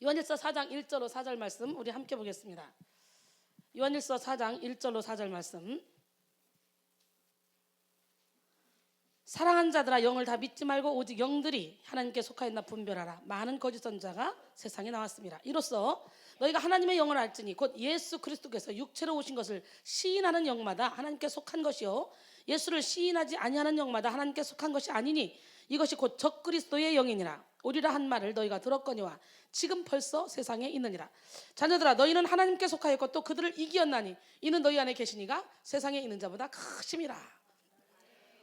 요한일서 4장 1절로 4절 말씀 우리 함께 보겠습니다. 요한일서 4장 1절로 4절 말씀. 사랑하는 자들아 영을 다 믿지 말고 오직 영들이 하나님께 속하였나 분별하라. 많은 거짓 선자가 세상에 나왔습니다. 이로써 너희가 하나님의 영을 알지니 곧 예수 그리스도께서 육체로 오신 것을 시인하는 영마다 하나님께 속한 것이요 예수를 시인하지 아니하는 영마다 하나님께 속한 것이 아니니 이것이 곧 적그리스도의 영이니라. 오리라 한 말을 너희가 들었거니와 지금 벌써 세상에 있느니라. 자녀들아 너희는 하나님께 속하였고 또 그들을 이기었나니 이는 너희 안에 계시니가 세상에 있는 자보다 크심이라.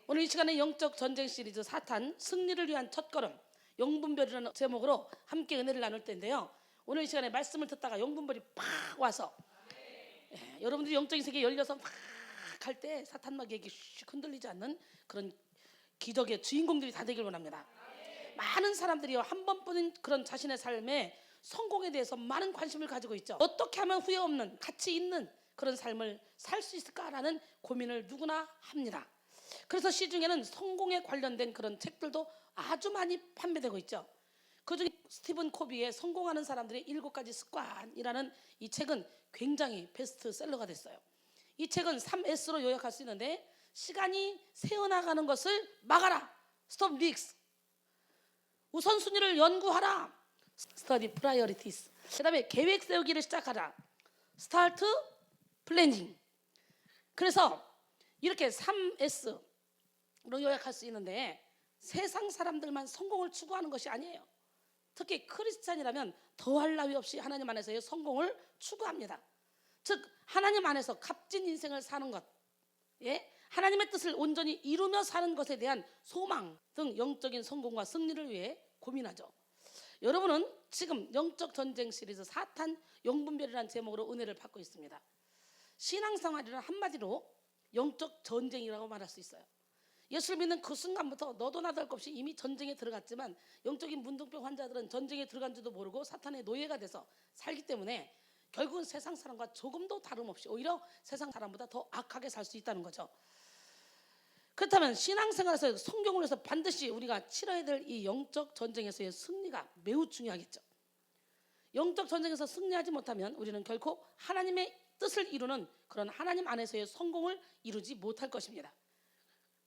오늘 이 시간에 영적 전쟁 시리즈 사탄 승리를 위한 첫걸음 영분별이라는 제목으로 함께 은혜를 나눌 텐데요. 오늘 이 시간에 말씀을 듣다가 영분별이 팍 와서 여러분들이 영적인 세계에 열려서 막 할 때 사탄막에게 흔들리지 않는 그런 기적의 주인공들이 다 되길 원합니다. 많은 사람들이 한 번뿐인 그런 자신의 삶에 성공에 대해서 많은 관심을 가지고 있죠. 어떻게 하면 후회 없는 가치 있는 그런 삶을 살 수 있을까라는 고민을 누구나 합니다. 그래서 시중에는 성공에 관련된 그런 책들도 아주 많이 판매되고 있죠. 그중에 스티븐 코비의 성공하는 사람들의 7가지 습관이라는 이 책은 굉장히 베스트셀러가 됐어요. 이 책은 3S로 요약할 수 있는데 시간이 새어나가는 것을 막아라. Stop risks. 우선순위를 연구하라. Study priorities. 그 다음에 계획 세우기를 시작하라. Start planning. 그래서 이렇게 3S로 요약할 수 있는데 세상 사람들만 성공을 추구하는 것이 아니에요. 특히 크리스찬이라면 더할 나위 없이 하나님 안에서의 성공을 추구합니다. 즉 하나님 안에서 값진 인생을 사는 것, 하나님의 뜻을 온전히 이루며 사는 것에 대한 소망 등 영적인 성공과 승리를 위해 고민하죠. 여러분은 지금 영적 전쟁 시리즈 사탄 영분별이라는 제목으로 은혜를 받고 있습니다. 신앙생활이란 한마디로 영적 전쟁이라고 말할 수 있어요. 예수를 믿는 그 순간부터 너도 나도 할 것 없이 이미 전쟁에 들어갔지만 영적인 문둥병 환자들은 전쟁에 들어간 줄도 모르고 사탄의 노예가 돼서 살기 때문에 결국은 세상 사람과 조금도 다름없이 오히려 세상 사람보다 더 악하게 살 수 있다는 거죠. 그렇다면 신앙생활에서 성경을 위해서 반드시 우리가 치러야 될 이 영적 전쟁에서의 승리가 매우 중요하겠죠. 영적 전쟁에서 승리하지 못하면 우리는 결코 하나님의 뜻을 이루는 그런 하나님 안에서의 성공을 이루지 못할 것입니다.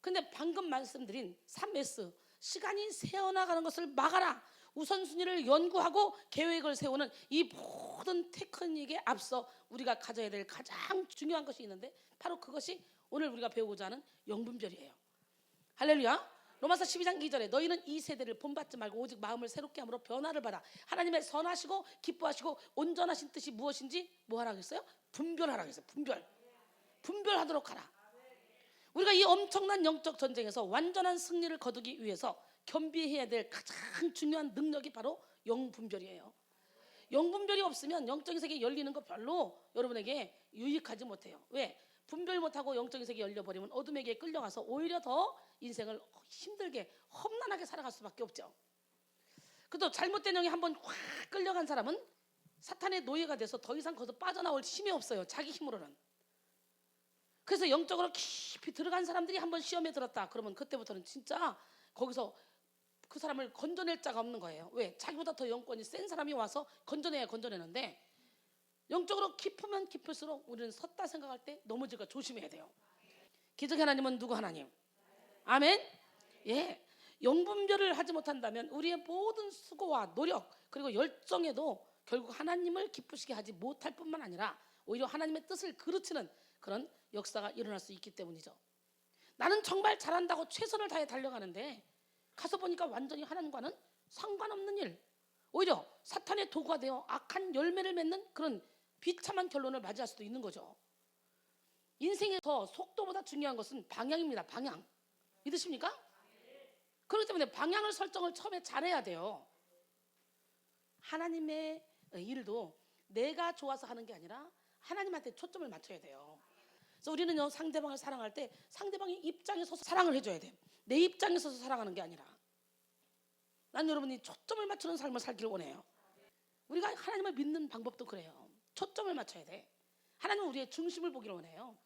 근데 방금 말씀드린 3S, 시간이 새어나가는 것을 막아라. 우선순위를 연구하고 계획을 세우는 이 모든 테크닉에 앞서 우리가 가져야 될 가장 중요한 것이 있는데 바로 그것이 오늘 우리가 배우고자 하는 영분별이에요. 할렐루야. 로마서 12장 2절에 너희는 이 세대를 본받지 말고 오직 마음을 새롭게 함으로 변화를 받아 하나님의 선하시고 기뻐하시고 온전하신 뜻이 무엇인지 뭐 하라고 했어요? 분별하라고 했어요. 분별하도록 하라. 우리가 이 엄청난 영적 전쟁에서 완전한 승리를 거두기 위해서 겸비해야 될 가장 중요한 능력이 바로 영분별이에요. 영분별이 없으면 영적인 세계에 열리는 거 별로 여러분에게 유익하지 못해요. 왜? 분별 못하고 영적인 세계에 열려버리면 어둠에게 끌려가서 오히려 더 인생을 힘들게 험난하게 살아갈 수밖에 없죠. 그래도 잘못된 영에 한번 확 끌려간 사람은 사탄의 노예가 돼서 더 이상 거기서 빠져나올 힘이 없어요. 자기 힘으로는. 그래서 영적으로 깊이 들어간 사람들이 한번 시험에 들었다 그러면 그때부터는 진짜 거기서 그 사람을 건져낼 자가 없는 거예요. 왜? 자기보다 더 영권이 센 사람이 와서 건져내는데 영적으로 깊으면 깊을수록 우리는 섰다 생각할 때 넘어질까 조심해야 돼요. 기적의 하나님은 누구 하나님? 아멘? 예. 영분별을 하지 못한다면 우리의 모든 수고와 노력 그리고 열정에도 결국 하나님을 기쁘시게 하지 못할 뿐만 아니라 오히려 하나님의 뜻을 그르치는 그런 역사가 일어날 수 있기 때문이죠. 나는 정말 잘한다고 최선을 다해 달려가는데 가서 보니까 완전히 하나님과는 상관없는 일, 오히려 사탄의 도구가 되어 악한 열매를 맺는 그런 비참한 결론을 맞이할 수도 있는 거죠. 인생에서 속도보다 중요한 것은 방향입니다. 방향. 믿으십니까? 그렇기 때문에 방향을 설정을 처음에 잘해야 돼요. 하나님의 일도 내가 좋아서 하는 게 아니라 하나님한테 초점을 맞춰야 돼요. 그래서 우리는요 상대방을 사랑할 때 상대방의 입장에 서서 사랑을 해줘야 돼. 내 입장에 서서 사랑하는 게 아니라. 난 여러분이 초점을 맞추는 삶을 살기를 원해요. 우리가 하나님을 믿는 방법도 그래요. 초점을 맞춰야 돼. 하나님은 우리의 중심을 보기를 원해요.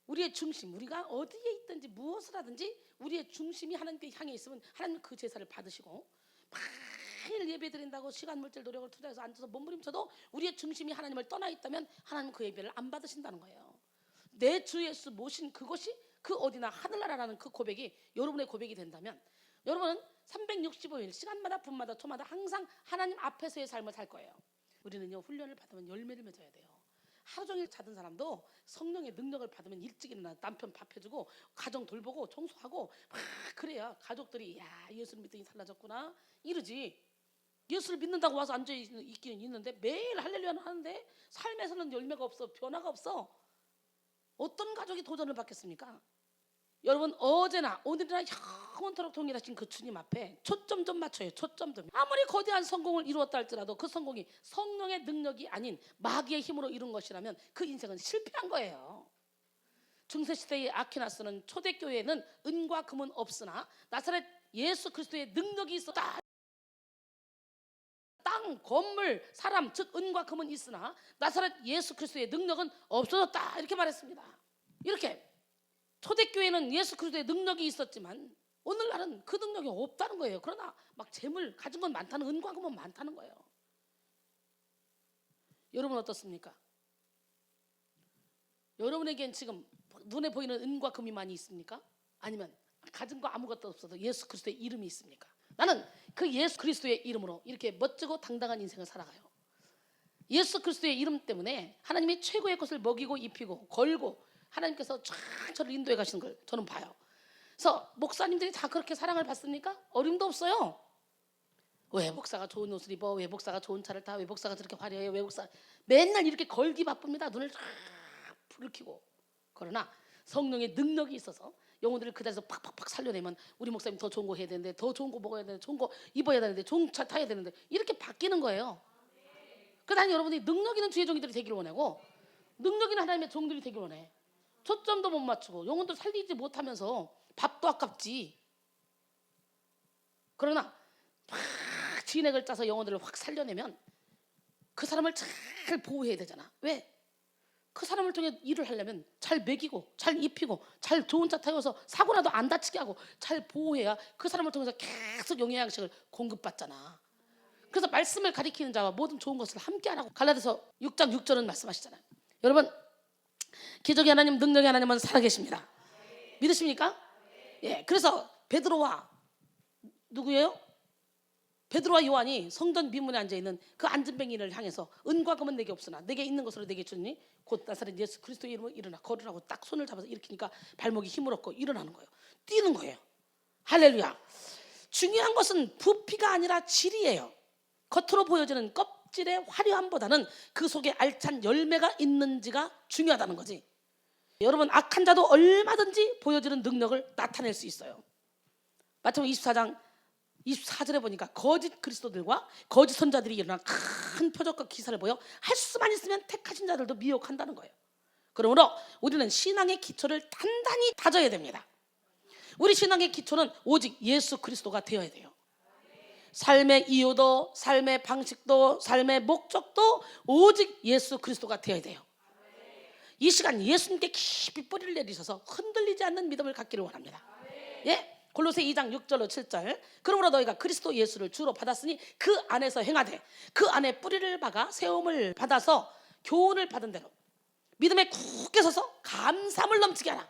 우리의 중심, 우리가 어디에 있든지 무엇을 하든지 우리의 중심이 하나님께 향해 있으면 하나님은 그 제사를 받으시고 매일 예배 드린다고 시간 물질 노력을 투자해서 앉아서 몸부림쳐도 우리의 중심이 하나님을 떠나 있다면 하나님은 그 예배를 안 받으신다는 거예요. 내 주 예수 모신 그것이 그 어디나 하늘나라라는 그 고백이 여러분의 고백이 된다면 여러분은 365일 시간마다 분마다 초마다 항상 하나님 앞에서의 삶을 살 거예요. 우리는요 훈련을 받으면 열매를 맺어야 돼요. 하루 종일 자던 사람도 성령의 능력을 받으면 일찍 일어나 남편 밥 해주고 가정 돌보고 청소하고 막 그래야 가족들이 야 예수를 믿더니 달라졌구나 이러지. 예수를 믿는다고 와서 앉아있기는 있는데 매일 할렐루야는 하는데 삶에서는 열매가 없어, 변화가 없어. 어떤 가족이 도전을 받겠습니까? 여러분 어제나 오늘이나 영원토록 동일하신 그 주님 앞에 초점 좀 맞춰요. 초점 좀. 아무리 거대한 성공을 이루었다 할지라도 그 성공이 성령의 능력이 아닌 마귀의 힘으로 이룬 것이라면 그 인생은 실패한 거예요. 중세시대의 아퀴나스는 초대교회에는 은과 금은 없으나 나사렛 예수 그리스도의 능력이 있었다. 땅, 건물, 사람 즉 은과 금은 있으나 나사렛 예수 그리스도의 능력은 없어졌다 이렇게 말했습니다. 이렇게 초대교회는 예수 그리스도의 능력이 있었지만 오늘날은 그 능력이 없다는 거예요. 그러나 막 재물 가진 건 많다는, 은과 금은 많다는 거예요. 여러분 어떻습니까? 여러분에겐 지금 눈에 보이는 은과 금이 많이 있습니까? 아니면 가진 거 아무것도 없어도 예수 그리스도의 이름이 있습니까? 나는 그 예수 그리스도의 이름으로 이렇게 멋지고 당당한 인생을 살아가요. 예수 그리스도의 이름 때문에 하나님이 최고의 것을 먹이고 입히고 걸고 하나님께서 쫙 저를 인도해 가시는 걸 저는 봐요. 그래서 목사님들이 다 그렇게 사랑을 받습니까? 어림도 없어요. 왜 목사가 좋은 옷을 입어? 왜 목사가 좋은 차를 타? 왜 목사가 저렇게 화려해요? 왜 목사 맨날 이렇게 걸기 바쁩니다. 눈을 쫙 불을 켜고. 그러나 성령의 능력이 있어서 영혼들을 그 자리에서 팍팍팍 살려내면 우리 목사님 더 좋은 거 해야 되는데, 더 좋은 거 먹어야 되는데, 좋은 거 입어야 되는데, 좋은 차 타야 되는데 이렇게 바뀌는 거예요. 그래서 난 여러분들이 능력 있는 주의 종들이 되기를 원하고 능력 있는 하나님의 종들이 되기를 원해. 초점도 못 맞추고 영혼들 살리지 못하면서 밥도 아깝지. 그러나 막 진액을 짜서 영혼들을 확 살려내면 그 사람을 잘 보호해야 되잖아. 왜? 그 사람을 통해 일을 하려면 잘 먹이고 잘 입히고 잘 좋은 차 타고서 사고 나도 안 다치게 하고 잘 보호해야 그 사람을 통해서 계속 영양식을 공급받잖아. 그래서 말씀을 가리키는 자와 모든 좋은 것을 함께 하라고 갈라디아서 6장 6절은 말씀하시잖아요. 여러분 기적의 하나님, 능력의 하나님은 살아계십니다. 믿으십니까? 예. 그래서 베드로와 누구예요? 베드로와 요한이 성전 비문에 앉아 있는 그 앉은뱅이를 향해서 은과 금은 내게 없으나 내게 있는 것으로 내게 주니 곧 나사렛 예수 그리스도의 이름으로 일어나 걸으라고 딱 손을 잡아서 일으키니까 발목이 힘을 얻고 일어나는 거예요. 뛰는 거예요. 할렐루야. 중요한 것은 부피가 아니라 질이에요. 겉으로 보여지는 껍질의 화려함보다는 그 속에 알찬 열매가 있는지가 중요하다는 거지. 여러분 악한 자도 얼마든지 보여지는 능력을 나타낼 수 있어요. 마태복음 24장 24절에 보니까 거짓 그리스도들과 거짓 선자들이 일어나 큰 표적과 기사를 보여 할 수만 있으면 택하신 자들도 미혹한다는 거예요. 그러므로 우리는 신앙의 기초를 단단히 다져야 됩니다. 우리 신앙의 기초는 오직 예수 그리스도가 되어야 돼요. 삶의 이유도 삶의 방식도 삶의 목적도 오직 예수 그리스도가 되어야 돼요. 이 시간 예수님께 깊이 뿌리를 내리셔서 흔들리지 않는 믿음을 갖기를 원합니다. 예? 골로새 2장 6절로 7절. 그러므로 너희가 그리스도 예수를 주로 받았으니 그 안에서 행하되 그 안에 뿌리를 박아 세움을 받아서 교훈을 받은 대로 믿음에 굳게 서서 감사함을 넘치게 하라.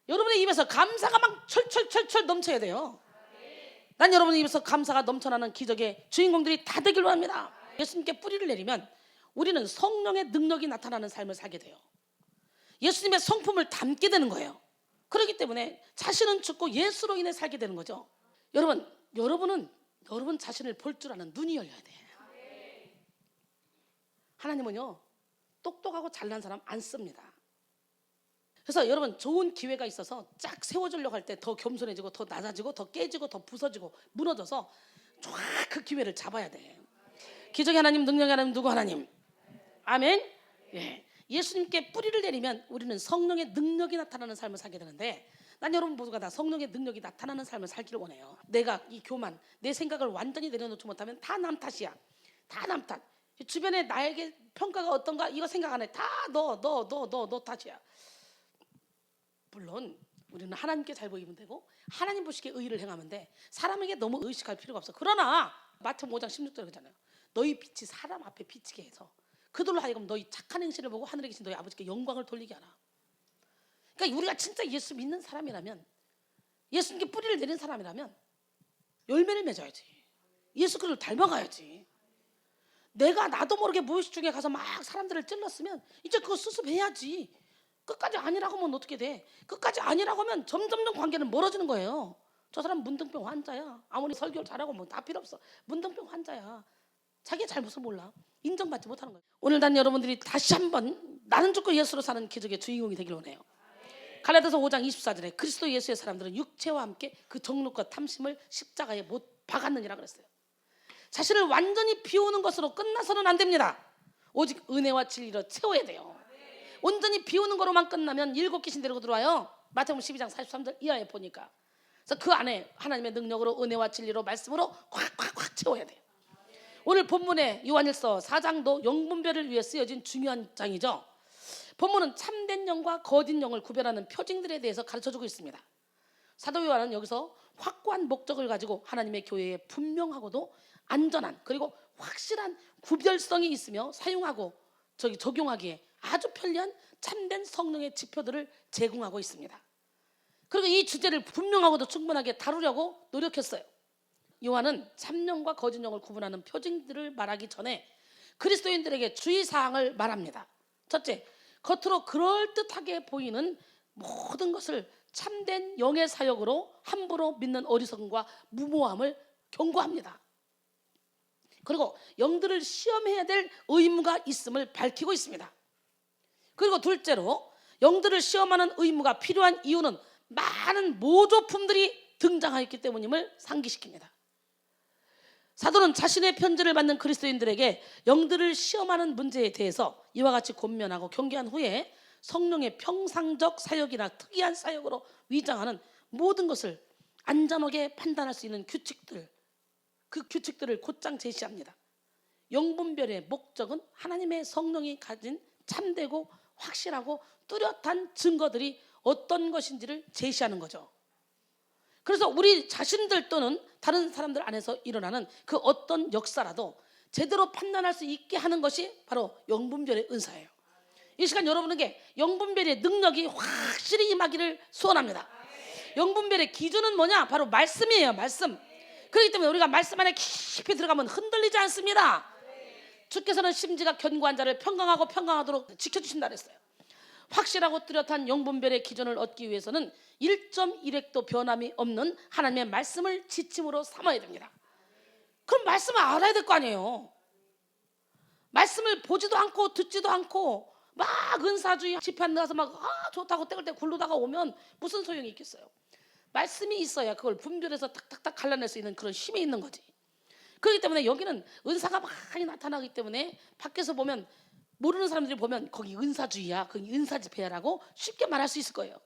여러분의 입에서 감사가 막 철철철철 넘쳐야 돼요. 난 여러분의 입에서 감사가 넘쳐나는 기적의 주인공들이 다 되길 원합니다. 예수님께 뿌리를 내리면 우리는 성령의 능력이 나타나는 삶을 살게 돼요. 예수님의 성품을 담게 되는 거예요. 그렇기 때문에 자신은 죽고 예수로 인해 살게 되는 거죠. 여러분은 여러분 자신을 볼 줄 아는 눈이 열려야 돼. 하나님은요 똑똑하고 잘난 사람 안 씁니다. 그래서 여러분 좋은 기회가 있어서 쫙 세워주려고 할 때 더 겸손해지고 더 낮아지고 더 깨지고 더 부서지고 무너져서 쫙 그 기회를 잡아야 돼. 기적의 하나님, 능력의 하나님, 누구 하나님? 아멘. 예. 예수님께 뿌리를 내리면 우리는 성령의 능력이 나타나는 삶을 살게 되는데 난 여러분 모두가 다 성령의 능력이 나타나는 삶을 살기를 원해요. 내가 이 교만, 내 생각을 완전히 내려놓지 못하면 다 남 탓이야. 다 남 탓. 주변에 나에게 평가가 어떤가 이거 생각 안 해. 다 너 탓이야. 물론 우리는 하나님께 잘 보이면 되고 하나님 보시기에 의를 행하면 돼. 사람에게 너무 의식할 필요가 없어. 그러나 마태복음 5장 16절에 그러잖아요. 너희 빛이 사람 앞에 비치게 해서 그들로 하여금 너희 착한 행실을 보고 하늘에 계신 너희 아버지께 영광을 돌리게 하라. 그러니까 우리가 진짜 예수 믿는 사람이라면, 예수님께 뿌리를 내린 사람이라면 열매를 맺어야지. 예수 그리스도를 닮아가야지. 내가 나도 모르게 무의식 중에 가서 막 사람들을 찔렀으면 이제 그거 수습해야지. 끝까지 아니라고 하면 어떻게 돼? 끝까지 아니라고 하면 점점점 관계는 멀어지는 거예요. 저 사람 문둥병 환자야. 아무리 설교를 잘하고 뭐 다 필요 없어. 문둥병 환자야. 자기 잘못을 몰라. 인정받지 못하는 거예요. 오늘 난 여러분들이 다시 한번 나는 죽고 예수로 사는 기적의 주인공이 되길 원해요. 갈라디아서 5장 24절에 그리스도 예수의 사람들은 육체와 함께 그 정욕과 탐심을 십자가에 못 박았느니라 그랬어요. 자신을 완전히 비우는 것으로 끝나서는 안 됩니다. 오직 은혜와 진리로 채워야 돼요. 온전히 비우는 거로만 끝나면 일곱 귀신 데리고 들어와요. 마태복음 12장 43절 이하에 보니까. 그래서 그 안에 하나님의 능력으로 은혜와 진리로 말씀으로 콱콱콱 채워야 돼요. 오늘 본문의 요한일서 4장도 영분별을 위해 쓰여진 중요한 장이죠. 본문은 참된 영과 거짓 영을 구별하는 표징들에 대해서 가르쳐주고 있습니다. 사도 요한은 여기서 확고한 목적을 가지고 하나님의 교회에 분명하고도 안전한 그리고 확실한 구별성이 있으며 사용하고 적용하기에 아주 편리한 참된 성령의 지표들을 제공하고 있습니다. 그리고 이 주제를 분명하고도 충분하게 다루려고 노력했어요. 요한은 참영과 거짓 영을 구분하는 표징들을 말하기 전에 그리스도인들에게 주의사항을 말합니다. 첫째, 겉으로 그럴듯하게 보이는 모든 것을 참된 영의 사역으로 함부로 믿는 어리석음과 무모함을 경고합니다. 그리고 영들을 시험해야 될 의무가 있음을 밝히고 있습니다. 그리고 둘째로 영들을 시험하는 의무가 필요한 이유는 많은 모조품들이 등장하였기 때문임을 상기시킵니다. 사도는 자신의 편지를 받는 그리스도인들에게 영들을 시험하는 문제에 대해서 이와 같이 권면하고 경계한 후에 성령의 평상적 사역이나 특이한 사역으로 위장하는 모든 것을 안전하게 판단할 수 있는 규칙들, 그 규칙들을 곧장 제시합니다. 영분별의 목적은 하나님의 성령이 가진 참되고 확실하고 뚜렷한 증거들이 어떤 것인지를 제시하는 거죠. 그래서 우리 자신들 또는 다른 사람들 안에서 일어나는 그 어떤 역사라도 제대로 판단할 수 있게 하는 것이 바로 영분별의 은사예요. 이 시간 여러분에게 영분별의 능력이 확실히 임하기를 소원합니다. 영분별의 기준은 뭐냐? 바로 말씀이에요. 말씀. 그렇기 때문에 우리가 말씀 안에 깊이 들어가면 흔들리지 않습니다. 주께서는 심지가 견고한 자를 평강하도록 지켜주신다 그랬어요. 확실하고 뚜렷한 영분별의 기준을 얻기 위해서는 1.1획도 변함이 없는 하나님의 말씀을 지침으로 삼아야 됩니다. 그럼 말씀을 알아야 될 거 아니에요. 말씀을 보지도 않고 듣지도 않고 막 은사주의 집회하는 데 가서 막 좋다고 떼굴떼굴 굴르다가 오면 무슨 소용이 있겠어요. 말씀이 있어야 그걸 분별해서 탁탁탁 갈라낼 수 있는 그런 힘이 있는 거지. 그렇기 때문에 여기는 은사가 많이 나타나기 때문에 밖에서 보면 모르는 사람들이 보면 거기 은사주의야, 거기 은사 집회야라고 쉽게 말할 수 있을 거예요.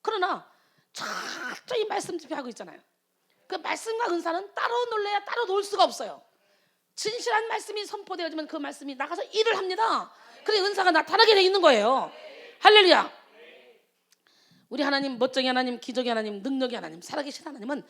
그러나 철저히 말씀 집회하고 있잖아요. 그 말씀과 은사는 따로 놀래야 따로 놀 수가 없어요. 진실한 말씀이 선포되어지면 그 말씀이 나가서 일을 합니다. 그래 은사가 나타나게 돼 있는 거예요. 할렐루야. 우리 하나님, 멋쟁이 하나님, 기적의 하나님, 능력의 하나님, 살아계신 하나님은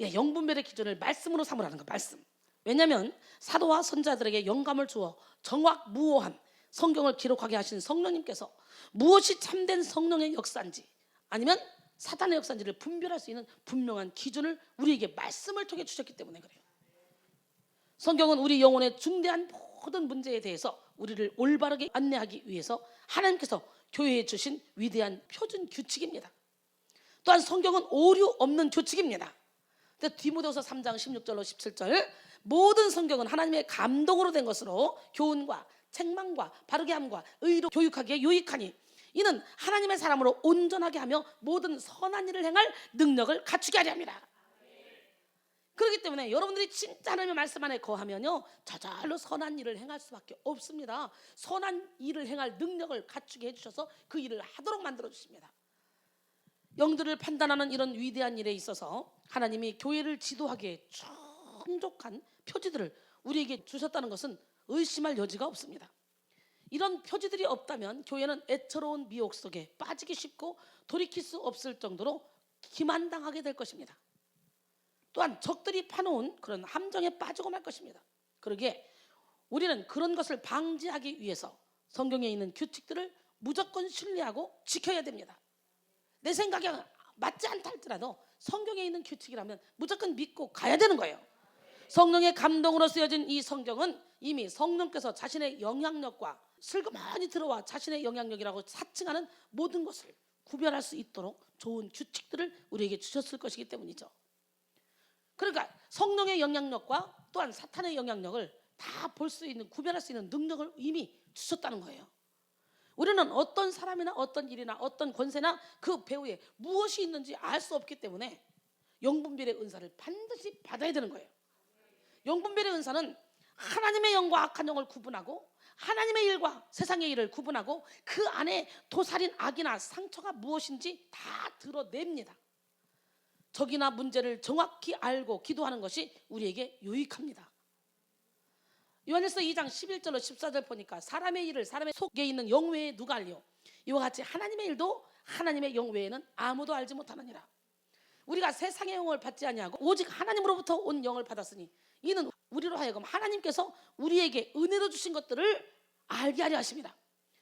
영분별의 기준을 말씀으로 삼으라는 거. 말씀. 왜냐하면 사도와 선자들에게 영감을 주어 정확무오한 성경을 기록하게 하신 성령님께서 무엇이 참된 성령의 역사인지 아니면 사탄의 역사인지를 분별할 수 있는 분명한 기준을 우리에게 말씀을 통해 주셨기 때문에 그래요. 성경은 우리 영혼의 중대한 모든 문제에 대해서 우리를 올바르게 안내하기 위해서 하나님께서 교회에 주신 위대한 표준 규칙입니다. 또한 성경은 오류 없는 규칙입니다. 디모데후서 3장 16절로 17절 모든 성경은 하나님의 감동으로 된 것으로 교훈과 책망과 바르게 함과 의로 교육하기에 유익하니 이는 하나님의 사람으로 온전하게 하며 모든 선한 일을 행할 능력을 갖추게 하려 합니다. 그렇기 때문에 여러분들이 진짜 하나님의 말씀 안에 거하면요 저절로 선한 일을 행할 수밖에 없습니다. 선한 일을 행할 능력을 갖추게 해주셔서 그 일을 하도록 만들어 주십니다. 영들을 판단하는 이런 위대한 일에 있어서 하나님이 교회를 지도하기에 충족한 표지들을 우리에게 주셨다는 것은 의심할 여지가 없습니다. 이런 표지들이 없다면 교회는 애처로운 미혹 속에 빠지기 쉽고 돌이킬 수 없을 정도로 기만당하게 될 것입니다. 또한 적들이 파놓은 그런 함정에 빠지고 말 것입니다. 그러기에 우리는 그런 것을 방지하기 위해서 성경에 있는 규칙들을 무조건 신뢰하고 지켜야 됩니다. 내 생각에 맞지 않다 할지라도 성경에 있는 규칙이라면 무조건 믿고 가야 되는 거예요. 성령의 감동으로 쓰여진 이 성경은 이미 성령께서 자신의 영향력과 슬그머니 들어와 자신의 영향력이라고 사칭하는 모든 것을 구별할 수 있도록 좋은 규칙들을 우리에게 주셨을 것이기 때문이죠. 그러니까 성령의 영향력과 또한 사탄의 영향력을 다 볼 수 있는, 구별할 수 있는 능력을 이미 주셨다는 거예요. 우리는 어떤 사람이나 어떤 일이나 어떤 권세나 그 배후에 무엇이 있는지 알 수 없기 때문에 영분별의 은사를 반드시 받아야 되는 거예요. 영분별의 은사는 하나님의 영과 악한 영을 구분하고 하나님의 일과 세상의 일을 구분하고 그 안에 도살인 악이나 상처가 무엇인지 다 드러냅니다. 적이나 문제를 정확히 알고 기도하는 것이 우리에게 유익합니다. 요한일서 2장 11절로 14절 보니까 사람의 일을 사람의 속에 있는 영 외에 누가 알리요? 이와 같이 하나님의 일도 하나님의 영 외에는 아무도 알지 못하느니라. 우리가 세상의 영을 받지 아니하고 오직 하나님으로부터 온 영을 받았으니 이는 우리로 하여금 하나님께서 우리에게 은혜로 주신 것들을 알게 하려 하십니다.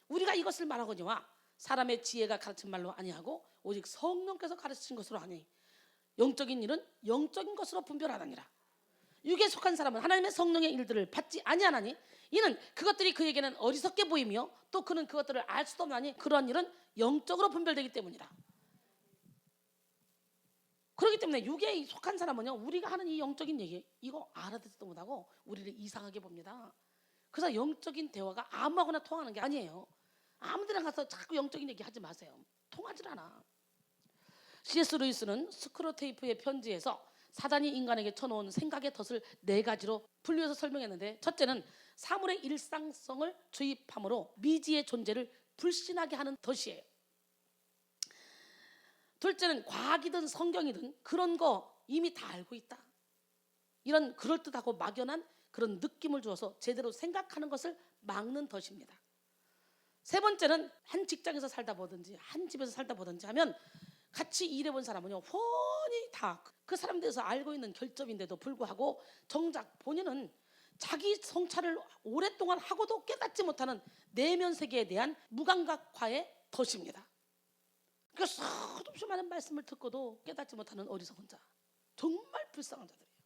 우리가 이것을 말하거니와 사람의 지혜가 가르친 말로 아니하고 오직 성령께서 가르치신 것으로 하니 영적인 일은 영적인 것으로 분별하느니라. 육에 속한 사람은 하나님의 성령의 일들을 받지 아니하나니 이는 그것들이 그에게는 어리석게 보이며 또 그는 그것들을 알 수도 없나니 그러한 일은 영적으로 분별되기 때문이다. 그렇기 때문에 육에 속한 사람은요, 우리가 하는 이 영적인 얘기 이거 알아듣지도 못하고 우리를 이상하게 봅니다. 그래서 영적인 대화가 아무하고나 통하는 게 아니에요. 아무데나 가서 자꾸 영적인 얘기 하지 마세요. 통하질 않아. C.S. 루이스는 스크로테이프의 편지에서 사단이 인간에게 쳐놓은 생각의 덫을 4가지로 분류해서 설명했는데, 첫째는 사물의 일상성을 주입함으로 미지의 존재를 불신하게 하는 덫이에요. 둘째는 과학이든 성경이든 그런 거 이미 다 알고 있다, 이런 그럴듯하고 막연한 그런 느낌을 주어서 제대로 생각하는 것을 막는 덫입니다. 세 번째는 한 직장에서 살다 보든지 한 집에서 살다 보든지 하면 같이 일해본 사람은요, 훤히 다 그 사람들에서 알고 있는 결점인데도 불구하고 정작 본인은 자기 성찰을 오랫동안 하고도 깨닫지 못하는 내면 세계에 대한 무감각화의 덫입니다. 그러니까 수없이 많은 말씀을 듣고도 깨닫지 못하는 어리석은 자, 정말 불쌍한 자들이에요.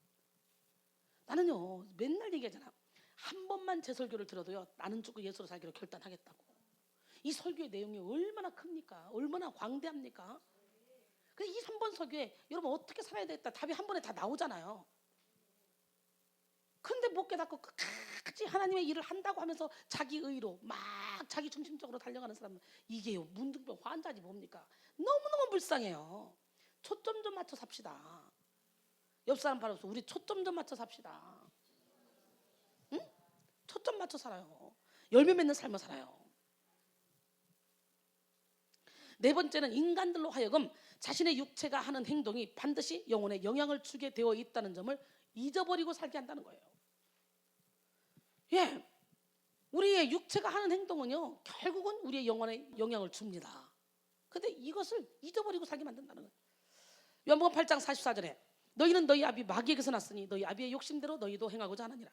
나는요 맨날 얘기하잖아. 한 번만 제 설교를 들어도요 나는 죽고 예수로 살기로 결단하겠다고. 이 설교의 내용이 얼마나 큽니까? 얼마나 광대합니까? 이 3번 설교에 여러분 어떻게 살아야 되겠다 답이 한 번에 다 나오잖아요. 그런데 못 깨닫고 끝까지 하나님의 일을 한다고 하면서 자기 의로 막 자기 중심적으로 달려가는 사람은 이게요 문둥병 환자지 뭡니까? 너무너무 불쌍해요. 초점 좀 맞춰 삽시다. 옆 사람 바라보면서 우리 초점 좀 맞춰 삽시다. 응? 초점 맞춰 살아요. 열매 맺는 삶을 살아요. 네 번째는 인간들로 하여금 자신의 육체가 하는 행동이 반드시 영혼에 영향을 주게 되어 있다는 점을 잊어버리고 살게 한다는 거예요. 예, 우리의 육체가 하는 행동은요 결국은 우리의 영혼에 영향을 줍니다. 그런데 이것을 잊어버리고 살게 만든다는 거예요. 요한복음 8장 44절에 너희는 너희 아비 마귀에게서 났으니 너희 아비의 욕심대로 너희도 행하고자 하느니라.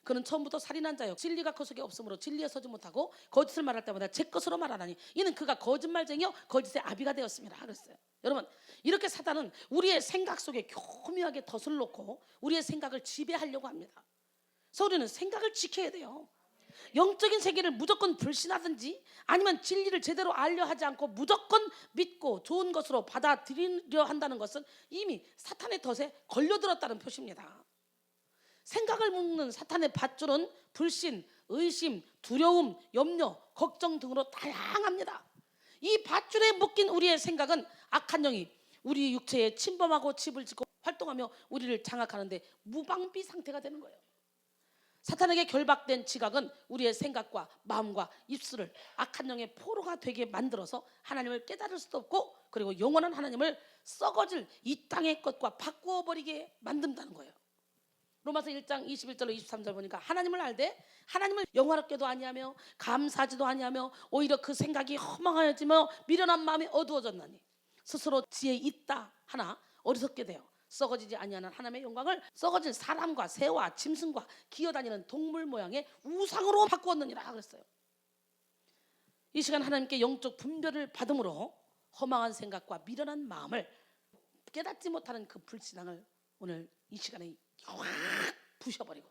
그는 처음부터 살인한 자요 진리가 그 속에 없으므로 진리에 서지 못하고 거짓을 말할 때마다 제 것으로 말하나니 이는 그가 거짓말쟁이요 거짓의 아비가 되었습니다. 그랬어요. 여러분, 이렇게 사단은 우리의 생각 속에 교묘하게 덫을 놓고 우리의 생각을 지배하려고 합니다. 그래서 우리는 생각을 지켜야 돼요. 영적인 세계를 무조건 불신하든지 아니면 진리를 제대로 알려 하지 않고 무조건 믿고 좋은 것으로 받아들이려 한다는 것은 이미 사탄의 덫에 걸려들었다는 표시입니다. 생각을 묶는 사탄의 밧줄은 불신, 의심, 두려움, 염려, 걱정 등으로 다양합니다. 이 밧줄에 묶인 우리의 생각은 악한 영이 우리 육체에 침범하고 집을 짓고 활동하며 우리를 장악하는데 무방비 상태가 되는 거예요. 사탄에게 결박된 지각은 우리의 생각과 마음과 입술을 악한 영의 포로가 되게 만들어서 하나님을 깨달을 수도 없고 그리고 영원한 하나님을 썩어질 이 땅의 것과 바꾸어버리게 만든다는 거예요. 로마서 1장 21절로 23절 보니까 하나님을 알되 하나님을 영화롭게도 아니하며 감사하지도 아니하며 오히려 그 생각이 허망하여지며 미련한 마음이 어두워졌나니 스스로 지혜 있다 하나 어리석게 돼요. 썩어지지 아니하는 하나님의 영광을 썩어진 사람과 새와 짐승과 기어다니는 동물 모양의 우상으로 바꾸었느니라 그랬어요. 이 시간 하나님께 영적 분별을 받음으로 허망한 생각과 미련한 마음을 깨닫지 못하는 그 불신앙을 오늘 이 시간에 확 부셔버리고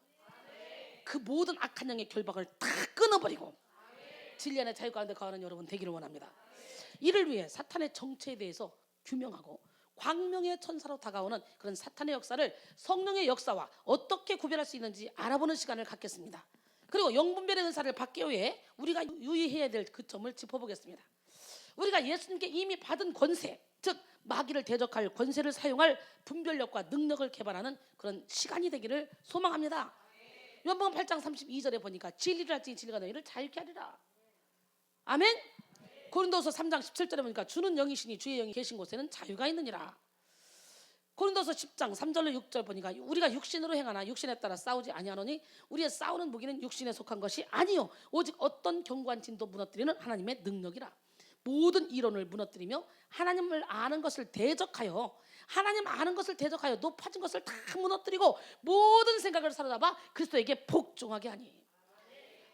그 모든 악한 영의 결박을 다 끊어버리고 진리 안의 자유 가운데 거하는 여러분 되기를 원합니다. 이를 위해 사탄의 정체에 대해서 규명하고 광명의 천사로 다가오는 그런 사탄의 역사를 성령의 역사와 어떻게 구별할 수 있는지 알아보는 시간을 갖겠습니다. 그리고 영분별의 은사를 받기 위해 우리가 유의해야 될 그 점을 짚어보겠습니다. 우리가 예수님께 이미 받은 권세, 즉 마귀를 대적할 권세를 사용할 분별력과 능력을 개발하는 그런 시간이 되기를 소망합니다. 요한복음 8장 32절에 보니까 진리를 알지 진리가 너희를 자유케 하리라. 아멘. 고린도서 3장 17절에 보니까 주는 영이시니 주의 영이 계신 곳에는 자유가 있느니라. 고린도서 10장 3절로 6절 보니까 우리가 육신으로 행하나 육신에 따라 싸우지 아니하노니 우리의 싸우는 무기는 육신에 속한 것이 아니요 오직 어떤 견고한 진도 무너뜨리는 하나님의 능력이라. 모든 이론을 무너뜨리며 하나님을 아는 것을 대적하여 하나님 아는 것을 대적하여 높아진 것을 다 무너뜨리고 모든 생각을 사로잡아 그리스도에게 복종하게 하니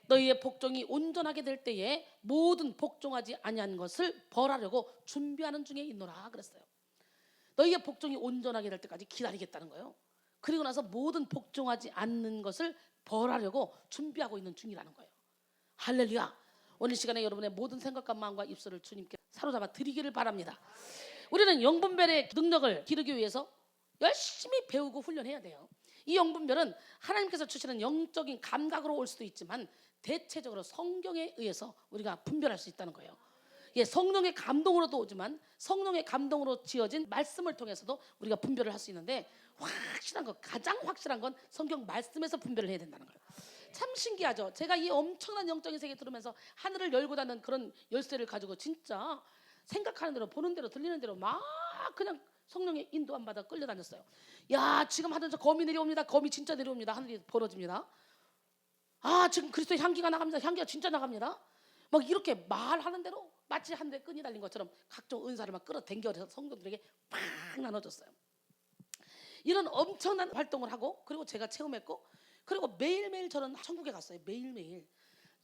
너희의 복종이 온전하게 될 때에 모든 복종하지 아니한 것을 벌하려고 준비하는 중에 있노라 그랬어요. 너희의 복종이 온전하게 될 때까지 기다리겠다는 거예요. 그리고 나서 모든 복종하지 않는 것을 벌하려고 준비하고 있는 중이라는 거예요. 할렐루야. 오늘 시간에 여러분의 모든 생각과 마음과 입술을 주님께 사로잡아 드리기를 바랍니다. 우리는 영분별의 능력을 기르기 위해서 열심히 배우고 훈련해야 돼요. 이 영분별은 하나님께서 주시는 영적인 감각으로 올 수도 있지만 대체적으로 성경에 의해서 우리가 분별할 수 있다는 거예요. 예, 성령의 감동으로도 오지만 성령의 감동으로 지어진 말씀을 통해서도 우리가 분별을 할 수 있는데 확실한 것, 가장 확실한 건 성경 말씀에서 분별을 해야 된다는 거예요. 참 신기하죠. 제가 이 엄청난 영적인 세계 들으면서 하늘을 열고 닫는 그런 열쇠를 가지고 진짜 생각하는 대로 보는 대로 들리는 대로 막 그냥 성령의 인도함 받아 끌려다녔어요. 야, 지금 하늘에서 거미 내려옵니다. 거미 진짜 내려옵니다. 하늘이 벌어집니다. 아, 지금 그리스도의 향기가 나갑니다. 향기가 진짜 나갑니다. 막 이렇게 말하는 대로 마치 한 대 끈이 달린 것처럼 각종 은사를 막 끌어당겨서 성도들에게 팍 나눠줬어요. 이런 엄청난 활동을 하고 그리고 제가 체험했고 그리고 매일매일 저는 천국에 갔어요. 매일매일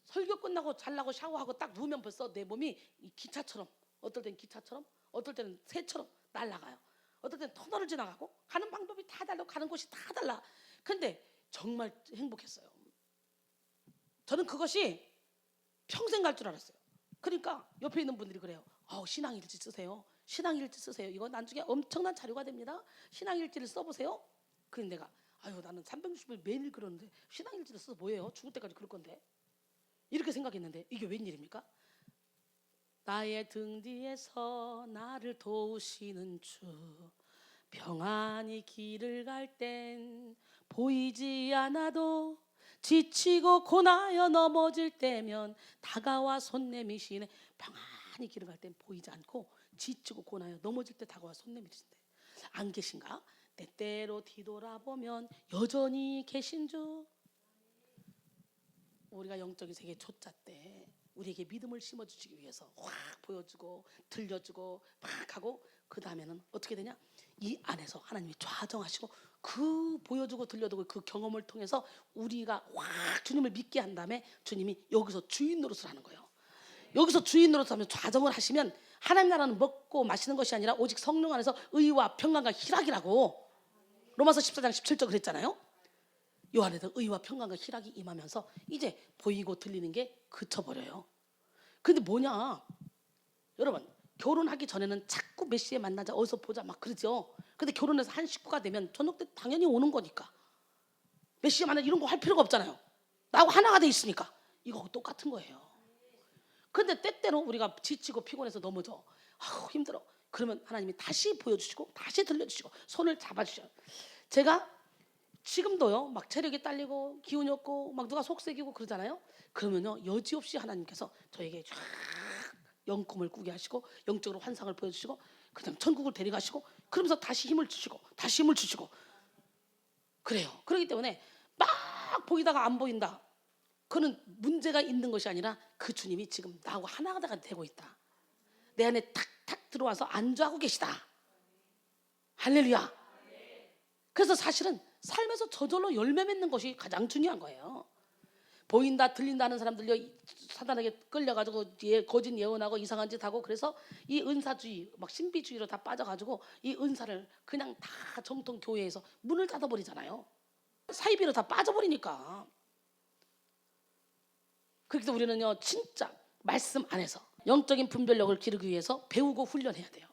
설교 끝나고 잘라고 샤워하고 딱 누우면 벌써 내 몸이 이 기차처럼 어떨 때는 기차처럼 어떨 때는 새처럼 날아가요. 어떨 때는 터널을 지나가고 가는 방법이 다 달라 가는 곳이 다 달라. 근데 정말 행복했어요. 저는 그것이 평생 갈 줄 알았어요. 그러니까 옆에 있는 분들이 그래요. 신앙일지 쓰세요. 신앙일지 쓰세요. 이거 나중에 엄청난 자료가 됩니다. 신앙일지를 써보세요. 그런데 내가 나는 360일 매일 그러는데 신앙일지를 써서 뭐예요? 죽을 때까지 그럴 건데. 이렇게 생각했는데 이게 웬일입니까? 나의 등 뒤에서 나를 도우시는 주 평안히 길을 갈 땐 보이지 않아도 지치고 고나여 넘어질 때면 다가와 손 내미시네. 평안히 길을 갈 땐 보이지 않고 지치고 고나여 넘어질 때 다가와 손 내미시는데 안 계신가? 때때로 뒤돌아보면 여전히 계신 주. 우리가 영적인 세계 조차 때 우리에게 믿음을 심어주시기 위해서 확 보여주고 들려주고 막 하고 그 다음에는 어떻게 되냐? 이 안에서 하나님이 좌정하시고 그 보여주고 들려주고 그 경험을 통해서 우리가 확 주님을 믿게 한 다음에 주님이 여기서 주인 노릇을 하는 거예요. 여기서 주인 노릇을 하면 좌정을 하시면 하나님 나라는 먹고 마시는 것이 아니라 오직 성령 안에서 의와 평강과 희락이라고 로마서 14장 17절 그랬잖아요. 요 안에서 의와 평강과 희락이 임하면서 이제 보이고 들리는 게 그쳐버려요. 근데 뭐냐? 여러분 결혼하기 전에는 자꾸 몇 시에 만나자 어디서 보자 막 그러죠. 근데 결혼해서 한 식구가 되면 저녁 때 당연히 오는 거니까 몇 시에 만나 이런 거 할 필요가 없잖아요. 나하고 하나가 돼 있으니까. 이거 똑같은 거예요. 근데 때때로 우리가 지치고 피곤해서 넘어져. 힘들어. 그러면 하나님이 다시 보여주시고 다시 들려주시고 손을 잡아주셔요. 제가 지금도요 막 체력이 딸리고 기운이 없고 막 누가 속색이고 그러잖아요. 그러면요 여지없이 하나님께서 저에게 쫙 영꿈을 꾸게 하시고 영적으로 환상을 보여주시고 그다음 천국을 데려가시고 그러면서 다시 힘을 주시고 다시 힘을 주시고 그래요. 그렇기 때문에 막 보이다가 안 보인다. 그는 문제가 있는 것이 아니라 그 주님이 지금 나하고 하나가 되고 있다. 내 안에 탁 탁탁 들어와서 안주하고 계시다. 할렐루야. 그래서 사실은 삶에서 저절로 열매 맺는 것이 가장 중요한 거예요. 보인다 들린다는 사람들요 사단에게 끌려가지고 거짓 예언하고 이상한 짓 하고, 그래서 이 은사주의 막 신비주의로 다 빠져가지고 이 은사를 그냥 다 정통 교회에서 문을 닫아버리잖아요. 사이비로 다 빠져버리니까. 그래서 우리는요 진짜 말씀 안에서 영적인 분별력을 기르기 위해서 배우고 훈련해야 돼요.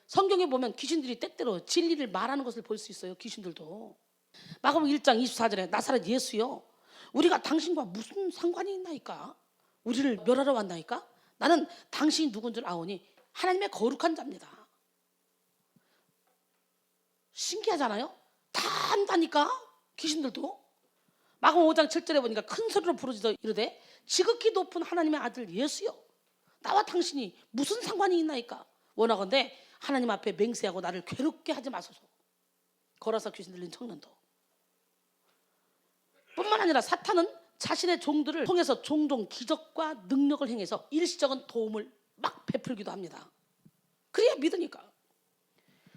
성경에 보면 귀신들이 때때로 진리를 말하는 것을 볼 수 있어요. 귀신들도. 마가복음 1장 24절에 나사렛 예수요, 우리가 당신과 무슨 상관이 있나이까? 우리를 멸하러 왔나이까? 나는 당신이 누군 줄 아오니 하나님의 거룩한 자입니다. 신기하잖아요. 다 안다니까 귀신들도. 마가복음 5장 7절에 보니까 큰 소리로 부르짖어 이르되 지극히 높은 하나님의 아들 예수여, 나와 당신이 무슨 상관이 있나이까? 원하건대 하나님 앞에 맹세하고 나를 괴롭게 하지 마소서. 걸어서 귀신 들린 청년도. 뿐만 아니라 사탄은 자신의 종들을 통해서 종종 기적과 능력을 행해서 일시적인 도움을 막 베풀기도 합니다. 그래야 믿으니까.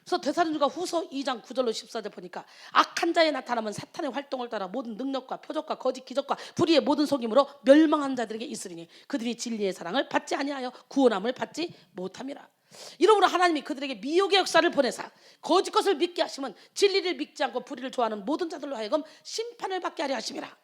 그래서 데살로니가 후서 2장 9절로 14절 보니까 악한 자에 나타나면 사탄의 활동을 따라 모든 능력과 표적과 거짓 기적과 불의의 모든 속임으로 멸망한 자들에게 있으리니 그들이 진리의 사랑을 받지 아니하여 구원함을 받지 못함이라. 이러므로 하나님이 그들에게 미혹의 역사를 보내사 거짓 것을 믿게 하시면 진리를 믿지 않고 불의를 좋아하는 모든 자들로 하여금 심판을 받게 하려 하심이라.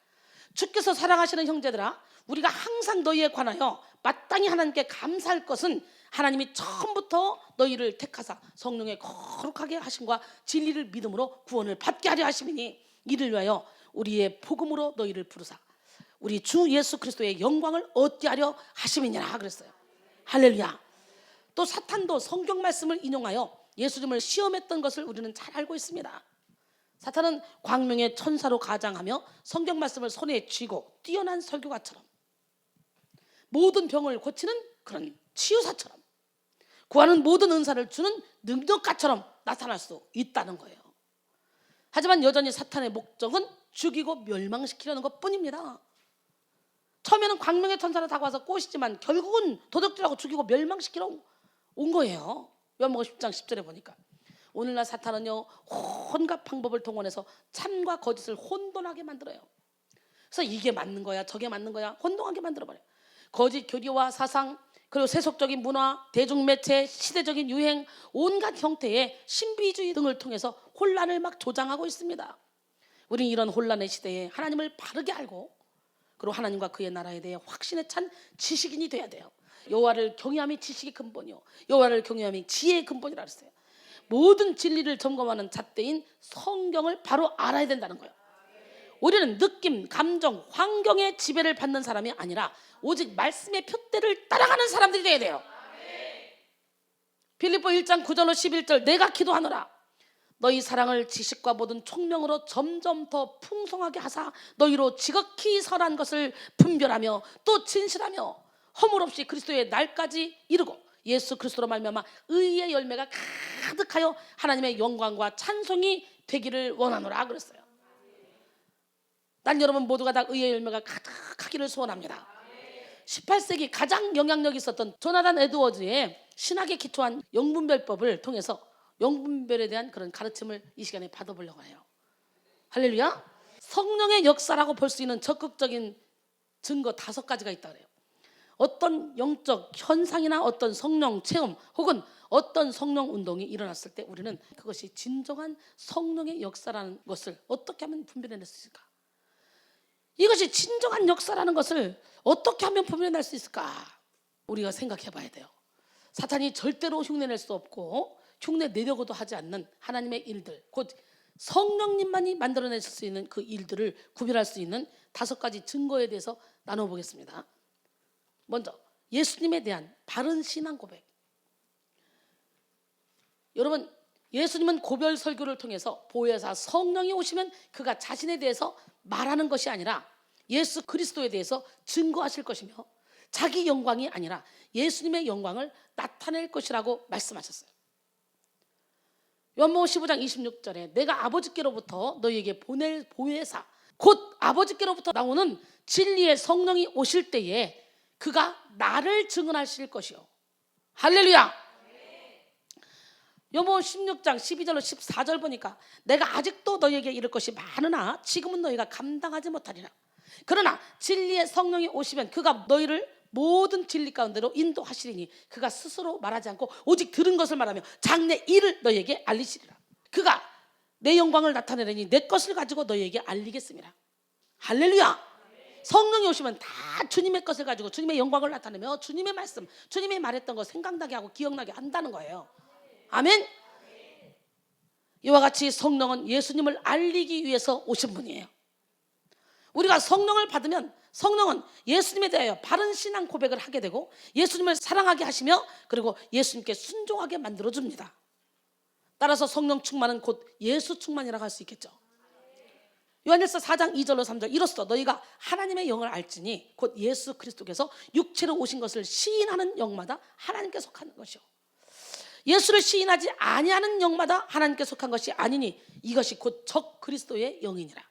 주께서 사랑하시는 형제들아, 우리가 항상 너희에 관하여 마땅히 하나님께 감사할 것은 하나님이 처음부터 너희를 택하사 성령의 거룩하게 하심과 진리를 믿음으로 구원을 받게 하려 하심이니 이를 위하여 우리의 복음으로 너희를 부르사 우리 주 예수 그리스도의 영광을 얻게 하려 하심이니라 그랬어요. 할렐루야. 또 사탄도 성경 말씀을 인용하여 예수님을 시험했던 것을 우리는 잘 알고 있습니다. 사탄은 광명의 천사로 가장하며 성경 말씀을 손에 쥐고 뛰어난 설교가처럼 모든 병을 고치는 그런 치유사처럼 구하는 모든 은사를 주는 능력가처럼 나타날 수 있다는 거예요. 하지만 여전히 사탄의 목적은 죽이고 멸망시키려는 것뿐입니다. 처음에는 광명의 천사로 다가와서 꼬시지만 결국은 도둑질하고 죽이고 멸망시키러 온 거예요. 요한복음 10장 10절에 보니까 오늘날 사탄은요 온갖 방법을 동원해서 참과 거짓을 혼돈하게 만들어요. 그래서 이게 맞는 거야 저게 맞는 거야 혼동하게 만들어버려요. 거짓 교리와 사상, 그리고 세속적인 문화, 대중매체, 시대적인 유행, 온갖 형태의 신비주의 등을 통해서 혼란을 막 조장하고 있습니다. 우리는 이런 혼란의 시대에 하나님을 바르게 알고 그리고 하나님과 그의 나라에 대해 확신에 찬 지식인이 돼야 돼요. 여호와를 경외함이 지식의 근본이요 여호와를 경외함이 지혜의 근본이라 했어요. 모든 진리를 점검하는 잣대인 성경을 바로 알아야 된다는 거예요. 우리는 느낌, 감정, 환경의 지배를 받는 사람이 아니라 오직 말씀의 표대를 따라가는 사람들이 되어야 돼요. 빌립보 1장 9절로 11절 내가 기도하노라 너희 사랑을 지식과 모든 총명으로 점점 더 풍성하게 하사 너희로 지극히 선한 것을 분별하며 또 진실하며 허물 없이 그리스도의 날까지 이르고 예수 그리스도로 말미암아 의의 열매가 가득하여 하나님의 영광과 찬송이 되기를 원하노라 그랬어요. 난 여러분 모두가 다 의의 열매가 가득하기를 소원합니다. 18세기 가장 영향력 있었던 조나단 에드워즈의 신학에 기초한 영분별법을 통해서 영분별에 대한 그런 가르침을 이 시간에 받아보려고 해요. 할렐루야. 성령의 역사라고 볼 수 있는 적극적인 증거 5가지가 있다 그래요. 어떤 영적 현상이나 어떤 성령 체험 혹은 어떤 성령 운동이 일어났을 때 우리는 그것이 진정한 성령의 역사라는 것을 어떻게 하면 분별해낼 수 있을까? 이것이 진정한 역사라는 것을 어떻게 하면 분별해낼 수 있을까? 우리가 생각해 봐야 돼요. 사탄이 절대로 흉내낼 수 없고 흉내 내려고도 하지 않는 하나님의 일들, 곧 성령님만이 만들어내실 수 있는 그 일들을 구별할 수 있는 5가지 증거에 대해서 나눠보겠습니다. 먼저 예수님에 대한 바른 신앙 고백. 여러분 예수님은 고별 설교를 통해서 보혜사 성령이 오시면 그가 자신에 대해서 말하는 것이 아니라 예수 그리스도에 대해서 증거하실 것이며 자기 영광이 아니라 예수님의 영광을 나타낼 것이라고 말씀하셨어요. 요한복음 15장 26절에 내가 아버지께로부터 너희에게 보낼 보혜사 곧 아버지께로부터 나오는 진리의 성령이 오실 때에 그가 나를 증언하실 것이요. 할렐루야. 요번 16장 12절로 14절 보니까 내가 아직도 너희에게 이를 것이 많으나 지금은 너희가 감당하지 못하리라. 그러나 진리의 성령이 오시면 그가 너희를 모든 진리 가운데로 인도하시리니 그가 스스로 말하지 않고 오직 들은 것을 말하며 장래 일을 너희에게 알리시리라. 그가 내 영광을 나타내려니 내 것을 가지고 너희에게 알리겠습니다. 할렐루야. 성령이 오시면 다 주님의 것을 가지고 주님의 영광을 나타내며 주님의 말씀, 주님이 말했던 거 생각나게 하고 기억나게 한다는 거예요. 아멘. 이와 같이 성령은 예수님을 알리기 위해서 오신 분이에요. 우리가 성령을 받으면 성령은 예수님에 대하여 바른 신앙 고백을 하게 되고 예수님을 사랑하게 하시며 그리고 예수님께 순종하게 만들어줍니다. 따라서 성령 충만은 곧 예수 충만이라고 할 수 있겠죠. 요한일서 4장 2절로 3절 이로써 너희가 하나님의 영을 알지니 곧 예수 그리스도께서 육체로 오신 것을 시인하는 영마다 하나님께 속하는 것이요 예수를 시인하지 아니하는 영마다 하나님께 속한 것이 아니니 이것이 곧 적 그리스도의 영이니라.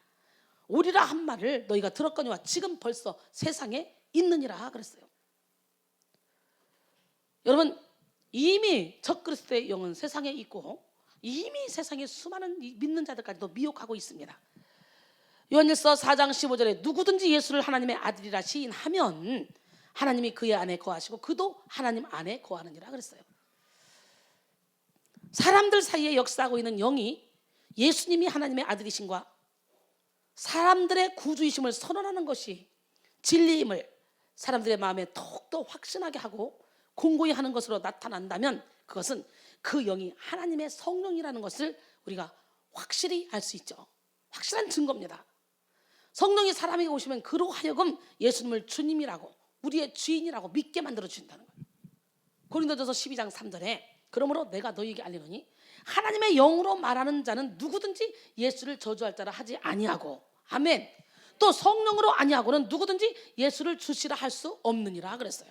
오리라 한 말을 너희가 들었거니와 지금 벌써 세상에 있느니라 그랬어요. 여러분 이미 적 그리스도의 영은 세상에 있고 이미 세상에 수많은 믿는 자들까지도 미혹하고 있습니다. 요한일서 4장 15절에 누구든지 예수를 하나님의 아들이라 시인하면 하나님이 그의 안에 거하시고 그도 하나님 안에 거하느니라 그랬어요. 사람들 사이에 역사하고 있는 영이 예수님이 하나님의 아들이신과 사람들의 구주이심을 선언하는 것이 진리임을 사람들의 마음에 더욱더 확신하게 하고 공고히 하는 것으로 나타난다면 그것은 그 영이 하나님의 성령이라는 것을 우리가 확실히 알 수 있죠. 확실한 증거입니다. 성령이 사람에게 오시면 그로 하여금 예수님을 주님이라고 우리의 주인이라고 믿게 만들어 주신다는 거예요. 고린도전서 12장 3절에 그러므로 내가 너희에게 알리노니 하나님의 영으로 말하는 자는 누구든지 예수를 저주할 자라 하지 아니하고 아멘. 또 성령으로 아니하고는 누구든지 예수를 주시라 할 수 없느니라 그랬어요.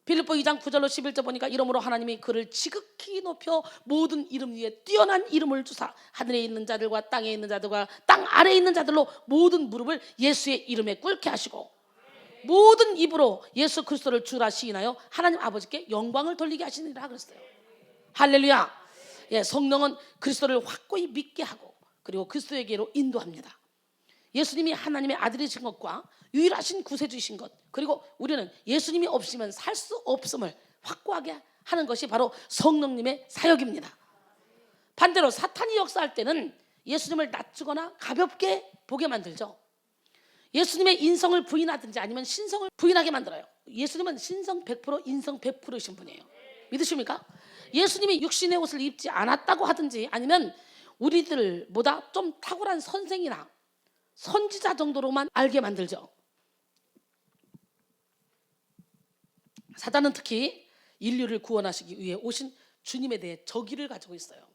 빌립보 2장 9절로 11절 보니까 이러므로 하나님이 그를 지극히 높여 모든 이름 위에 뛰어난 이름을 주사 하늘에 있는 자들과 땅에 있는 자들과 땅 아래에 있는 자들로 모든 무릎을 예수의 이름에 꿇게 하시고 모든 입으로 예수 그리스도를 주라 시인하여 하나님 아버지께 영광을 돌리게 하시니라 그랬어요. 할렐루야. 예, 성령은 그리스도를 확고히 믿게 하고 그리고 그리스도에게로 인도합니다. 예수님이 하나님의 아들이신 것과 유일하신 구세주이신 것 그리고 우리는 예수님이 없으면 살 수 없음을 확고하게 하는 것이 바로 성령님의 사역입니다. 반대로 사탄이 역사할 때는 예수님을 낮추거나 가볍게 보게 만들죠. 예수님의 인성을 부인하든지 아니면 신성을 부인하게 만들어요. 예수님은 신성 100% 인성 100%이신 분이에요. 믿으십니까? 예수님이 육신의 옷을 입지 않았다고 하든지 아니면 우리들보다 좀 탁월한 선생이나 선지자 정도로만 알게 만들죠. 사단은 특히 인류를 구원하시기 위해 오신 주님에 대해 적의를 가지고 있어요.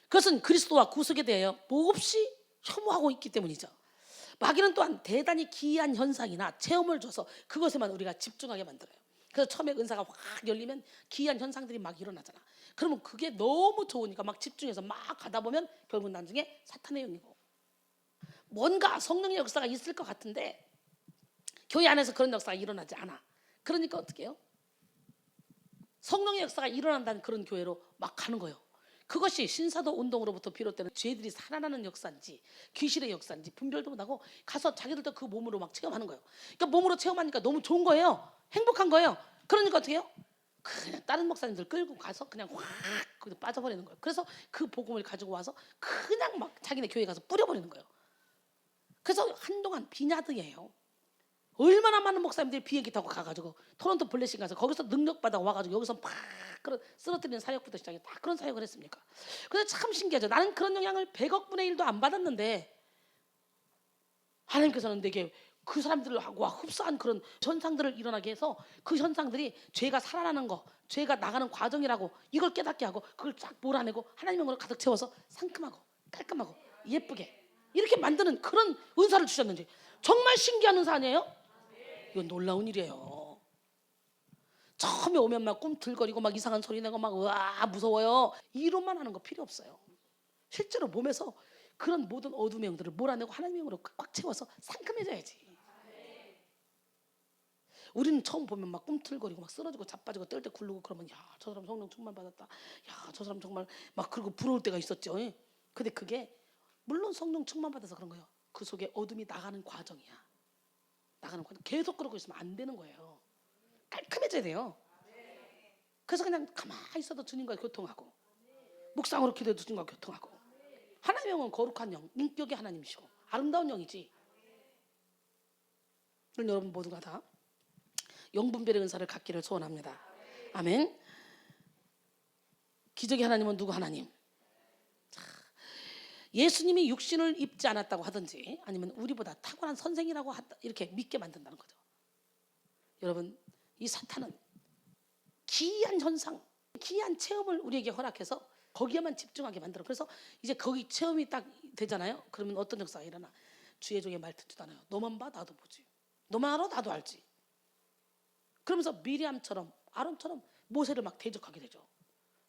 그것은 그리스도와 구속에 대하여 몹시 혐오하고 있기 때문이죠. 마귀는 또한 대단히 기이한 현상이나 체험을 줘서 그것에만 우리가 집중하게 만들어요. 그래서 처음에 은사가 확 열리면 기이한 현상들이 막 일어나잖아. 그러면 그게 너무 좋으니까 막 집중해서 막 가다 보면 결국 나중에 사탄의 영이고 뭔가 성령의 역사가 있을 것 같은데 교회 안에서 그런 역사가 일어나지 않아. 그러니까 어떻게 해요? 성령의 역사가 일어난다는 그런 교회로 막 가는 거예요. 그것이 신사도 운동으로부터 비롯되는 죄들이 살아나는 역사인지 귀신의 역사인지 분별도 못하고 가서 자기들도 그 몸으로 막 체험하는 거예요. 그러니까 몸으로 체험하니까 너무 좋은 거예요. 행복한 거예요. 그러니까 어떻게 해요? 그냥 다른 목사님들 끌고 가서 그냥 확 빠져버리는 거예요. 그래서 그 복음을 가지고 와서 그냥 막 자기네 교회 가서 뿌려버리는 거예요. 그래서 한동안 빈야드예요. 얼마나 많은 목사님들이 비행기 타고 가가지고 토론토 블레싱 가서 거기서 능력받아 와가지고 여기서 막 쓰러뜨리는 사역부터 시작해 다 그런 사역을 했습니까? 근데 참 신기하죠. 나는 그런 영향을 100억 분의 1도 안 받았는데 하나님께서는 내게 그 사람들하고 흡사한 그런 현상들을 일어나게 해서 그 현상들이 죄가 살아나는 거, 죄가 나가는 과정이라고 이걸 깨닫게 하고 그걸 쫙 몰아내고 하나님의 영으로 가득 채워서 상큼하고 깔끔하고 예쁘게 이렇게 만드는 그런 은사를 주셨는지 정말 신기한 은사 아니에요? 이건 놀라운 일이에요. 처음에 오면 막 꿈틀거리고 막 이상한 소리 내고 막 와 무서워요. 이론만 하는 거 필요 없어요. 실제로 몸에서 그런 모든 어둠의 영들을 몰아내고 하나님의 영으로 꽉 채워서 상큼해져야지. 우리는 처음 보면 막 꿈틀거리고 막 쓰러지고 자빠지고 떨 때 굴르고 그러면 야, 저 사람 성령 충만 받았다. 야, 저 사람 정말 막 그러고 부러울 때가 있었죠. 근데 그게 물론 성령 충만 받아서 그런 거예요. 그 속에 어둠이 나가는 과정이야. 나가는 과정. 계속 그러고 있으면 안 되는 거예요. 깔끔해져야 돼요. 그래서 그냥 가만히 있어도 주님과 교통하고 묵상으로 기도해도 주님과 교통하고 하나님의 영은 거룩한 영, 인격의 하나님이시고 아름다운 영이지. 여러분 모두가 다 영분별의 은사를 갖기를 소원합니다. 아멘. 기적의 하나님은 누구 하나님? 예수님이 육신을 입지 않았다고 하든지 아니면 우리보다 탁월한 선생이라고 이렇게 믿게 만든다는 거죠. 여러분, 이 사탄은 기이한 현상, 기이한 체험을 우리에게 허락해서 거기에만 집중하게 만들어. 그래서 이제 거기 체험이 딱 되잖아요. 그러면 어떤 역사가 일어나? 주의 종의 말 듣지도 않아요. 너만 봐, 나도 보지. 너만 알아, 나도 알지. 그러면서 미리암처럼 아론처럼 모세를 막 대적하게 되죠.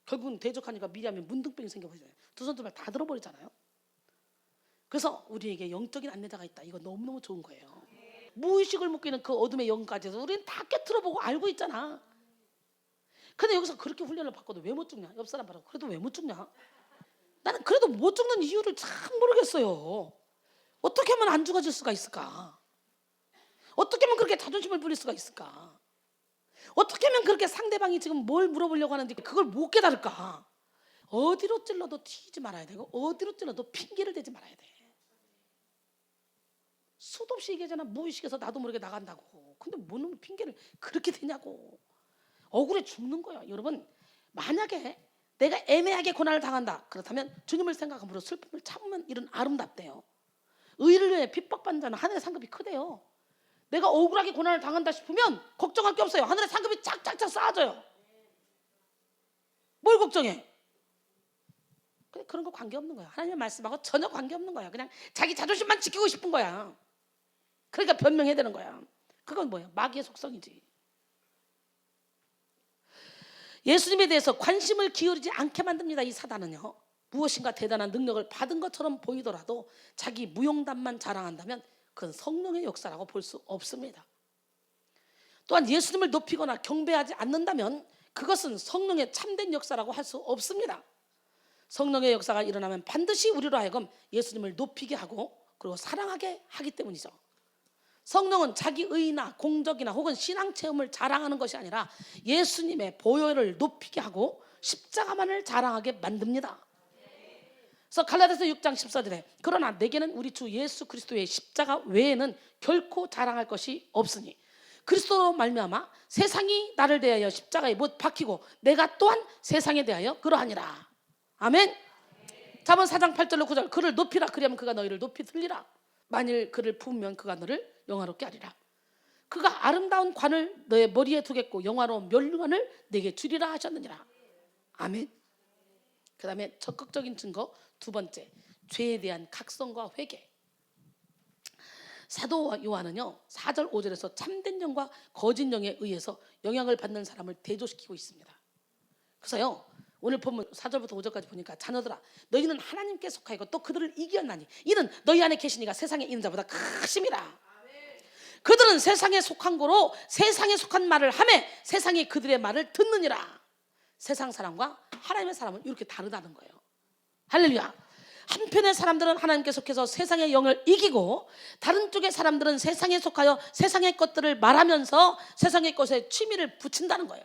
결국은 대적하니까 미리암이 문둥병이 생겨버리잖아요. 두 손 두 발 다 들어버리잖아요. 그래서 우리에게 영적인 안내자가 있다. 이거 너무너무 좋은 거예요. 무의식을 묶고 있는 그 어둠의 영까지도 우리는 다 깨트려보고 알고 있잖아. 근데 여기서 그렇게 훈련을 받고도 왜 못 죽냐? 옆 사람 말하고 그래도 왜 못 죽냐? 나는 그래도 못 죽는 이유를 참 모르겠어요. 어떻게 하면 안 죽어질 수가 있을까? 어떻게 하면 그렇게 자존심을 부릴 수가 있을까? 어떻게 하면 그렇게 상대방이 지금 뭘 물어보려고 하는데 그걸 못 깨달을까? 어디로 찔러도 튀지 말아야 되고 어디로 찔러도 핑계를 대지 말아야 돼. 수도 없이 얘기하잖아. 무의식에서 나도 모르게 나간다고. 근데 뭔 핑계를 그렇게 대냐고. 억울해 죽는 거야. 여러분, 만약에 내가 애매하게 고난을 당한다. 그렇다면 주님을 생각함으로 슬픔을 참으면 이런 아름답대요. 의를 위해 핍박받는 자는 하늘의 상급이 크대요. 내가 억울하게 고난을 당한다 싶으면 걱정할 게 없어요. 하늘의 상급이 쫙쫙쫙 쌓아져요. 뭘 걱정해? 근데 그런 거 관계없는 거야. 하나님의 말씀하고 전혀 관계없는 거야. 그냥 자기 자존심만 지키고 싶은 거야. 그러니까 변명해야 되는 거야. 그건 뭐야? 마귀의 속성이지. 예수님에 대해서 관심을 기울이지 않게 만듭니다. 이 사단은요. 무엇인가 대단한 능력을 받은 것처럼 보이더라도 자기 무용담만 자랑한다면 그건 성령의 역사라고 볼 수 없습니다. 또한 예수님을 높이거나 경배하지 않는다면 그것은 성령의 참된 역사라고 할 수 없습니다. 성령의 역사가 일어나면 반드시 우리로 하여금 예수님을 높이게 하고 그리고 사랑하게 하기 때문이죠. 성령은 자기 의나 공적이나 혹은 신앙 체험을 자랑하는 것이 아니라 예수님의 보혈을 높이게 하고 십자가만을 자랑하게 만듭니다. 그래서 갈라디아서 6장 14절에 그러나 내게는 우리 주 예수 그리스도의 십자가 외에는 결코 자랑할 것이 없으니 그리스도로 말미암아 세상이 나를 대하여 십자가에 못 박히고 내가 또한 세상에 대하여 그러하니라. 아멘. 잠언 4장 8절로 9절 그를 높이라 그리하면 그가 너희를 높이 들리라. 만일 그를 품으면 그가 너를 영화롭게 하리라. 그가 아름다운 관을 너의 머리에 두겠고 영화로운 멸관을 내게 주리라 하셨느니라. 아멘. 그 다음에 적극적인 증거 두 번째, 죄에 대한 각성과 회개. 사도 요한은요 4절 5절에서 참된 영과 거짓 영에 의해서 영향을 받는 사람을 대조시키고 있습니다. 그래서요 오늘 본문 4절부터 5절까지 보니까 자녀들아 너희는 하나님께 속하였고 또 그들을 이겼나니 이는 너희 안에 계시니가 세상에 있는 자보다 크심이라. 그들은 세상에 속한 거로 세상에 속한 말을 하매 세상이 그들의 말을 듣느니라. 세상 사람과 하나님의 사람은 이렇게 다르다는 거예요. 할렐루야. 한편의 사람들은 하나님께 속해서 세상의 영을 이기고 다른 쪽의 사람들은 세상에 속하여 세상의 것들을 말하면서 세상의 것에 취미를 붙인다는 거예요.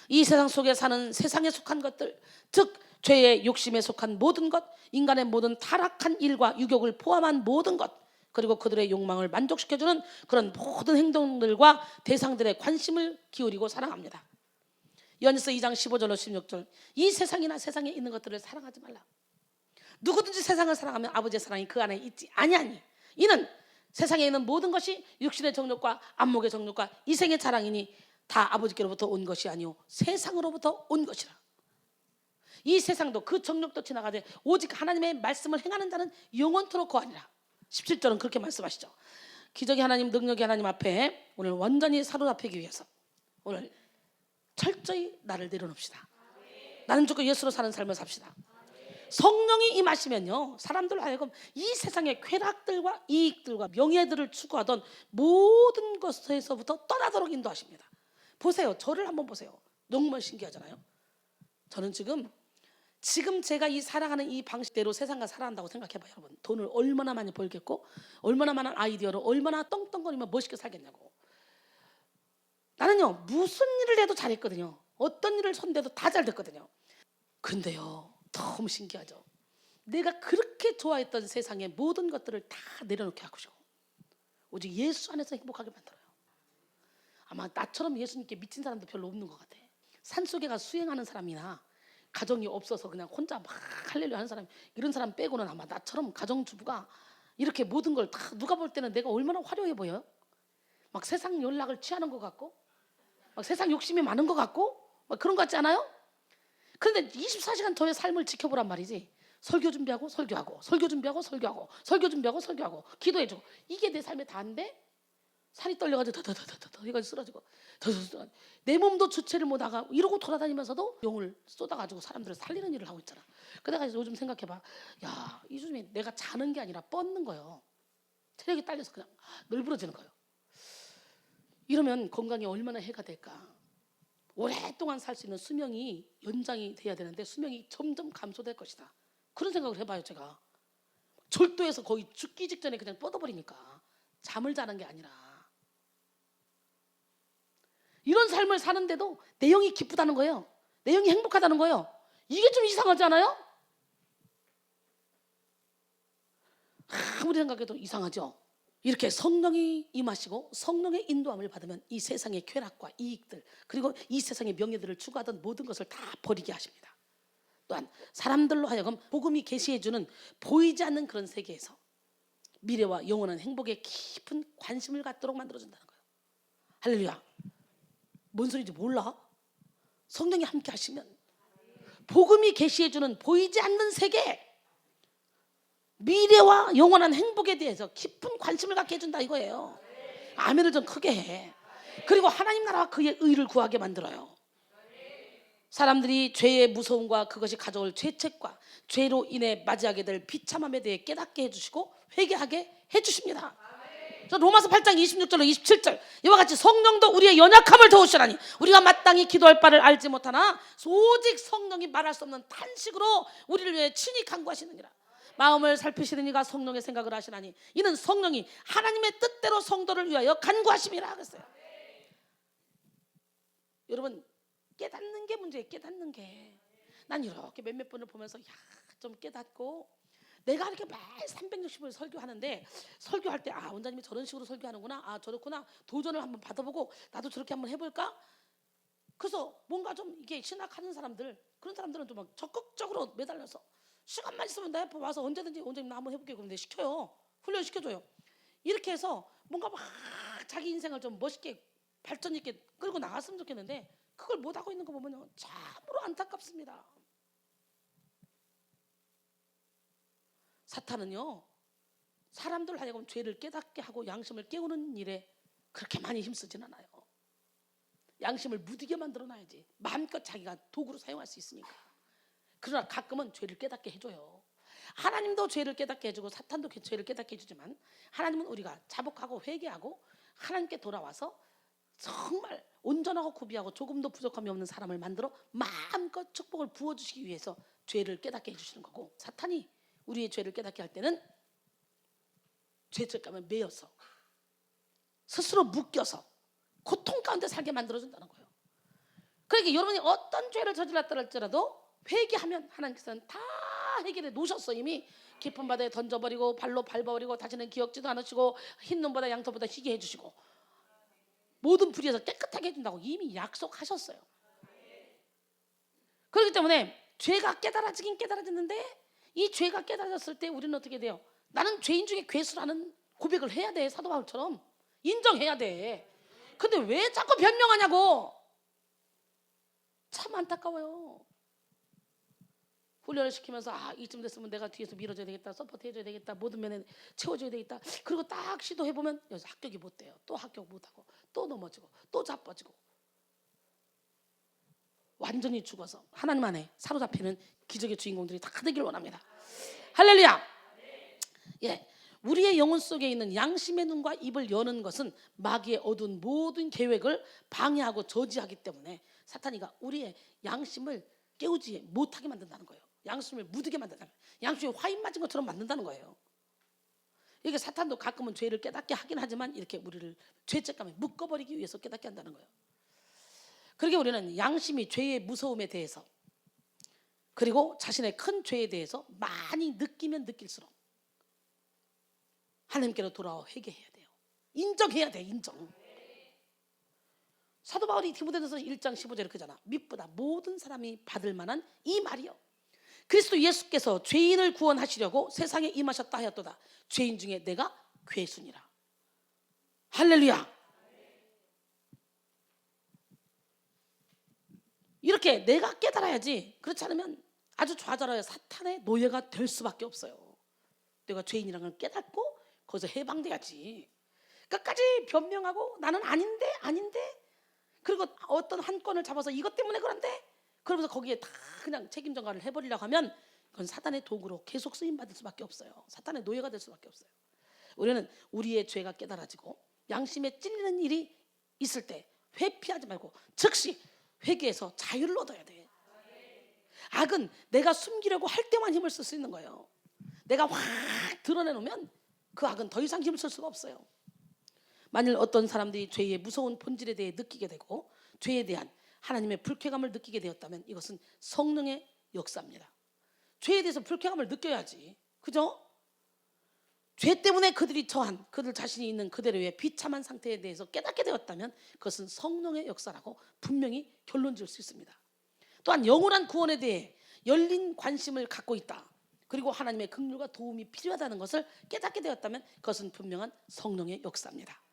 이 세상 속에 사는 세상에 속한 것들, 즉 죄의 욕심에 속한 모든 것, 인간의 모든 타락한 일과 유욕을 포함한 모든 것, 그리고 그들의 욕망을 만족시켜주는 그런 모든 행동들과 대상들의 관심을 기울이고 사랑합니다. 요한일서 2장 15절로 16절 이 세상이나 세상에 있는 것들을 사랑하지 말라. 누구든지 세상을 사랑하면 아버지의 사랑이 그 안에 있지 아니하니 이는 세상에 있는 모든 것이 육신의 정욕과 안목의 정욕과 이생의 자랑이니 다 아버지께로부터 온 것이 아니오 세상으로부터 온 것이라. 이 세상도 그 정욕도 지나가되 오직 하나님의 말씀을 행하는 자는 영원토록 거하리라. 17절은 그렇게 말씀하시죠. 기적의 하나님 능력의 하나님 앞에 오늘 완전히 사로잡히기 위해서 오늘 철저히 나를 내려놓읍시다. 나는 죽고 예수로 사는 삶을 삽시다. 성령이 임하시면요, 사람들 하여금 이 세상의 쾌락들과 이익들과 명예들을 추구하던 모든 것에서부터 떠나도록 인도하십니다. 보세요, 저를 한번 보세요. 정말 신기하잖아요. 저는 지금 제가 이 살아가는 이 방식대로 세상과 살아간다고 생각해봐요, 여러분. 돈을 얼마나 많이 벌겠고, 얼마나 많은 아이디어로 얼마나 떵떵거리면 멋있게 살겠냐고. 나는요, 무슨 일을 해도 잘했거든요. 어떤 일을 손대도 다 잘 됐거든요. 근데요, 너무 신기하죠. 내가 그렇게 좋아했던 세상의 모든 것들을 다 내려놓게 하고요, 오직 예수 안에서 행복하게 만들어요. 아마 나처럼 예수님께 미친 사람도 별로 없는 것 같아. 산속에 가 수행하는 사람이나 가정이 없어서 그냥 혼자 막 할렐루야 하는 사람, 이런 사람 빼고는 아마 나처럼 가정주부가 이렇게 모든 걸 다, 누가 볼 때는 내가 얼마나 화려해 보여요? 막 세상 연락을 취하는 것 같고, 막 세상 욕심이 많은 것 같고, 막 그런 것 같지 않아요? 그런데 24시간 저의 삶을 지켜보란 말이지. 설교 준비하고 설교하고, 설교 준비하고 설교하고, 설교 준비하고 설교하고, 기도해줘. 이게 내 삶에 다인데 살이 떨려가지고 더더더더더 해가지고 쓰러지고, 더더더 내 몸도 주체를 못하고 이러고 돌아다니면서도 용을 쏟아가지고 사람들을 살리는 일을 하고 있잖아. 그러다가 요즘 생각해봐. 야, 요즘에 내가 자는 게 아니라 뻗는 거예요. 체력이 딸려서 그냥 널브러지는 거예요. 이러면 건강에 얼마나 해가 될까. 오랫동안 살 수 있는 수명이 연장이 돼야 되는데 수명이 점점 감소될 것이다. 그런 생각을 해봐요. 제가 절도해서 거의 죽기 직전에 그냥 뻗어버리니까 잠을 자는 게 아니라 이런 삶을 사는데도 내 영이 기쁘다는 거예요. 내 영이 행복하다는 거예요. 이게 좀 이상하지 않아요? 아무리 생각해도 이상하죠. 이렇게 성령이 임하시고 성령의 인도함을 받으면 이 세상의 쾌락과 이익들, 그리고 이 세상의 명예들을 추구하던 모든 것을 다 버리게 하십니다. 또한 사람들로 하여금 복음이 계시해주는 보이지 않는 그런 세계에서 미래와 영원한 행복에 깊은 관심을 갖도록 만들어준다는 거예요. 할렐루야. 뭔 소리인지 몰라? 성령이 함께 하시면 복음이 계시해주는 보이지 않는 세계, 미래와 영원한 행복에 대해서 깊은 관심을 갖게 해준다 이거예요. 아멘을 좀 크게 해. 그리고 하나님 나라와 그의 의를 구하게 만들어요. 사람들이 죄의 무서움과 그것이 가져올 죄책과 죄로 인해 맞이하게 될 비참함에 대해 깨닫게 해주시고 회개하게 해주십니다. 로마서 8장 26절로 27절, 이와 같이 성령도 우리의 연약함을 도우시라니 우리가 마땅히 기도할 바를 알지 못하나 오직 성령이 말할 수 없는 탄식으로 우리를 위해 친히 간구하시느니라. 마음을 살피시는 이가 성령의 생각을 하시나니 이는 성령이 하나님의 뜻대로 성도를 위하여 간구하심이라 하겠어요. 여러분, 깨닫는 게 문제예요. 깨닫는 게. 난 이렇게 몇몇 분을 보면서 좀 깨닫고, 내가 이렇게 매일 360일 설교하는데 설교할 때 원장님이 저런 식으로 설교하는구나, 저렇구나, 도전을 한번 받아보고 나도 저렇게 한번 해볼까. 그래서 뭔가 좀 이게 신학하는 사람들, 그런 사람들은 좀 막 적극적으로 매달려서 시간만 있으면 나 옆에 와서 언제든지 원장님 나 한번 해볼게요. 그런데 시켜요. 훈련 시켜줘요. 이렇게 해서 뭔가 막 자기 인생을 좀 멋있게 발전 있게 끌고 나갔으면 좋겠는데 그걸 못하고 있는 거 보면 참으로 안타깝습니다. 사탄은요, 사람들 하여금 죄를 깨닫게 하고 양심을 깨우는 일에 그렇게 많이 힘쓰진 않아요. 양심을 무디게 만들어놔야지 마음껏 자기가 도구로 사용할 수 있으니까. 그러나 가끔은 죄를 깨닫게 해줘요. 하나님도 죄를 깨닫게 해주고 사탄도 죄를 깨닫게 해주지만 하나님은 우리가 자복하고 회개하고 하나님께 돌아와서 정말 온전하고 구비하고 조금도 부족함이 없는 사람을 만들어 마음껏 축복을 부어주시기 위해서 죄를 깨닫게 해주시는 거고, 사탄이 우리의 죄를 깨닫게 할 때는 죄책감에 매여서 스스로 묶여서 고통 가운데 살게 만들어준다는 거예요. 그러니까 여러분이 어떤 죄를 저질렀다 할지라도 회개하면 하나님께서는 다 해결해 놓으셨어. 이미 깊은 바다에 던져버리고 발로 밟아버리고 다시는 기억지도 않으시고 흰 눈보다 양털보다 희게 해주시고 모든 불의에서 깨끗하게 해준다고 이미 약속하셨어요. 그렇기 때문에 죄가 깨달아지긴 깨달아졌는데 이 죄가 깨달아졌을 때 우리는 어떻게 돼요? 나는 죄인 중에 괴수라는 고백을 해야 돼. 사도 바울처럼 인정해야 돼. 근데 왜 자꾸 변명하냐고. 참 안타까워요. 훈련을 시키면서 이쯤 됐으면 내가 뒤에서 밀어줘야 되겠다, 서포트 해줘야 되겠다, 모든 면에 채워줘야 되겠다. 그리고 딱 시도해보면 여기서 합격이 못 돼요. 또 합격 못하고 또 넘어지고 또 자빠지고. 완전히 죽어서 하나님 안에 사로잡히는 기적의 주인공들이 다 되길 원합니다. 할렐루야. 예, 우리의 영혼 속에 있는 양심의 눈과 입을 여는 것은 마귀의 어두운 모든 계획을 방해하고 저지하기 때문에 사탄이가 우리의 양심을 깨우지 못하게 만든다는 거예요. 양심을 묻게 만든다는 거예요. 양심이 화인 맞은 것처럼 만든다는 거예요. 이게 사탄도 가끔은 죄를 깨닫게 하긴 하지만 이렇게 우리를 죄책감에 묶어버리기 위해서 깨닫게 한다는 거예요. 그러게 우리는 양심이 죄의 무서움에 대해서 그리고 자신의 큰 죄에 대해서 많이 느끼면 느낄수록 하나님께로 돌아와 회개해야 돼요. 인정해야 돼. 인정. 사도 바울이 디모데전서 1장 15절에 그러잖아. 밑보다 모든 사람이 받을 만한 이 말이요, 그리스도 예수께서 죄인을 구원하시려고 세상에 임하셨다 하였도다. 죄인 중에 내가 괴순이라. 할렐루야. 이렇게 내가 깨달아야지. 그렇지 않으면 아주 좌절하여 사탄의 노예가 될 수밖에 없어요. 내가 죄인이라는 걸 깨닫고 거기서 해방돼야지. 끝까지 변명하고 나는 아닌데 그리고 어떤 한 건을 잡아서 이것 때문에 그런데 그러면서 거기에 다 그냥 책임 전가를 해버리려고 하면 그건 사탄의 도구로 계속 쓰임받을 수밖에 없어요. 사탄의 노예가 될 수밖에 없어요. 우리는 우리의 죄가 깨달아지고 양심에 찔리는 일이 있을 때 회피하지 말고 즉시 회개해서 자유를 얻어야 돼. 악은 내가 숨기려고 할 때만 힘을 쓸 수 있는 거예요. 내가 확 드러내놓으면 그 악은 더 이상 힘을 쓸 수가 없어요. 만일 어떤 사람들이 죄의 무서운 본질에 대해 느끼게 되고 죄에 대한 하나님의 불쾌감을 느끼게 되었다면 이것은 성령의 역사입니다. 죄에 대해서 불쾌감을 느껴야지. 그죠? 죄 때문에 그들이 처한 그들 자신이 있는 그대로의 비참한 상태에 대해서 깨닫게 되었다면 그것은 성령의 역사라고 분명히 결론 지을 수 있습니다. 또한 영원한 구원에 대해 열린 관심을 갖고 있다. 그리고 하나님의 긍휼과 도움이 필요하다는 것을 깨닫게 되었다면 그것은 분명한 성령의 역사입니다.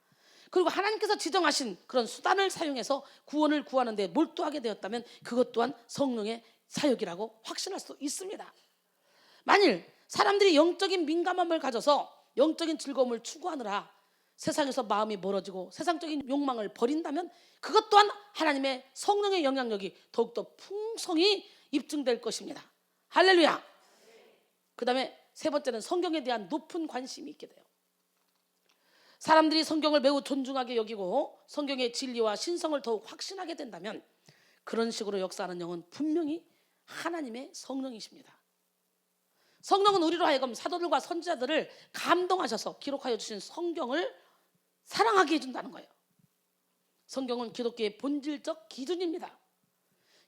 그리고 하나님께서 지정하신 그런 수단을 사용해서 구원을 구하는 데 몰두하게 되었다면 그것 또한 성령의 사역이라고 확신할 수 있습니다. 만일 사람들이 영적인 민감함을 가져서 영적인 즐거움을 추구하느라 세상에서 마음이 멀어지고 세상적인 욕망을 버린다면 그것 또한 하나님의 성령의 영향력이 더욱더 풍성히 입증될 것입니다. 할렐루야. 그 다음에 세 번째는 성경에 대한 높은 관심이 있게 돼요. 사람들이 성경을 매우 존중하게 여기고 성경의 진리와 신성을 더욱 확신하게 된다면 그런 식으로 역사하는 영은 분명히 하나님의 성령이십니다. 성령은 우리로 하여금 사도들과 선지자들을 감동하셔서 기록하여 주신 성경을 사랑하게 해준다는 거예요. 성경은 기독교의 본질적 기준입니다.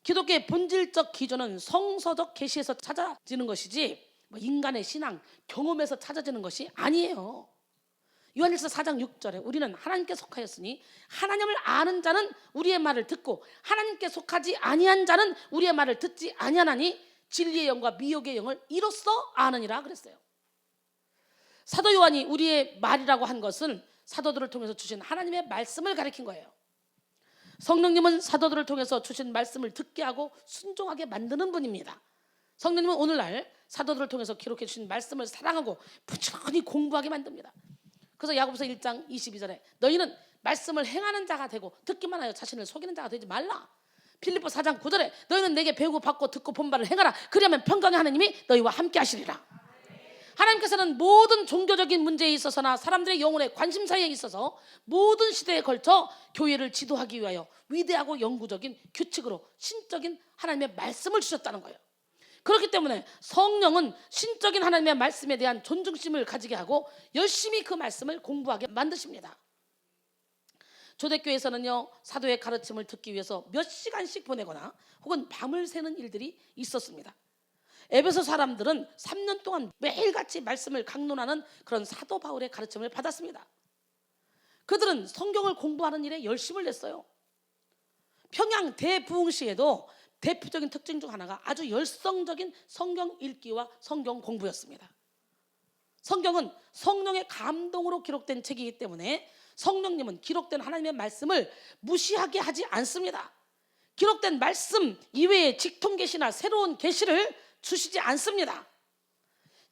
기독교의 본질적 기준은 성서적 계시에서 찾아지는 것이지 인간의 신앙, 경험에서 찾아지는 것이 아니에요. 요한일서 4장 6절에 우리는 하나님께 속하였으니 하나님을 아는 자는 우리의 말을 듣고 하나님께 속하지 아니한 자는 우리의 말을 듣지 아니하나니 진리의 영과 미혹의 영을 이로써 아느니라 그랬어요. 사도 요한이 우리의 말이라고 한 것은 사도들을 통해서 주신 하나님의 말씀을 가리킨 거예요. 성령님은 사도들을 통해서 주신 말씀을 듣게 하고 순종하게 만드는 분입니다. 성령님은 오늘날 사도들을 통해서 기록해 주신 말씀을 사랑하고 부지런히 공부하게 만듭니다. 그래서 야고보서 1장 22절에 너희는 말씀을 행하는 자가 되고 듣기만 하여 자신을 속이는 자가 되지 말라. 필립보 4장 9절에 너희는 내게 배우고 받고 듣고 본 바를 행하라. 그리하면 평강의 하나님이 너희와 함께 하시리라. 하나님께서는 모든 종교적인 문제에 있어서나 사람들의 영혼의 관심사에 있어서 모든 시대에 걸쳐 교회를 지도하기 위하여 위대하고 영구적인 규칙으로 신적인 하나님의 말씀을 주셨다는 거예요. 그렇기 때문에 성령은 신적인 하나님의 말씀에 대한 존중심을 가지게 하고 열심히 그 말씀을 공부하게 만드십니다. 초대교회에서는요 사도의 가르침을 듣기 위해서 몇 시간씩 보내거나 혹은 밤을 새는 일들이 있었습니다. 에베소 사람들은 3년 동안 매일같이 말씀을 강론하는 그런 사도 바울의 가르침을 받았습니다. 그들은 성경을 공부하는 일에 열심을 냈어요. 평양 대부흥시에도 대표적인 특징 중 하나가 아주 열성적인 성경 읽기와 성경 공부였습니다. 성경은 성령의 감동으로 기록된 책이기 때문에 성령님은 기록된 하나님의 말씀을 무시하게 하지 않습니다. 기록된 말씀 이외의 직통 계시나 새로운 계시를 주시지 않습니다.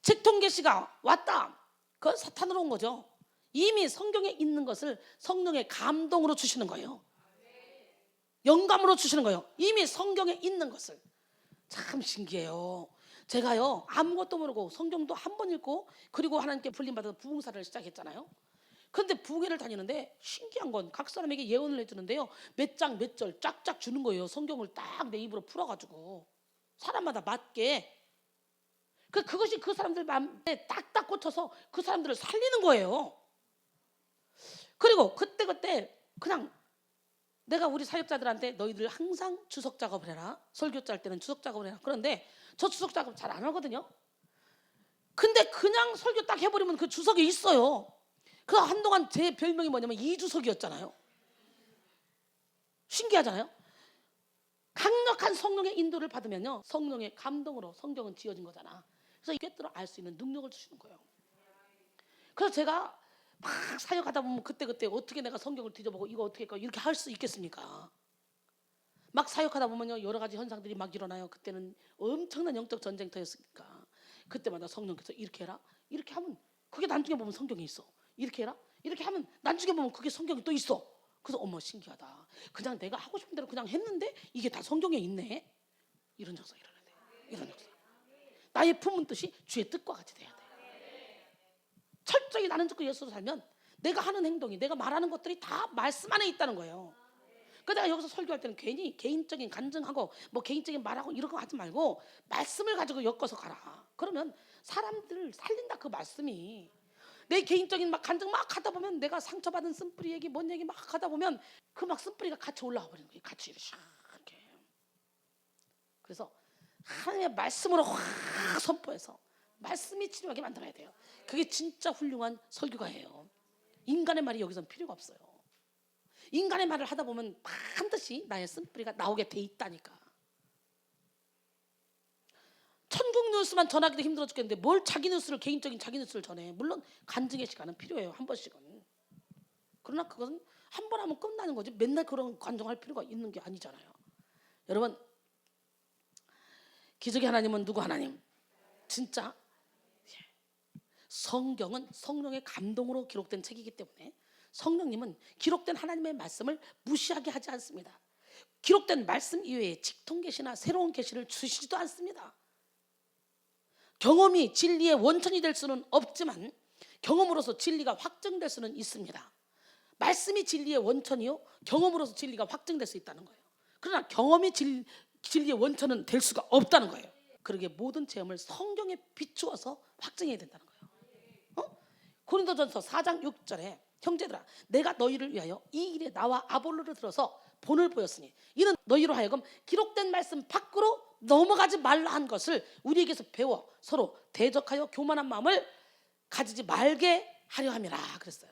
직통 계시가 왔다. 그건 사탄으로 온 거죠. 이미 성경에 있는 것을 성령의 감동으로 주시는 거예요. 영감으로 주시는 거예요. 이미 성경에 있는 것을. 참 신기해요. 제가요 아무것도 모르고 성경도 한 번 읽고 그리고 하나님께 불림받아서 부흥사를 시작했잖아요. 그런데 부흥회를 다니는데 신기한 건 각 사람에게 예언을 해주는데요, 몇 장 몇 절 쫙쫙 주는 거예요. 성경을 딱 내 입으로 풀어가지고 사람마다 맞게. 그것이 그 사람들 마음에 딱딱 꽂혀서 그 사람들을 살리는 거예요. 그리고 그때 그냥 내가 우리 사역자들한테 너희들 항상 주석 작업을 해라, 설교자 할 때는 주석 작업을 해라. 그런데 저 주석 작업 잘 안 하거든요. 근데 그냥 설교 딱 해버리면 그 주석이 있어요. 그 한동안 제 별명이 뭐냐면 이주석이었잖아요. 신기하잖아요. 강력한 성령의 인도를 받으면요, 성령의 감동으로 성경은 지어진 거잖아. 그래서 꿰뚫어 알 수 있는 능력을 주시는 거예요. 그래서 제가 막 사역하다 보면 그때 어떻게 내가 성경을 뒤져보고 이거 어떻게 할까 이렇게 할 수 있겠습니까? 막 사역하다 보면요 여러 가지 현상들이 막 일어나요. 그때는 엄청난 영적 전쟁터였으니까 그때마다 성령께서 이렇게 해라, 이렇게 하면 그게 나중에 보면 성경에 있어. 이렇게 해라, 이렇게 하면 나중에 보면 그게 성경에 또 있어. 그래서 어머 신기하다. 그냥 내가 하고 싶은 대로 그냥 했는데 이게 다 성경에 있네. 이런 역사 일어나야 돼. 이런 역사. 나의 품은 뜻이 주의 뜻과 같이 돼야 돼. 철저히 나는 듣고 예수로 살면 내가 하는 행동이, 내가 말하는 것들이 다 말씀 안에 있다는 거예요. 그 내가 여기서 설교할 때는 괜히 개인적인 간증하고 뭐 개인적인 말하고 이런 거 하지 말고 말씀을 가지고 엮어서 가라. 그러면 사람들을 살린다. 그 말씀이 내 개인적인 막 간증 막 하다 보면 내가 상처받은 쓴뿌리 얘기 뭔 얘기 막 하다 보면 그 막 쓴뿌리가 같이 올라와 버리는 거예요. 같이 이렇게. 그래서 하나님의 말씀으로 확 선포해서 말씀이 치료하게 만들어야 돼요. 그게 진짜 훌륭한 설교가예요. 인간의 말이 여기선 필요가 없어요. 인간의 말을 하다 보면 반드시 나의 쓴뿌리가 나오게 돼 있다니까. 천국 뉴스만 전하기도 힘들어 죽겠는데 뭘 자기 뉴스를, 개인적인 자기 뉴스를 전해. 물론 간증의 시간은 필요해요. 한 번씩은. 그러나 그것은 한 번 하면 끝나는 거지 맨날 그런 간증할 필요가 있는 게 아니잖아요. 여러분, 기적의 하나님은 누구 하나님? 진짜 성경은 성령의 감동으로 기록된 책이기 때문에 성령님은 기록된 하나님의 말씀을 무시하게 하지 않습니다. 기록된 말씀 이외에 직통 계시나 새로운 계시를 주시지도 않습니다. 경험이 진리의 원천이 될 수는 없지만 경험으로서 진리가 확증될 수는 있습니다. 말씀이 진리의 원천이요, 경험으로서 진리가 확증될 수 있다는 거예요. 그러나 경험이 진리의 원천은 될 수가 없다는 거예요. 그러기에 모든 체험을 성경에 비추어서 확증해야 된다는 거예요. 고린도전서 4장 6절에 형제들아 내가 너희를 위하여 이 일에 나와 아볼로를 들어서 본을 보였으니 이는 너희로 하여금 기록된 말씀 밖으로 넘어가지 말라 한 것을 우리에게서 배워 서로 대적하여 교만한 마음을 가지지 말게 하려 함이라 그랬어요.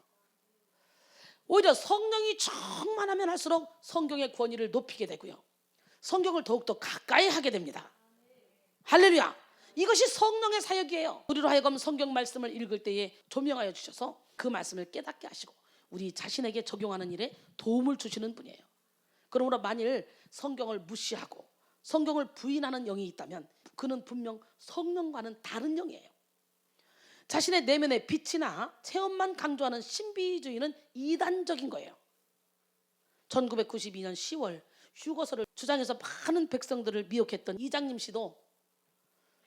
오히려 성령이 충만하면 할수록 성경의 권위를 높이게 되고요, 성경을 더욱더 가까이 하게 됩니다. 할렐루야. 이것이 성령의 사역이에요. 우리로 하여금 성경 말씀을 읽을 때에 조명하여 주셔서 그 말씀을 깨닫게 하시고 우리 자신에게 적용하는 일에 도움을 주시는 분이에요. 그러므로 만일 성경을 무시하고 성경을 부인하는 영이 있다면 그는 분명 성령과는 다른 영이에요. 자신의 내면의 빛이나 체험만 강조하는 신비주의는 이단적인 거예요. 1992년 10월 휴거서를 주장해서 많은 백성들을 미혹했던 이장님 씨도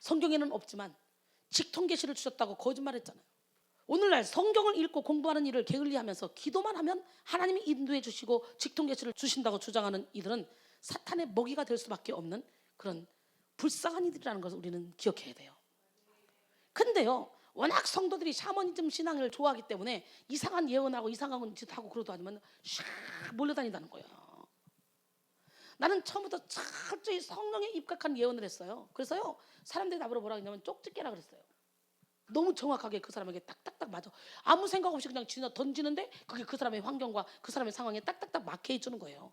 성경에는 없지만 직통계시를 주셨다고 거짓말했잖아요. 오늘날 성경을 읽고 공부하는 일을 게을리하면서 기도만 하면 하나님이 인도해 주시고 직통계시를 주신다고 주장하는 이들은 사탄의 먹이가 될 수밖에 없는 그런 불쌍한 이들이라는 것을 우리는 기억해야 돼요. 근데요, 워낙 성도들이 샤머니즘 신앙을 좋아하기 때문에 이상한 예언하고 이상한 짓 하고 그러도 아니면 샥 몰려다닌다는 거예요. 나는 처음부터 철저히 성령에 입각한 예언을 했어요. 그래서요 사람들이 나보고 뭐라 했냐면 쪽집게라 그랬어요. 너무 정확하게 그 사람에게 딱딱딱 맞아. 아무 생각 없이 그냥 던지는데 그게 그 사람의 환경과 그 사람의 상황에 딱딱딱 맞게 해주는 거예요.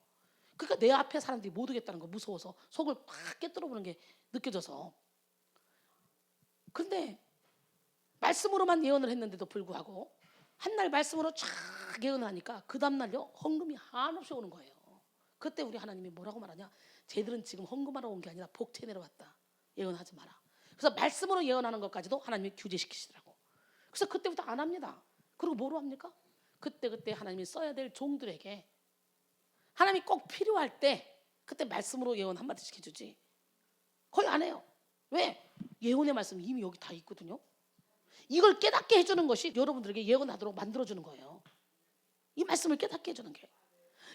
그러니까 내 앞에 사람들이 못 오겠다는 거 무서워서 속을 팍 깨뜨려보는 게 느껴져서. 그런데 말씀으로만 예언을 했는데도 불구하고 한날 말씀으로 쫙 예언을 하니까 그 다음날요 헌금이 한없이 오는 거예요. 그때 우리 하나님이 뭐라고 말하냐, 쟤들은 지금 헌금하러 온 게 아니라 복채 내러 왔다. 예언하지 마라. 그래서 말씀으로 예언하는 것까지도 하나님이 규제시키시더라고. 그래서 그때부터 안 합니다. 그리고 뭐로 합니까? 그때 하나님이 써야 될 종들에게 하나님이 꼭 필요할 때 그때 말씀으로 예언 한마디씩 해주지 거의 안 해요. 왜? 예언의 말씀이 이미 여기 다 있거든요. 이걸 깨닫게 해주는 것이 여러분들에게 예언하도록 만들어주는 거예요. 이 말씀을 깨닫게 해주는 게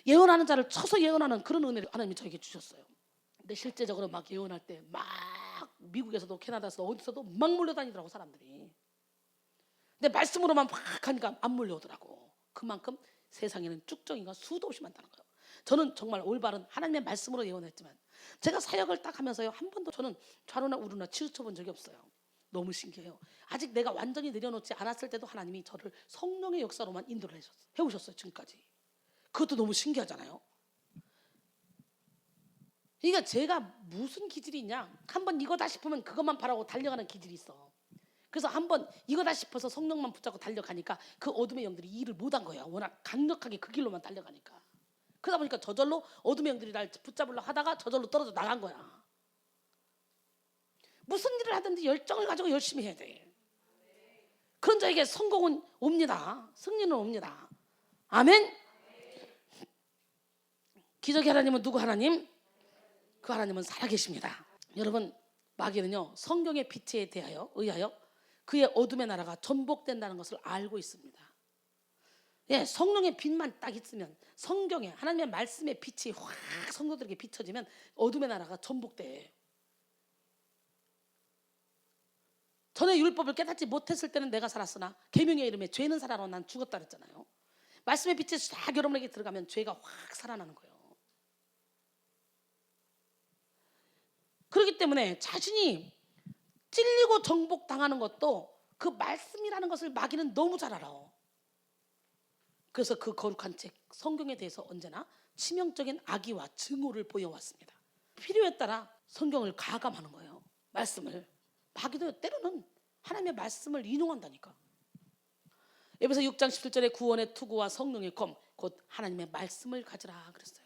예언하는 자를 쳐서 예언하는 그런 은혜를 하나님이 저에게 주셨어요. 근데 실제적으로 막 예언할 때 막 미국에서도 캐나다에서도 어디서도 막 몰려다니더라고 사람들이. 근데 말씀으로만 막 하니까 안 몰려오더라고. 그만큼 세상에는 쭉정이가 수도 없이 많다는 거예요. 저는 정말 올바른 하나님의 말씀으로 예언했지만 제가 사역을 딱 하면서요 한 번도 저는 좌로나 우로나 치우쳐 본 적이 없어요. 너무 신기해요. 아직 내가 완전히 내려놓지 않았을 때도 하나님이 저를 성령의 역사로만 인도를 해오셨어요 지금까지. 그것도 너무 신기하잖아요. 그러니까 제가 무슨 기질이 있냐, 한번 이거다 싶으면 그것만 바라고 달려가는 기질이 있어. 그래서 한번 이거다 싶어서 성령만 붙잡고 달려가니까 그 어둠의 영들이 일을 못한 거야. 워낙 강력하게 그 길로만 달려가니까. 그러다 보니까 저절로 어둠의 영들이 날 붙잡으려 하다가 저절로 떨어져 나간 거야. 무슨 일을 하든지 열정을 가지고 열심히 해야 돼. 그런 자에게 성공은 옵니다. 승리는 옵니다. 아멘. 기적의 하나님은 누구 하나님? 그 하나님은 살아계십니다. 여러분, 마귀는요 성경의 빛에 의하여 그의 어둠의 나라가 전복된다는 것을 알고 있습니다. 예, 성령의 빛만 딱 있으면, 성경에 하나님의 말씀의 빛이 확 성도들에게 비춰지면 어둠의 나라가 전복돼. 전에 율법을 깨닫지 못했을 때는 내가 살았으나 계명의 이름에 죄는 살아나고 난 죽었다 그랬잖아요. 말씀의 빛이 싹 여러분에게 들어가면 죄가 확 살아나는 거예요. 그렇기 때문에 자신이 찔리고 정복당하는 것도 그 말씀이라는 것을 마귀는 너무 잘 알아. 그래서 그 거룩한 책 성경에 대해서 언제나 치명적인 악의와 증오를 보여왔습니다. 필요에 따라 성경을 가감하는 거예요. 말씀을. 마귀도 때로는 하나님의 말씀을 인용한다니까. 에베소 6장 17절에 구원의 투구와 성령의 검 곧 하나님의 말씀을 가지라 그랬어요.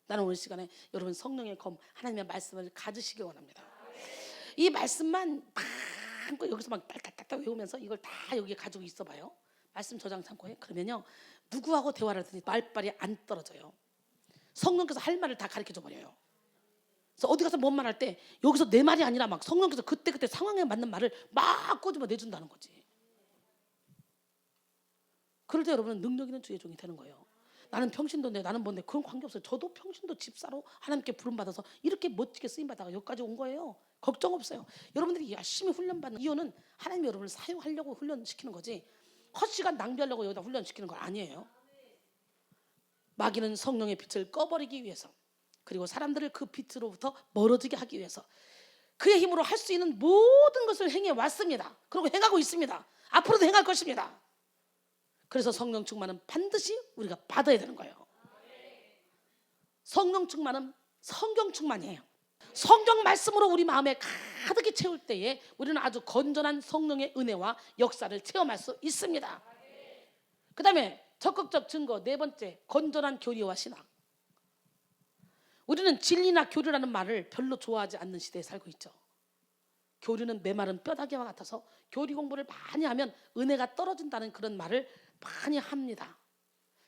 나는 오늘 시간에 여러분 성령의 검 하나님의 말씀을 가지시기 원합니다. 이 말씀만 막 여기서 막 딸딸딸 외우면서 이걸 다 여기에 가지고 있어봐요. 말씀 저장 창고에. 그러면요 누구하고 대화를 하든지 말빨이 안 떨어져요. 성령께서 할 말을 다 가르쳐줘 버려요. 그래서 어디 가서 뭔 말 할 때 여기서 내 말이 아니라 막 성령께서 그때 상황에 맞는 말을 막 꼬집어 내준다는 거지. 그럴 때 여러분은 능력 있는 주의 종이 되는 거예요. 나는 평신도인데 나는 뭔데 그런 관계없어요. 저도 평신도 집사로 하나님께 부름받아서 이렇게 멋지게 쓰임받아가 여기까지 온 거예요. 걱정 없어요. 여러분들이 열심히 훈련받는 이유는 하나님이 여러분을 사용하려고 훈련시키는 거지 헛시간 낭비하려고 여기다 훈련시키는 건 아니에요. 마귀는 성령의 빛을 꺼버리기 위해서, 그리고 사람들을 그 빛으로부터 멀어지게 하기 위해서 그의 힘으로 할 수 있는 모든 것을 행해왔습니다. 그리고 행하고 있습니다. 앞으로도 행할 것입니다. 그래서 성령 충만은 반드시 우리가 받아야 되는 거예요. 성령 충만은 성경 충만이에요. 성경 말씀으로 우리 마음에 가득히 채울 때에 우리는 아주 건전한 성령의 은혜와 역사를 체험할 수 있습니다. 그 다음에 적극적 증거 네 번째, 건전한 교리와 신앙. 우리는 진리나 교리라는 말을 별로 좋아하지 않는 시대에 살고 있죠. 교리는 메마른 뼈다귀와 같아서 교리 공부를 많이 하면 은혜가 떨어진다는 그런 말을 많이 합니다.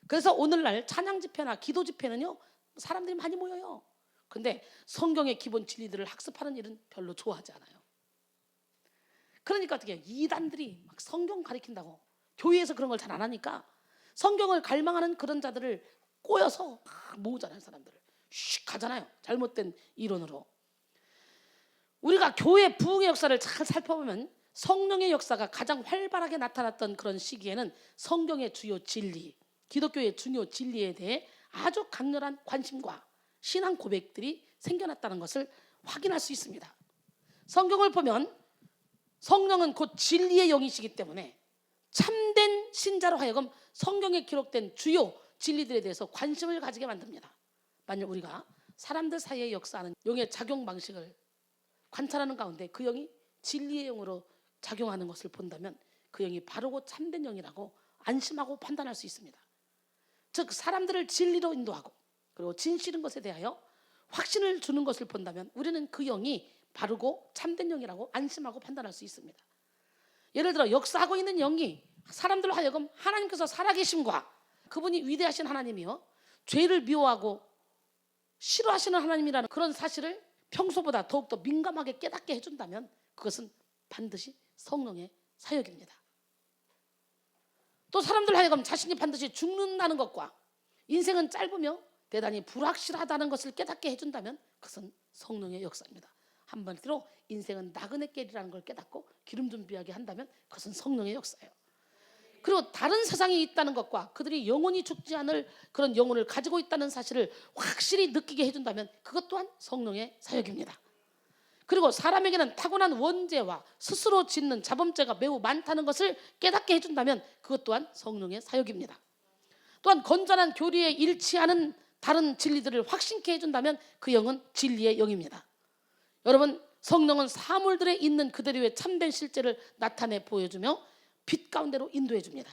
그래서 오늘날 찬양 집회나 기도 집회는요 사람들이 많이 모여요. 근데 성경의 기본 진리들을 학습하는 일은 별로 좋아하지 않아요. 그러니까 어떻게 이단들이 막 성경 가리킨다고 교회에서 그런 걸 잘 안 하니까 성경을 갈망하는 그런 자들을 꼬여서 막 모으잖아요. 사람들을 슉 가잖아요. 잘못된 이론으로. 우리가 교회 부흥의 역사를 잘 살펴보면 성령의 역사가 가장 활발하게 나타났던 그런 시기에는 성경의 주요 진리, 기독교의 중요 진리에 대해 아주 강렬한 관심과 신앙 고백들이 생겨났다는 것을 확인할 수 있습니다. 성경을 보면 성령은 곧 진리의 영이시기 때문에 참된 신자로 하여금 성경에 기록된 주요 진리들에 대해서 관심을 가지게 만듭니다. 만약 우리가 사람들 사이에 역사하는 영의 작용 방식을 관찰하는 가운데 그 영이 진리의 영으로 작용하는 것을 본다면 그 영이 바르고 참된 영이라고 안심하고 판단할 수 있습니다. 즉 사람들을 진리로 인도하고 그리고 진실인 것에 대하여 확신을 주는 것을 본다면 우리는 그 영이 바르고 참된 영이라고 안심하고 판단할 수 있습니다. 예를 들어 역사하고 있는 영이 사람들로 하여금 하나님께서 살아계심과 그분이 위대하신 하나님이요 죄를 미워하고 싫어하시는 하나님이라는 그런 사실을 평소보다 더욱더 민감하게 깨닫게 해준다면 그것은 반드시 성령의 사역입니다. 또 사람들 하여금 자신이 반드시 죽는다는 것과 인생은 짧으며 대단히 불확실하다는 것을 깨닫게 해준다면 그것은 성령의 역사입니다. 한마디로 인생은 나그네 길이라는 걸 깨닫고 기름 준비하게 한다면 그것은 성령의 역사예요. 그리고 다른 세상이 있다는 것과 그들이 영원히 죽지 않을 그런 영혼을 가지고 있다는 사실을 확실히 느끼게 해준다면 그것 또한 성령의 사역입니다. 그리고 사람에게는 타고난 원죄와 스스로 짓는 자범죄가 매우 많다는 것을 깨닫게 해준다면 그것 또한 성령의 사역입니다. 또한 건전한 교리에 일치하는 다른 진리들을 확신케 해준다면 그 영은 진리의 영입니다. 여러분, 성령은 사물들에 있는 그대로의 참된 실제를 나타내 보여주며 빛 가운데로 인도해 줍니다.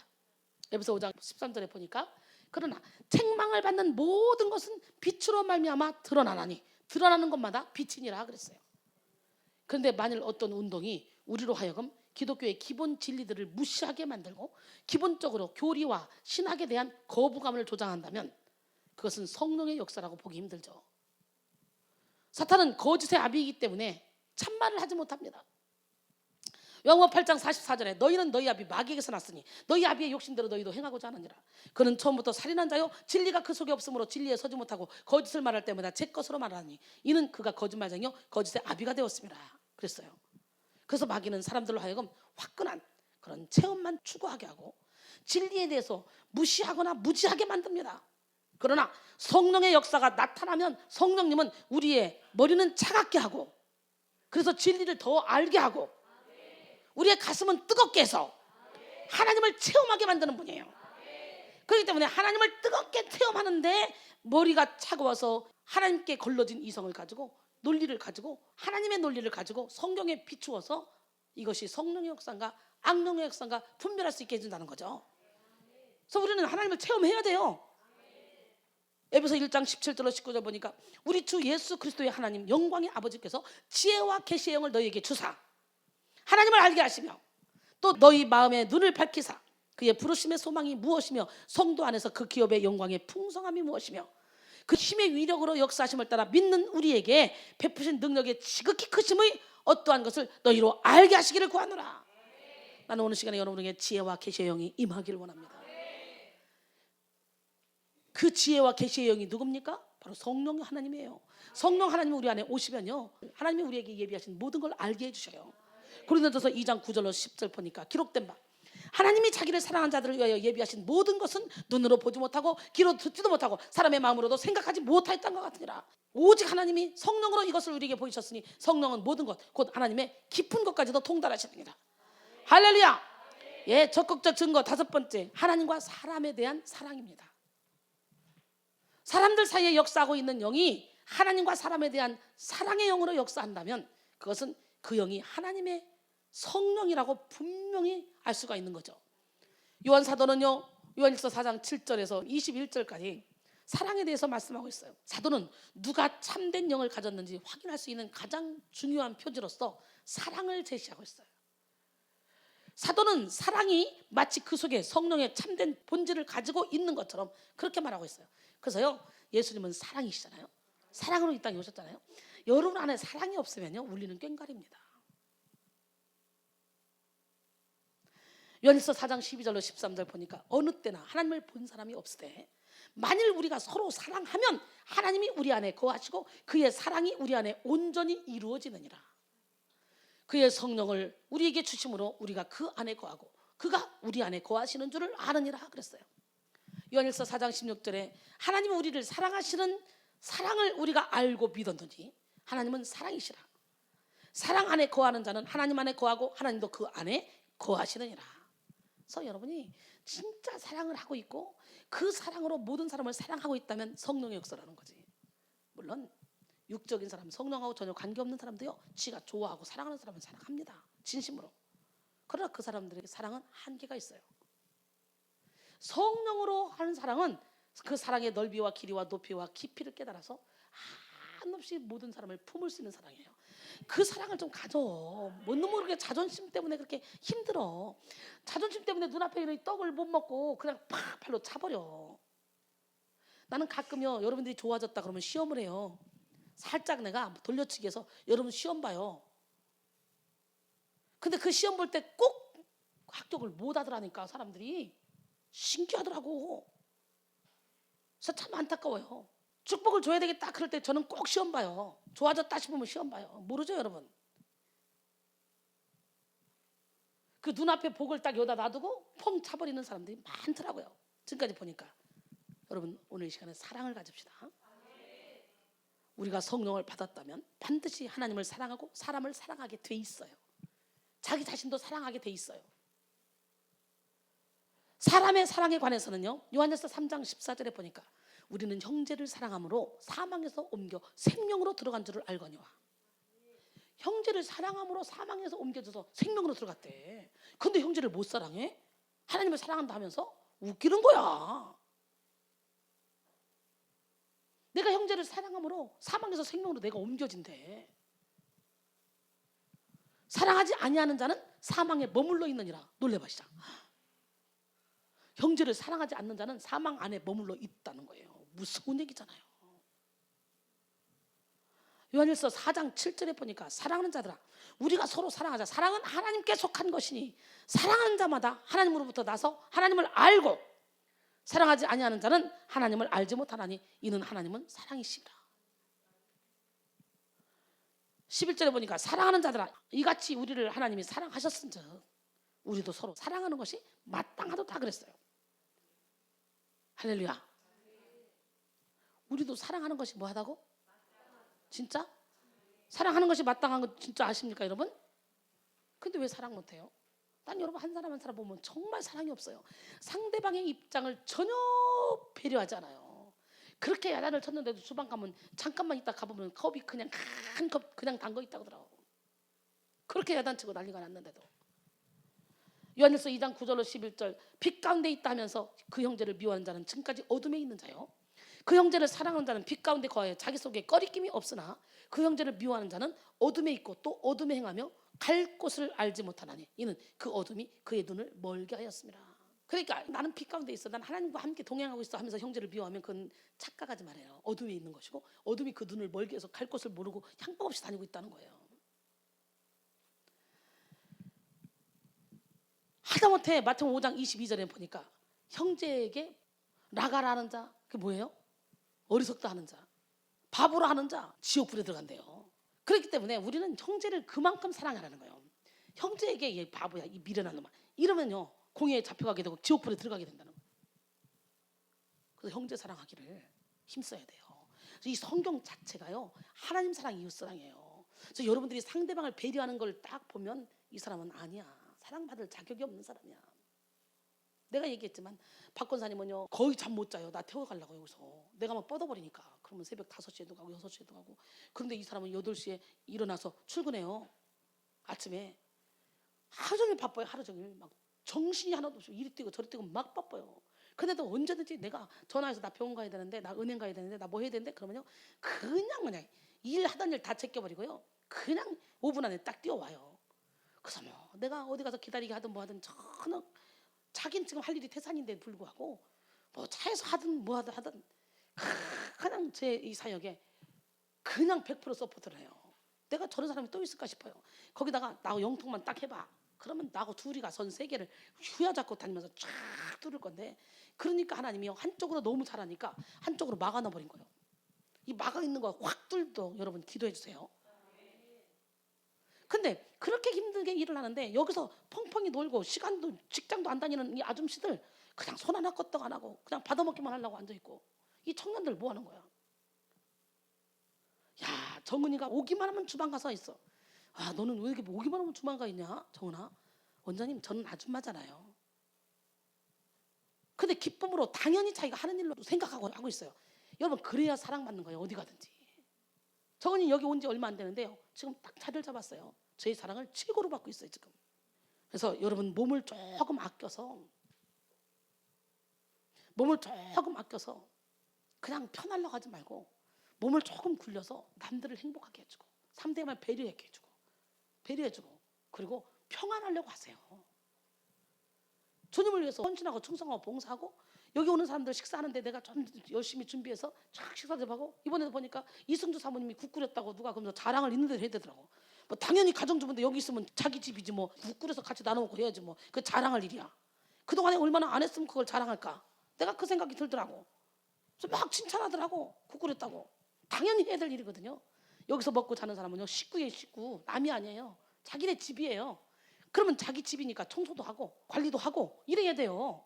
에베소 5장 13절에 보니까 그러나 책망을 받는 모든 것은 빛으로 말미암아 드러나나니 드러나는 것마다 빛이니라 그랬어요. 그런데 만일 어떤 운동이 우리로 하여금 기독교의 기본 진리들을 무시하게 만들고 기본적으로 교리와 신학에 대한 거부감을 조장한다면 그것은 성령의 역사라고 보기 힘들죠. 사탄은 거짓의 아비이기 때문에 참말을 하지 못합니다. 요한복음 8장 44절에 너희는 너희 아비 마귀에게서 났으니 너희 아비의 욕심대로 너희도 행하고자 하느니라. 그는 처음부터 살인한 자요 진리가 그 속에 없으므로 진리에 서지 못하고 거짓을 말할 때마다 제 것으로 말하니 이는 그가 거짓말쟁이요 거짓의 아비가 되었습니다. 그랬어요. 그래서 마귀는 사람들로 하여금 화끈한 그런 체험만 추구하게 하고 진리에 대해서 무시하거나 무지하게 만듭니다. 그러나 성령의 역사가 나타나면 성령님은 우리의 머리는 차갑게 하고 그래서 진리를 더 알게 하고 우리의 가슴은 뜨겁게 해서 하나님을 체험하게 만드는 분이에요. 그렇기 때문에 하나님을 뜨겁게 체험하는데 머리가 차가워서 하나님께 걸러진 이성을 가지고 논리를 가지고 하나님의 논리를 가지고 성경에 비추어서 이것이 성령의 역사인가 악령의 역사인가 분별할 수 있게 해준다는 거죠. 그래서 우리는 하나님을 체험해야 돼요. 에베소 1장 17절로 19절 보니까 우리 주 예수 그리스도의 하나님 영광의 아버지께서 지혜와 계시의 영을 너희에게 주사 하나님을 알게 하시며 또 너희 마음의 눈을 밝히사 그의 부르심의 소망이 무엇이며 성도 안에서 그 기업의 영광의 풍성함이 무엇이며 그 힘의 위력으로 역사하심을 따라 믿는 우리에게 베푸신 능력의 지극히 크심의 어떠한 것을 너희로 알게 하시기를 구하노라. 나는 오늘 시간에 여러분에게 지혜와 계시의 영이 임하기를 원합니다. 그 지혜와 계시의 영이 누굽니까? 바로 성령 하나님이에요. 성령 하나님이 우리 안에 오시면요 하나님이 우리에게 예비하신 모든 걸 알게 해주셔요. 고린도전서 2장 9절로 10절 보니까 기록된 바 하나님이 자기를 사랑한 자들을 위하여 예비하신 모든 것은 눈으로 보지 못하고 귀로 듣지도 못하고 사람의 마음으로도 생각하지 못하였던 것 같으니라. 오직 하나님이 성령으로 이것을 우리에게 보이셨으니 성령은 모든 것 곧 하나님의 깊은 것까지도 통달하시느니라. 할렐루야. 예, 적극적 증거 다섯 번째 하나님과 사람에 대한 사랑입니다. 사람들 사이에 역사하고 있는 영이 하나님과 사람에 대한 사랑의 영으로 역사한다면 그것은 그 영이 하나님의 성령이라고 분명히 알 수가 있는 거죠. 요한 사도는요 요한일서 4장 7절에서 21절까지 사랑에 대해서 말씀하고 있어요. 사도는 누가 참된 영을 가졌는지 확인할 수 있는 가장 중요한 표지로서 사랑을 제시하고 있어요. 사도는 사랑이 마치 그 속에 성령의 참된 본질을 가지고 있는 것처럼 그렇게 말하고 있어요. 그래서요 예수님은 사랑이시잖아요. 사랑으로 이 땅에 오셨잖아요. 여러분 안에 사랑이 없으면요 울리는 꽹과리입니다. 요한일서 4장 12절로 13절 보니까 어느 때나 하나님을 본 사람이 없으되 만일 우리가 서로 사랑하면 하나님이 우리 안에 거하시고 그의 사랑이 우리 안에 온전히 이루어지느니라. 그의 성령을 우리에게 주심으로 우리가 그 안에 거하고 그가 우리 안에 거하시는 줄을 아느니라 그랬어요. 요한일서 4장 16절에 하나님은 우리를 사랑하시는 사랑을 우리가 알고 믿었느니 하나님은 사랑이시라. 사랑 안에 거하는 자는 하나님 안에 거하고 하나님도 그 안에 거하시느니라. 그래서 여러분이 진짜 사랑을 하고 있고 그 사랑으로 모든 사람을 사랑하고 있다면 성령의 역사라는 거지. 물론 육적인 사람, 성령하고 전혀 관계없는 사람도요 지가 좋아하고 사랑하는 사람은 사랑합니다. 진심으로. 그러나 그 사람들에게 사랑은 한계가 있어요. 성령으로 하는 사랑은 그 사랑의 넓이와 길이와 높이와 깊이를 깨달아서 한없이 모든 사람을 품을 수 있는 사랑이에요. 그 사랑을 좀 가져. 뭔 모르게 자존심 때문에 그렇게 힘들어. 자존심 때문에 눈앞에 있는 떡을 못 먹고 그냥 팍 발로 차버려. 나는 가끔요 여러분들이 좋아졌다 그러면 시험을 해요. 살짝 내가 돌려치기해서 여러분 시험 봐요. 근데 그 시험 볼 때 꼭 합격을 못 하더라니까 사람들이. 신기하더라고. 그래서 참 안타까워요. 축복을 줘야 되겠다 그럴 때 저는 꼭 시험 봐요. 좋아졌다 싶으면 시험 봐요. 모르죠 여러분? 그 눈앞에 복을 딱 여기다 놔두고 펑 차버리는 사람들이 많더라고요. 지금까지 보니까. 여러분 오늘 이 시간에 사랑을 가집시다. 우리가 성령을 받았다면 반드시 하나님을 사랑하고 사람을 사랑하게 돼 있어요. 자기 자신도 사랑하게 돼 있어요. 사람의 사랑에 관해서는요 요한일서 3장 14절에 보니까 우리는 형제를 사랑함으로 사망에서 옮겨 생명으로 들어간 줄을 알거니와. 형제를 사랑함으로 사망에서 옮겨져서 생명으로 들어갔대. 근데 형제를 못 사랑해? 하나님을 사랑한다 하면서 웃기는 거야. 내가 형제를 사랑함으로 사망에서 생명으로 내가 옮겨진대. 사랑하지 아니하는 자는 사망에 머물러 있느니라. 놀래봐시자. 형제를 사랑하지 않는 자는 사망 안에 머물러 있다는 거예요. 무서운 얘기잖아요. 요한일서 4장 7절에 보니까 사랑하는 자들아 우리가 서로 사랑하자. 사랑은 하나님께 속한 것이니 사랑하는 자마다 하나님으로부터 나서 하나님을 알고 사랑하지 아니하는 자는 하나님을 알지 못하나니 이는 하나님은 사랑이시라. 11절에 보니까 사랑하는 자들아 이같이 우리를 하나님이 사랑하셨은즉 우리도 서로 사랑하는 것이 마땅하다 그랬어요. 할렐루야. 우리도 사랑하는 것이 뭐하다고? 진짜? 사랑하는 것이 마땅한 거 진짜 아십니까 여러분? 근데 왜 사랑 못해요? 난 여러분 한 사람 한 사람 보면 정말 사랑이 없어요. 상대방의 입장을 전혀 배려하지 않아요. 그렇게 야단을 쳤는데도 주방 가면 잠깐만 있다 가보면 컵이 그냥 큰 컵 그냥 담궈 있다고 하더라고. 그렇게 야단치고 난리가 났는데도. 요한일서 2장 9절로 11절 빛 가운데 있다 하면서 그 형제를 미워하는 자는 지금까지 어둠에 있는 자요. 그 형제를 사랑하는 자는 빛 가운데 거하여 자기 속에 꺼리낌이 없으나 그 형제를 미워하는 자는 어둠에 있고 또 어둠에 행하며 갈 곳을 알지 못하나니 이는 그 어둠이 그의 눈을 멀게 하였습니다. 그러니까 나는 빛 가운데 있어. 난 하나님과 함께 동행하고 있어 하면서 형제를 미워하면 그건 착각하지 말아요. 어둠에 있는 것이고 어둠이 그 눈을 멀게 해서 갈 곳을 모르고 향방 없이 다니고 있다는 거예요. 하다못해 마태복음 5장 22절에 보니까 형제에게 나가라는 자 그게 뭐예요? 어리석다 하는 자, 바보라 하는 자 지옥불에 들어간대요. 그렇기 때문에 우리는 형제를 그만큼 사랑하라는 거예요. 형제에게 이 바보야 이 미련한 놈아 이러면요 공회에 잡혀가게 되고 지옥불에 들어가게 된다는 거예요. 그래서 형제 사랑하기를 힘써야 돼요. 그래서 이 성경 자체가요 하나님 사랑 이웃 사랑이에요. 그래서 여러분들이 상대방을 배려하는 걸 딱 보면 이 사람은 아니야. 사랑받을 자격이 없는 사람이야. 내가 얘기했지만 박 권사님은요 거의 잠 못 자요. 나 태워가려고 여기서. 내가 막 뻗어버리니까. 그러면 새벽 5시에도 가고 6시에도 가고. 그런데 이 사람은 8시에 일어나서 출근해요. 아침에. 하루 종일 바빠요. 하루 종일. 막 정신이 하나도 없이 이리 뛰고 저리 뛰고 막 바빠요. 근데도 언제든지 내가 전화해서 나 병원 가야 되는데 나 은행 가야 되는데 나 뭐 해야 되는데 그러면요 그냥 일하던 일 다 제껴버리고요. 그냥 5분 안에 딱 뛰어와요. 그래서 뭐 내가 어디 가서 기다리게 하든 뭐 하든 전혀 자기는 지금 할 일이 태산인데 불구하고 뭐 차에서 하든 뭐 하든 그냥 제 이 사역에 그냥 100% 서포트를 해요. 내가 저런 사람이 또 있을까 싶어요. 거기다가 나하고 영통만 딱 해봐. 그러면 나하고 둘이가 선 세 개를 휘어잡고 다니면서 쫙 뚫을 건데 그러니까 하나님이 한쪽으로 너무 잘하니까 한쪽으로 막아 넣어버린 거예요. 이 막아 있는 거 확 뚫도록 여러분 기도해 주세요. 근데 그렇게 힘들게 일을 하는데 여기서 펑펑이 놀고 시간도 직장도 안 다니는 이 아줌씨들 그냥 손 하나 껐떡 안 하고 그냥 받아먹기만 하려고 앉아있고 이 청년들 뭐 하는 거야? 야 정은이가 오기만 하면 주방 가서 있어. 아 너는 왜 이렇게 오기만 하면 주방 가 있냐 정은아? 원장님 저는 아줌마잖아요. 근데 기쁨으로 당연히 자기가 하는 일로 생각하고 하고 있어요. 여러분 그래야 사랑받는 거예요. 어디 가든지. 정은이 여기 온 지 얼마 안 되는데요. 지금 딱 자리를 잡았어요. 저의 사랑을 최고로 받고 있어요 지금. 그래서 여러분 몸을 조금 아껴서 그냥 편하려고 하지 말고 몸을 조금 굴려서 남들을 행복하게 해주고 상대방을 배려해주고 그리고 평안하려고 하세요. 주님을 위해서 헌신하고 충성하고 봉사하고 여기 오는 사람들 식사하는데 내가 좀 열심히 준비해서 쫙 식사 대접하고, 이번에도 보니까 이승주 사모님이 국 끓였다고 누가 그러면서 자랑을 있는 대로 해야 되더라고. 뭐 당연히 가정주부인데 여기 있으면 자기 집이지 뭐 국 끓여서 같이 나눠 먹고 해야지 뭐. 그 자랑할 일이야. 그동안에 얼마나 안 했으면 그걸 자랑할까. 내가 그 생각이 들더라고. 그래서 막 칭찬하더라고. 국 끓였다고. 당연히 해야 될 일이거든요. 여기서 먹고 자는 사람은요, 식구예요. 식구. 남이 아니에요. 자기네 집이에요. 그러면 자기 집이니까 청소도 하고 관리도 하고 이래야 돼요.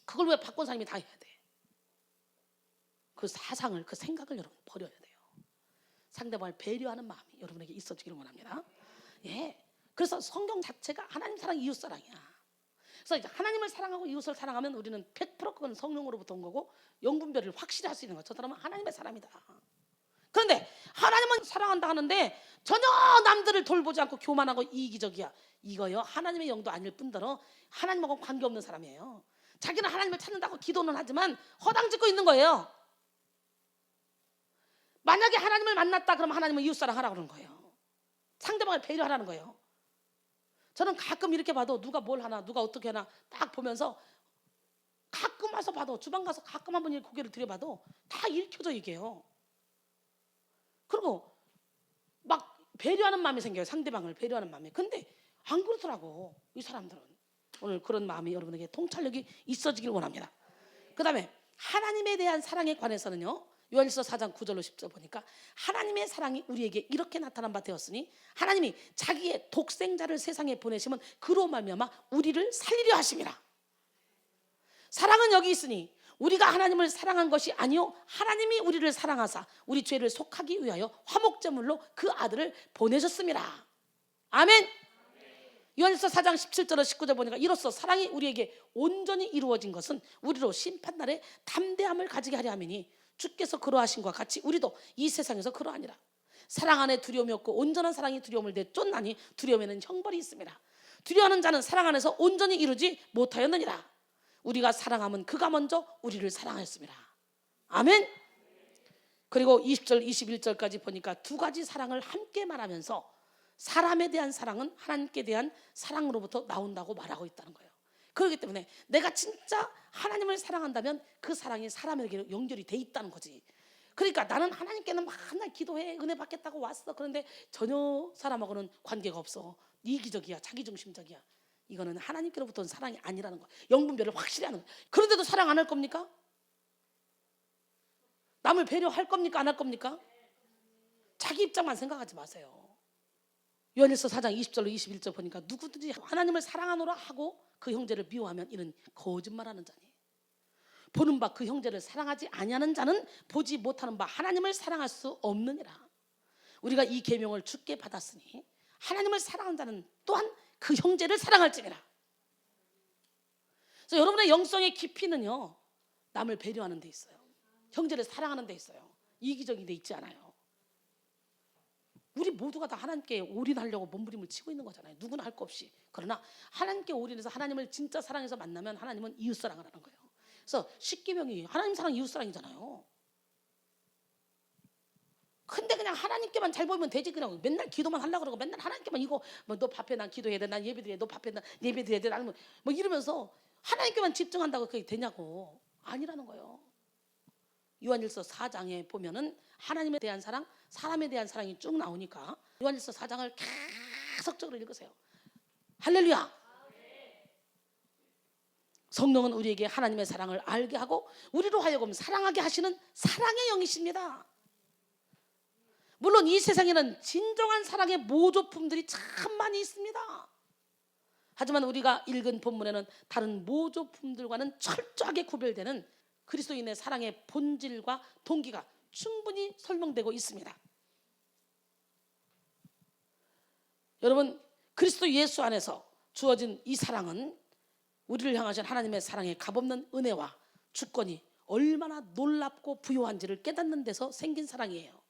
그걸 왜 바꾼 사람이 다 해야 돼? 그 사상을, 그 생각을 여러분 버려야 돼요. 상대방을 배려하는 마음이 여러분에게 있어지기를 원합니다. 예. 그래서 성경 자체가 하나님 사랑, 이웃 사랑이야. 그래서 이제 하나님을 사랑하고 이웃을 사랑하면 우리는 100% 그건 성령으로부터 온 거고 영분별을 확실히 할 수 있는 거야. 저 사람은 하나님의 사람이다. 그런데 하나님은 사랑한다 하는데 전혀 남들을 돌보지 않고 교만하고 이기적이야. 이거요, 하나님의 영도 아닐 뿐더러 하나님하고 관계없는 사람이에요. 자기는 하나님을 찾는다고 기도는 하지만 허당짓고 있는 거예요. 만약에 하나님을 만났다 그러면 하나님은 이웃사랑하라고 그러는 거예요. 상대방을 배려하라는 거예요. 저는 가끔 이렇게 봐도 누가 뭘 하나, 누가 어떻게 하나 딱 보면서 가끔 와서 봐도, 주방 가서 가끔 한번 고개를 들여봐도 다 읽혀져 이게요. 그리고 막 배려하는 마음이 생겨요. 상대방을 배려하는 마음이. 근데 안 그렇더라고 이 사람들은. 오늘 그런 마음이 여러분에게 통찰력이 있어지길 원합니다. 그 다음에 하나님에 대한 사랑에 관해서는요, 요한일서 4장 9절로 10절 보니까 하나님의 사랑이 우리에게 이렇게 나타난 바 되었으니 하나님이 자기의 독생자를 세상에 보내시면 그로 말미암아 우리를 살리려 하심이라. 사랑은 여기 있으니 우리가 하나님을 사랑한 것이 아니요 하나님이 우리를 사랑하사 우리 죄를 속하기 위하여 화목제물로 그 아들을 보내셨습니다. 아멘. 요한일서 4장 17절로 19절 보니까 이로써 사랑이 우리에게 온전히 이루어진 것은 우리로 심판날에 담대함을 가지게 하려 함이니 주께서 그러하신 것과 같이 우리도 이 세상에서 그러하니라. 사랑 안에 두려움이 없고 온전한 사랑이 두려움을 내쫓나니 두려움에는 형벌이 있습니다. 두려워하는 자는 사랑 안에서 온전히 이루지 못하였느니라. 우리가 사랑하면 그가 먼저 우리를 사랑하였습니다. 아멘. 그리고 20절 21절까지 보니까 두 가지 사랑을 함께 말하면서 사람에 대한 사랑은 하나님께 대한 사랑으로부터 나온다고 말하고 있다는 거예요. 그렇기 때문에 내가 진짜 하나님을 사랑한다면 그 사랑이 사람에게 연결이 돼 있다는 거지. 그러니까 나는 하나님께는 맨날 기도해, 은혜 받겠다고 왔어. 그런데 전혀 사람하고는 관계가 없어. 이기적이야, 자기중심적이야. 이거는 하나님께로부터 온 사랑이 아니라는 거야. 영분별을 확실히 하는 거야. 그런데도 사랑 안 할 겁니까? 남을 배려할 겁니까? 안 할 겁니까? 자기 입장만 생각하지 마세요. 요한일서 4장 20절로 21절 보니까 누구든지 하나님을 사랑하노라 하고 그 형제를 미워하면 이는 거짓말하는 자니 보는 바 그 형제를 사랑하지 아니하는 자는 보지 못하는 바 하나님을 사랑할 수 없느니라. 우리가 이 계명을 주께 받았으니 하나님을 사랑하는 자는 또한 그 형제를 사랑할지니라. 그래서 여러분의 영성의 깊이는요, 남을 배려하는 데 있어요. 형제를 사랑하는 데 있어요. 이기적인 데 있지 않아요. 우리 모두가 다 하나님께 올인하려고 몸부림을 치고 있는 거잖아요. 누구나 할 거 없이. 그러나 하나님께 올인해서 하나님을 진짜 사랑해서 만나면 하나님은 이웃사랑을 하는 거예요. 그래서 십계명이 하나님 사랑, 이웃사랑이잖아요. 근데 그냥 하나님께만 잘 보이면 되지. 그냥 맨날 기도만 하려고 그러고 맨날 하나님께만 이거 뭐 너 밥해, 난 기도해야 돼, 난 예배드려야 돼, 너 밥해, 난 예배드려야 돼, 나는 뭐 이러면서 하나님께만 집중한다고 그게 되냐고. 아니라는 거예요. 요한일서 4장에 보면은 하나님에 대한 사랑, 사람에 대한 사랑이 쭉 나오니까 요한일서 4장을 계속적으로 읽으세요. 할렐루야. 성령은 우리에게 하나님의 사랑을 알게 하고 우리로 하여금 사랑하게 하시는 사랑의 영이십니다. 물론 이 세상에는 진정한 사랑의 모조품들이 참 많이 있습니다. 하지만 우리가 읽은 본문에는 다른 모조품들과는 철저하게 구별되는 그리스도인의 사랑의 본질과 동기가 충분히 설명되고 있습니다. 여러분, 그리스도 예수 안에서 주어진 이 사랑은 우리를 향하신 하나님의 사랑의 값없는 은혜와 주권이 얼마나 놀랍고 부요한지를 깨닫는 데서 생긴 사랑이에요.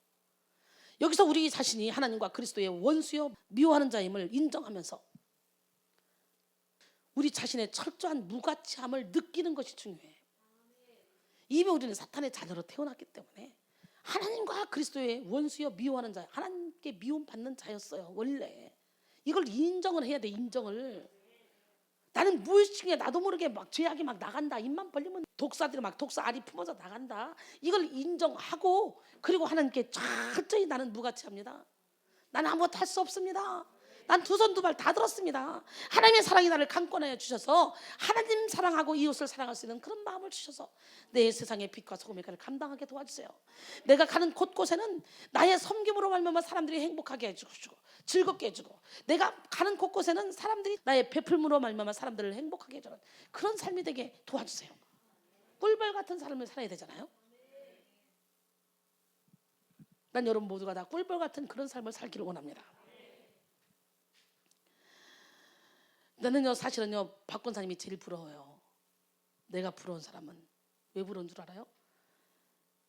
여기서 우리 자신이 하나님과 그리스도의 원수여 미워하는 자임을 인정하면서 우리 자신의 철저한 무가치함을 느끼는 것이 중요해요. 이미 우리는 사탄의 자녀로 태어났기 때문에 하나님과 그리스도의 원수여 미워하는 자, 하나님께 미움받는 자였어요. 원래 이걸 인정을 해야 돼. 인정을. 나는 무의식에 나도 모르게 막 죄악이 막 나간다. 입만 벌리면 독사들이 막 독사 알이 품어서 나간다. 이걸 인정하고 그리고 하나님께 철저히 나는 무가치합니다. 나는 아무것도 할 수 없습니다. 난 두 손 두 발 다 들었습니다. 하나님의 사랑이 나를 강권하여 주셔서 하나님 사랑하고 이웃을 사랑할 수 있는 그런 마음을 주셔서 내 세상의 빛과 소금의 가를 감당하게 도와주세요. 내가 가는 곳곳에는 나의 섬김으로 말미암아 사람들이 행복하게 해주고 즐겁게 해주고, 내가 가는 곳곳에는 사람들이 나의 베풀므로 말미암아 사람들을 행복하게 해주는 그런 삶이 되게 도와주세요. 꿀벌 같은 삶을 살아야 되잖아요. 난 여러분 모두가 다 꿀벌 같은 그런 삶을 살기를 원합니다. 나는요 사실은요 박 권사님이 제일 부러워요. 내가 부러운 사람은 왜 부러운 줄 알아요?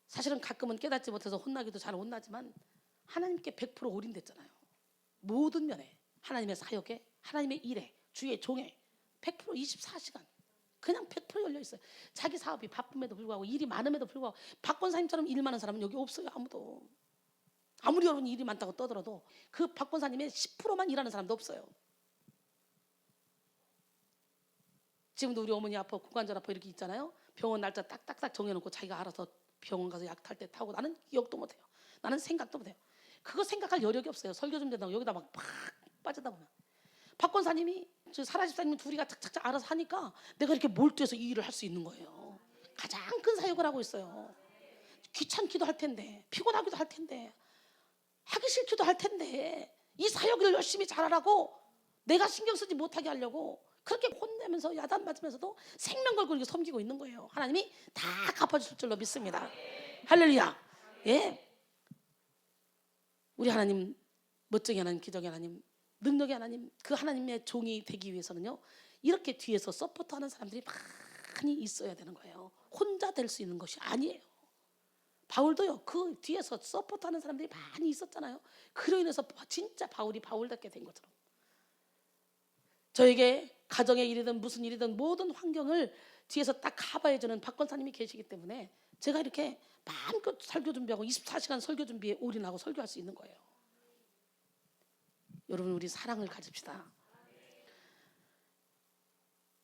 사실은 가끔은 깨닫지 못해서 혼나기도 잘 혼나지만 하나님께 100% 올인됐잖아요. 모든 면에 하나님의 사역에, 하나님의 일에, 주의 종에 100% 24시간 그냥 100% 열려 있어요. 자기 사업이 바쁨에도 불구하고 일이 많음에도 불구하고 박 권사님처럼 일 많은 사람은 여기 없어요. 아무도. 아무리 여러분이 일이 많다고 떠들어도 그 박 권사님의 10%만 일하는 사람도 없어요. 지금도 우리 어머니 아파, 고관절 아파 이렇게 있잖아요. 병원 날짜 딱딱딱 정해놓고 자기가 알아서 병원 가서 약 탈 때 타고, 나는 기억도 못해요. 나는 생각도 못해요. 그거 생각할 여력이 없어요. 설교 좀 된다고 여기다 막 빠지다 보면. 박 권사님이 저 사라 집사님 둘이가 착착착 알아서 하니까 내가 이렇게 몰두해서 이 일을 할 수 있는 거예요. 가장 큰 사역을 하고 있어요. 귀찮기도 할 텐데, 피곤하기도 할 텐데, 하기 싫기도 할 텐데, 이 사역을 열심히 잘하라고 내가 신경 쓰지 못하게 하려고 그렇게 혼내면서 야단 맞으면서도 생명 걸고 이렇게 섬기고 있는 거예요. 하나님이 다 갚아주실 줄로 믿습니다. 할렐루야. 예. 우리 하나님, 멋쟁이 하나님, 기적의 하나님, 능력의 하나님, 그 하나님의 종이 되기 위해서는요 이렇게 뒤에서 서포트하는 사람들이 많이 있어야 되는 거예요. 혼자 될 수 있는 것이 아니에요. 바울도요 그 뒤에서 서포트하는 사람들이 많이 있었잖아요. 그로 인해서 진짜 바울이 바울답게 된 것처럼 저에게 가정의 일이든 무슨 일이든 모든 환경을 뒤에서 딱 커버해주는 박 권사님이 계시기 때문에 제가 이렇게 마음껏 설교 준비하고 24시간 설교 준비에 올인하고 설교할 수 있는 거예요. 여러분 우리 사랑을 가집시다.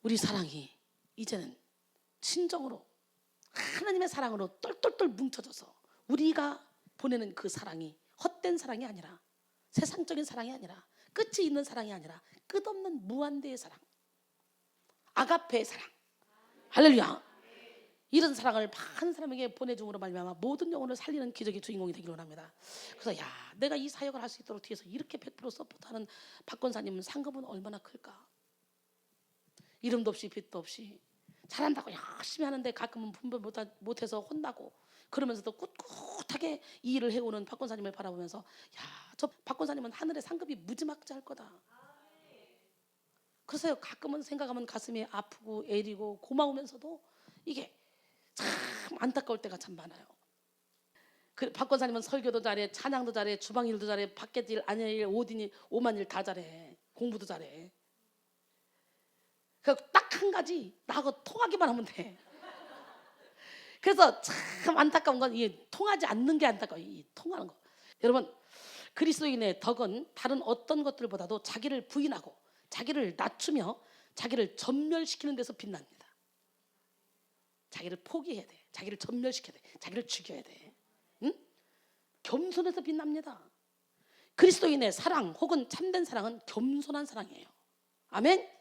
우리 사랑이 이제는 진정으로 하나님의 사랑으로 똘똘똘 뭉쳐져서 우리가 보내는 그 사랑이 헛된 사랑이 아니라, 세상적인 사랑이 아니라, 끝이 있는 사랑이 아니라 끝없는 무한대의 사랑, 아가페의 사랑. 할렐루야. 이런 사랑을 많은 사람에게 보내줌으로 말미암아 모든 영혼을 살리는 기적의 주인공이 되기를 원합니다. 그래서 야, 내가 이 사역을 할 수 있도록 뒤에서 이렇게 100% 서포트하는 박 권사님은 상급은 얼마나 클까. 이름도 없이 빛도 없이 잘한다고 열심히 하는데 가끔은 분별 못해서 혼나고 그러면서도 꿋꿋하게 이 일을 해오는 박 권사님을 바라보면서 야, 저 박 권사님은 하늘의 상급이 무지막지할 거다. 그래서 가끔은 생각하면 가슴이 아프고 애리고 고마우면서도 이게 참 안타까울 때가 참 많아요. 그 박 권사님은 설교도 잘해, 찬양도 잘해, 주방 일도 잘해, 밖에 일, 안에 일, 옷 일, 오만 일 다 잘해, 공부도 잘해. 딱 한 가지 나하고 통하기만 하면 돼. 그래서 참 안타까운 건 이 통하지 않는 게 안타까워요. 이 통하는 거. 여러분 그리스도인의 덕은 다른 어떤 것들보다도 자기를 부인하고 자기를 낮추며 자기를 전멸시키는 데서 빛납니다. 자기를 포기해야 돼. 자기를 전멸시켜야 돼. 자기를 죽여야 돼. 응? 겸손해서 빛납니다. 그리스도인의 사랑 혹은 참된 사랑은 겸손한 사랑이에요. 아멘.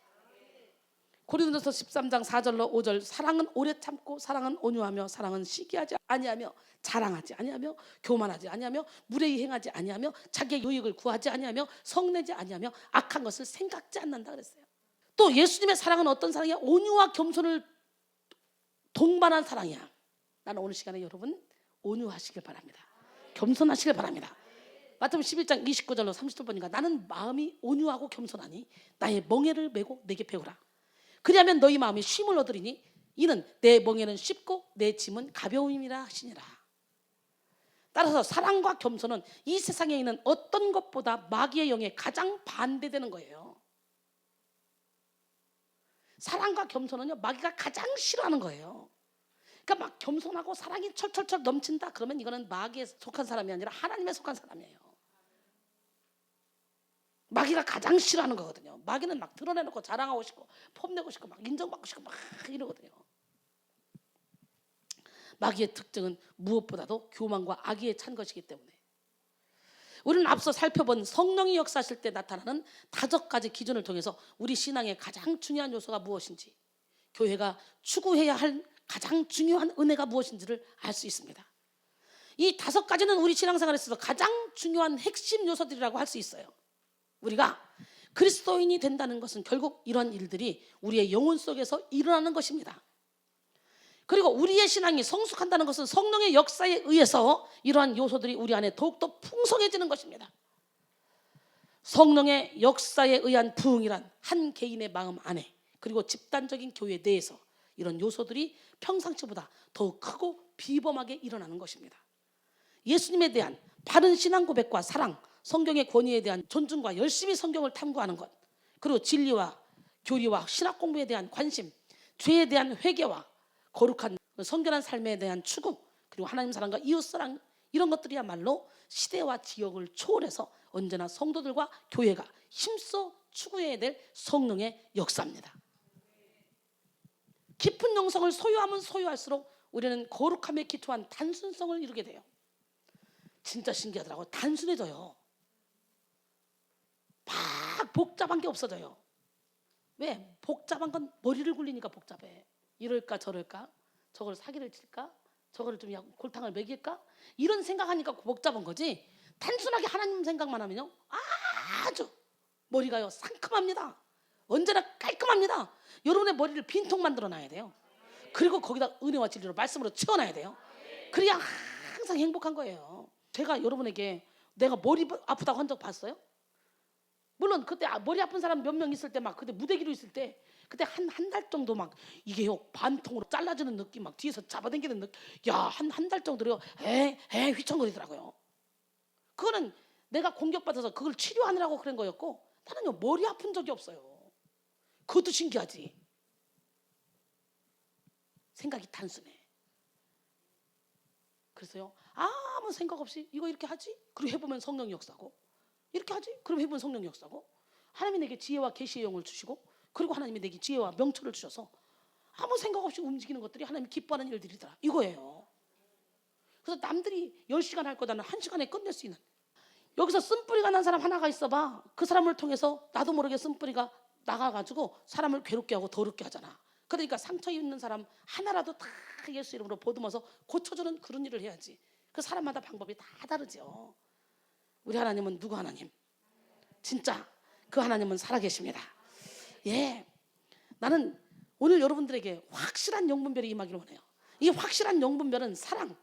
고린도서 13장 4절로 5절 사랑은 오래 참고 사랑은 온유하며 사랑은 시기하지 아니하며 자랑하지 아니하며 교만하지 아니하며 무례히 행하지 아니하며 자기의 유익을 구하지 아니하며 성내지 아니하며 악한 것을 생각지 않는다 그랬어요. 또 예수님의 사랑은 어떤 사랑이야? 온유와 겸손을 동반한 사랑이야. 나는 오늘 시간에 여러분 온유하시길 바랍니다. 겸손하시길 바랍니다. 마태복음 11장 29절로 30절 보니까 나는 마음이 온유하고 겸손하니 나의 멍에를 메고 내게 배우라. 그리하면 너희 마음이 쉼을 얻으리니 이는 내 멍에는 쉽고 내 짐은 가벼움이라 하시니라. 따라서 사랑과 겸손은 이 세상에 있는 어떤 것보다 마귀의 영에 가장 반대되는 거예요. 사랑과 겸손은요 마귀가 가장 싫어하는 거예요. 그러니까 막 겸손하고 사랑이 철철철 넘친다 그러면 이거는 마귀에 속한 사람이 아니라 하나님에 속한 사람이에요. 마귀가 가장 싫어하는 거거든요. 마귀는 막 드러내놓고 자랑하고 싶고 폼내고 싶고 막 인정받고 싶고 막 이러거든요. 마귀의 특징은 무엇보다도 교만과 악의에 찬 것이기 때문에 우리는 앞서 살펴본 성령이 역사하실 때 나타나는 5가지 기준을 통해서 우리 신앙의 가장 중요한 요소가 무엇인지, 교회가 추구해야 할 가장 중요한 은혜가 무엇인지를 알 수 있습니다. 이 5가지는 우리 신앙생활에 있어서 가장 중요한 핵심 요소들이라고 할 수 있어요. 우리가 그리스도인이 된다는 것은 결국 이런 일들이 우리의 영혼 속에서 일어나는 것입니다. 그리고 우리의 신앙이 성숙한다는 것은 성령의 역사에 의해서 이러한 요소들이 우리 안에 더욱더 풍성해지는 것입니다. 성령의 역사에 의한 부흥이란 한 개인의 마음 안에 그리고 집단적인 교회 내에서 이런 요소들이 평상시보다 더욱 크고 비범하게 일어나는 것입니다. 예수님에 대한 바른 신앙 고백과 사랑, 성경의 권위에 대한 존중과 열심히 성경을 탐구하는 것, 그리고 진리와 교리와 신학 공부에 대한 관심, 죄에 대한 회개와 거룩한 성결한 삶에 대한 추구, 그리고 하나님 사랑과 이웃 사랑, 이런 것들이야말로 시대와 지역을 초월해서 언제나 성도들과 교회가 힘써 추구해야 될 성령의 역사입니다. 깊은 영성을 소유하면 소유할수록 우리는 거룩함에 기초한 단순성을 이루게 돼요. 진짜 신기하더라고요. 단순해져요. 막 복잡한 게 없어져요. 왜? 복잡한 건 머리를 굴리니까 복잡해. 이럴까 저럴까? 저걸 사기를 칠까? 저거를 좀 골탕을 먹일까? 이런 생각하니까 복잡한 거지. 단순하게 하나님 생각만 하면요, 아주 머리가요 상큼합니다. 언제나 깔끔합니다. 여러분의 머리를 빈통 만들어 놔야 돼요. 그리고 거기다 은혜와 진리로 말씀으로 채워놔야 돼요. 그래야 항상 행복한 거예요. 제가 여러분에게 내가 머리 아프다고 한 적 봤어요? 물론 그때 머리 아픈 사람 몇 명 있을 때 막 그때 무대기로 있을 때 그때 한 달 정도 막 이게요 반통으로 잘라지는 느낌, 막 뒤에서 잡아당기는 느낌, 야 한 달 정도요 에 휘청거리더라고요. 그거는 내가 공격받아서 그걸 치료하느라고 그런 거였고, 나는요 머리 아픈 적이 없어요. 그것도 신기하지. 생각이 단순해. 그래서요 아무 생각 없이 이거 이렇게 하지? 그리고 해보면 성령 역사고, 이렇게 하지? 그럼 해보면 성령 역사고, 하나님이 내게 지혜와 계시의 영을 주시고, 그리고 하나님이 내게 지혜와 명철을 주셔서 아무 생각 없이 움직이는 것들이 하나님이 기뻐하는 일들이더라, 이거예요. 그래서 남들이 10시간 할 거다는 1시간에 끝낼 수 있는, 여기서 쓴뿌리가 난 사람 하나가 있어봐. 그 사람을 통해서 나도 모르게 쓴뿌리가 나가가지고 사람을 괴롭게 하고 더럽게 하잖아. 그러니까 상처 있는 사람 하나라도 다 예수 이름으로 보듬어서 고쳐주는 그런 일을 해야지. 그 사람마다 방법이 다 다르죠. 우리 하나님은 누구 하나님? 진짜 그 하나님은 살아계십니다. 예, 나는 오늘 여러분들에게 확실한 영분별이 임하기를 원해요. 이 확실한 영분별은 사랑,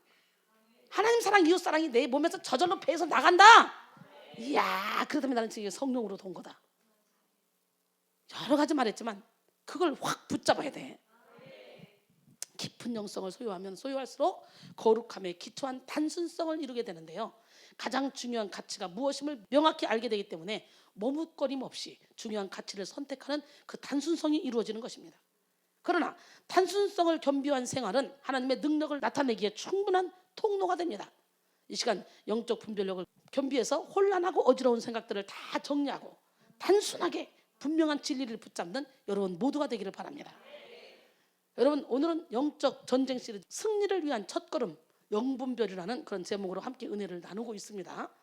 하나님 사랑, 이웃 사랑이 내 몸에서 저절로 배에서 나간다. 이야, 그렇다면 나는 지금 성령으로 돈 거다. 여러 가지 말했지만 그걸 확 붙잡아야 돼. 깊은 영성을 소유하면 소유할수록 거룩함에 기초한 단순성을 이루게 되는데요, 가장 중요한 가치가 무엇임을 명확히 알게 되기 때문에 머뭇거림 없이 중요한 가치를 선택하는 그 단순성이 이루어지는 것입니다. 그러나 단순성을 겸비한 생활은 하나님의 능력을 나타내기에 충분한 통로가 됩니다. 이 시간 영적 분별력을 겸비해서 혼란하고 어지러운 생각들을 다 정리하고 단순하게 분명한 진리를 붙잡는 여러분 모두가 되기를 바랍니다. 여러분, 오늘은 영적 전쟁 시리즈 승리를 위한 첫걸음 영분별이라는 그런 제목으로 함께 은혜를 나누고 있습니다.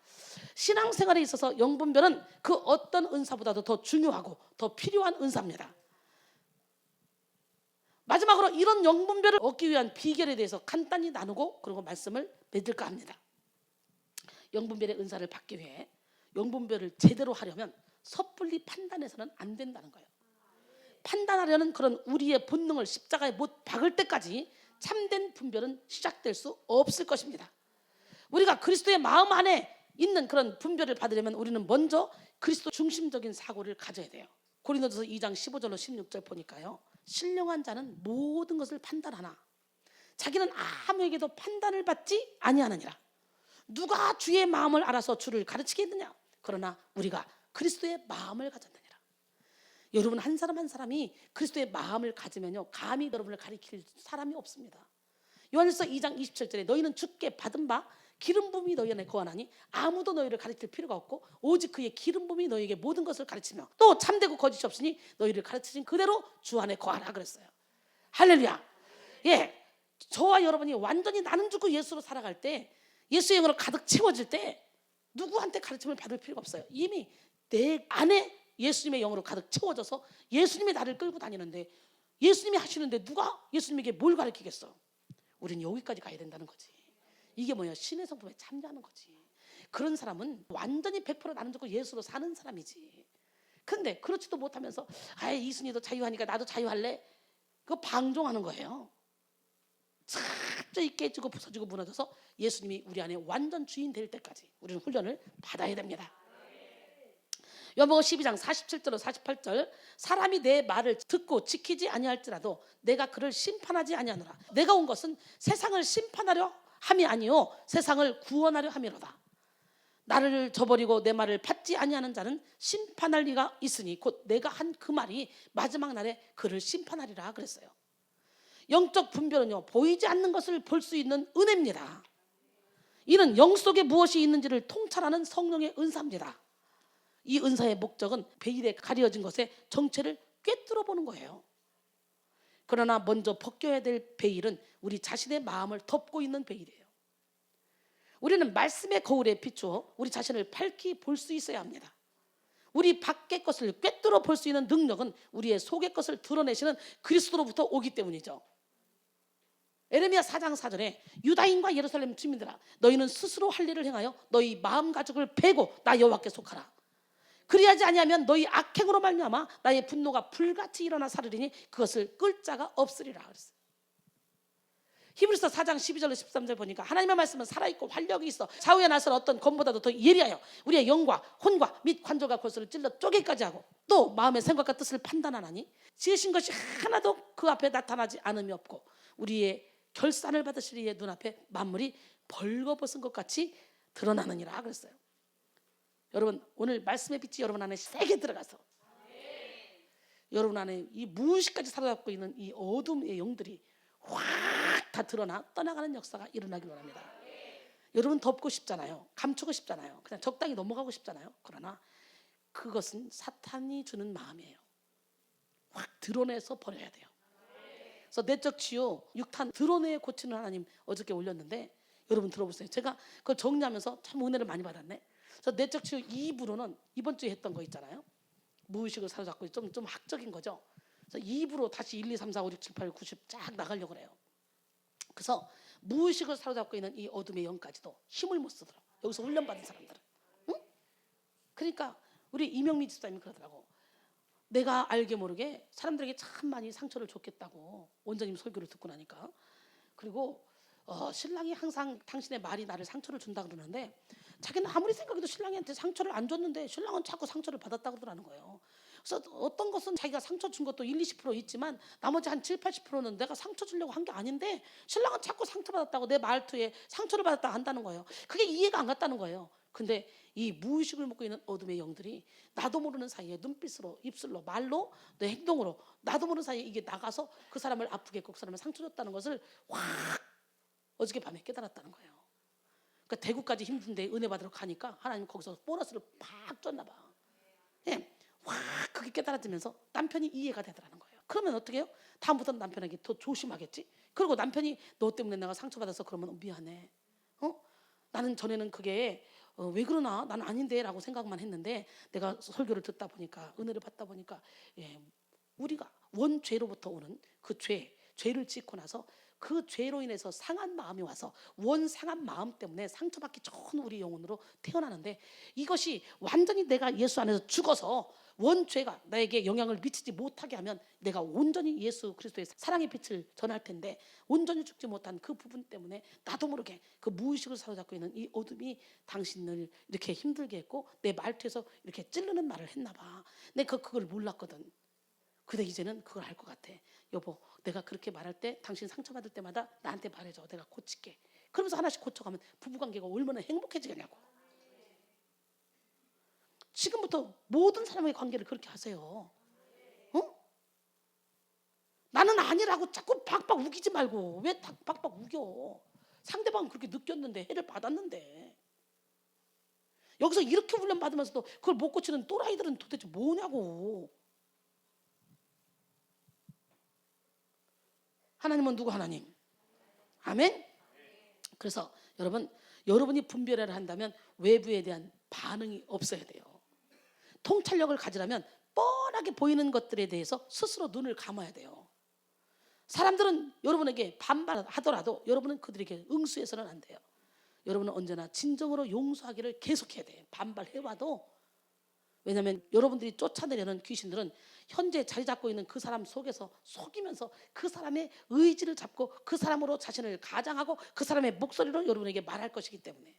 신앙생활에 있어서 영분별은 그 어떤 은사보다도 더 중요하고 더 필요한 은사입니다. 마지막으로 이런 영분별을 얻기 위한 비결에 대해서 간단히 나누고 그리고 말씀을 맺을까 합니다. 영분별의 은사를 받기 위해 영분별을 제대로 하려면 섣불리 판단해서는 안 된다는 거예요. 판단하려는 그런 우리의 본능을 십자가에 못 박을 때까지 참된 분별은 시작될 수 없을 것입니다. 우리가 그리스도의 마음 안에 있는 그런 분별을 받으려면 우리는 먼저 그리스도 중심적인 사고를 가져야 돼요. 고린도전서 2장 15절로 16절 보니까요, 신령한 자는 모든 것을 판단하나 자기는 아무에게도 판단을 받지 아니하느니라. 누가 주의 마음을 알아서 주를 가르치겠느냐? 그러나 우리가 그리스도의 마음을 가졌느니라. 여러분 한 사람 한 사람이 그리스도의 마음을 가지면요 감히 여러분을 가리킬 사람이 없습니다. 요한일서 2장 27절에 너희는 주께 받은 바 기름 부음이 너희 안에 거하나니 아무도 너희를 가르칠 필요가 없고 오직 그의 기름 부음이 너희에게 모든 것을 가르치며 또 참되고 거짓이 없으니 너희를 가르치신 그대로 주 안에 거하라 그랬어요. 할렐루야. 예, 저와 여러분이 완전히 나는 죽고 예수로 살아갈 때, 예수의 영으로 가득 채워질 때 누구한테 가르침을 받을 필요가 없어요. 이미 내 안에 예수님의 영으로 가득 채워져서 예수님이 나를 끌고 다니는데, 예수님이 하시는데 누가 예수님에게 뭘 가르치겠어? 우리는 여기까지 가야 된다는 거지. 이게 뭐야? 신의 성품에 참여하는 거지. 그런 사람은 완전히 100% 나는 죽고 예수로 사는 사람이지. 근데 그렇지도 못하면서 아이 이순이도 자유하니까 나도 자유할래, 그거 방종하는 거예요. 갑자기 깨지고 부서지고 무너져서 예수님이 우리 안에 완전 주인 될 때까지 우리는 훈련을 받아야 됩니다. 요한복음 12장 47절로 48절, 사람이 내 말을 듣고 지키지 아니할지라도 내가 그를 심판하지 아니하노라. 내가 온 것은 세상을 심판하려 함이 아니요 세상을 구원하려 함이로다. 나를 저버리고 내 말을 받지 아니하는 자는 심판할 리가 있으니 곧 내가 한 그 말이 마지막 날에 그를 심판하리라 그랬어요. 영적 분별은요, 보이지 않는 것을 볼 수 있는 은혜입니다. 이는 영 속에 무엇이 있는지를 통찰하는 성령의 은사입니다. 이 은사의 목적은 베일에 가려진 것의 정체를 꿰뚫어 보는 거예요. 그러나 먼저 벗겨야 될 베일은 우리 자신의 마음을 덮고 있는 베일이에요. 우리는 말씀의 거울에 비추어 우리 자신을 밝히 볼 수 있어야 합니다. 우리 밖의 것을 꿰뚫어 볼 수 있는 능력은 우리의 속의 것을 드러내시는 그리스도로부터 오기 때문이죠. 에레미야 4장 4절에 유다인과 예루살렘 주민들아, 너희는 스스로 할 일을 행하여 너희 마음 가죽을 베고 나 여호와께 속하라. 그리하지 아니하면 너희 악행으로 말미암아 나의 분노가 불같이 일어나 사르리니 그것을 끌 자가 없으리라 그랬어요. 히브리서 4장 12절로 13절 보니까 하나님의 말씀은 살아있고 활력이 있어 좌우에 나서는 어떤 검보다도 더 예리하여 우리의 영과 혼과 및 관절과 골수를 찔러 쪼개까지 하고 또 마음의 생각과 뜻을 판단하나니 지으신 것이 하나도 그 앞에 나타나지 않음이 없고 우리의 결산을 받으실 이의 눈앞에 만물이 벌거벗은 것 같이 드러나느니라 그랬어요. 여러분, 오늘 말씀의 빛이 여러분 안에 세게 들어가서 여러분 안에 이 무의식까지 사로잡고 있는 이 어둠의 영들이 확 다 드러나 떠나가는 역사가 일어나길 원합니다. 여러분 덮고 싶잖아요. 감추고 싶잖아요. 그냥 적당히 넘어가고 싶잖아요. 그러나 그것은 사탄이 주는 마음이에요. 확 드러내서 버려야 돼요. 그래서 내적 치유 6탄 드러내 고치는 하나님 어저께 올렸는데 여러분 들어보세요. 제가 그걸 정리하면서 참 은혜를 많이 받았네. 그래서 내적 치유 2부로는 이번 주에 했던 거 있잖아요. 무의식을 사로잡고 좀 학적인 거죠. 그래서 2부로 다시 1, 2, 3, 4, 5, 6, 7, 8, 9, 10 쫙 나가려고 그래요. 그래서 무의식을 사로잡고 있는 이 어둠의 영까지도 힘을 못 쓰더라고. 여기서 훈련받은 사람들은. 응? 그러니까 우리 이명미 집사님이 그러더라고. 내가 알게 모르게 사람들에게 참 많이 상처를 줬겠다고, 원장님 설교를 듣고 나니까. 그리고 신랑이 항상 당신의 말이 나를 상처를 준다 그러는데 자기는 아무리 생각해도 신랑한테 상처를 안 줬는데 신랑은 자꾸 상처를 받았다고 그러는 거예요. 그래서 어떤 것은 자기가 상처 준 것도 1, 20% 있지만 나머지 한 7, 80%는 내가 상처 주려고 한 게 아닌데 신랑은 자꾸 상처받았다고 내 말투에 상처를 받았다고 한다는 거예요. 그게 이해가 안 갔다는 거예요. 근데 이 무의식을 먹고 있는 어둠의 영들이 나도 모르는 사이에 눈빛으로, 입술로, 말로, 내 행동으로 나도 모르는 사이에 이게 나가서 그 사람을 아프게 했고 그 사람을 상처 줬다는 것을 확 어저께 밤에 깨달았다는 거예요. 그러니까 대구까지 힘든데 은혜 받으러 가니까 하나님 거기서 보너스를 팍 줬나 봐. 예, 확 그게 깨달아지면서 남편이 이해가 되더라는 거예요. 그러면 어떻게 해요? 다음부터는 남편에게 더 조심하겠지. 그리고 남편이 너 때문에 내가 상처받아서 그러면 미안해. 나는 전에는 그게 왜 그러나 나는 아닌데 라고 생각만 했는데 내가 설교를 듣다 보니까 은혜를 받다 보니까 우리가 원죄로부터 오는 그 죄를 짓고 나서 그 죄로 인해서 상한 마음이 와서 원 상한 마음 때문에 상처받기 좋은 우리 영혼으로 태어나는데 이것이 완전히 내가 예수 안에서 죽어서 원죄가 나에게 영향을 미치지 못하게 하면 내가 온전히 예수 그리스도의 사랑의 빛을 전할 텐데 온전히 죽지 못한 그 부분 때문에 나도 모르게 그 무의식을 사로잡고 있는 이 어둠이 당신을 이렇게 힘들게 했고 내 말투에서 이렇게 찌르는 말을 했나 봐. 내가 그걸 몰랐거든. 근데 이제는 그걸 알 것 같아. 여보, 내가 그렇게 말할 때 당신 상처받을 때마다 나한테 말해줘. 내가 고칠게. 그러면서 하나씩 고쳐가면 부부관계가 얼마나 행복해지겠냐고. 지금부터 모든 사람의 관계를 그렇게 하세요. 나는 아니라고 자꾸 박박 우기지 말고. 왜 박박 우겨? 상대방은 그렇게 느꼈는데, 해를 받았는데. 여기서 이렇게 훈련 받으면서도 그걸 못 고치는 또라이들은 도대체 뭐냐고. 하나님은 누구? 하나님. 아멘. 그래서 여러분이 분별을 한다면 외부에 대한 반응이 없어야 돼요. 통찰력을 가지려면 뻔하게 보이는 것들에 대해서 스스로 눈을 감아야 돼요. 사람들은 여러분에게 반발하더라도 여러분은 그들에게 응수해서는 안 돼요. 여러분은 언제나 진정으로 용서하기를 계속해야 돼요. 반발해와도. 왜냐하면 여러분들이 쫓아내려는 귀신들은 현재 자리 잡고 있는 그 사람 속에서 속이면서 그 사람의 의지를 잡고 그 사람으로 자신을 가장하고 그 사람의 목소리로 여러분에게 말할 것이기 때문에.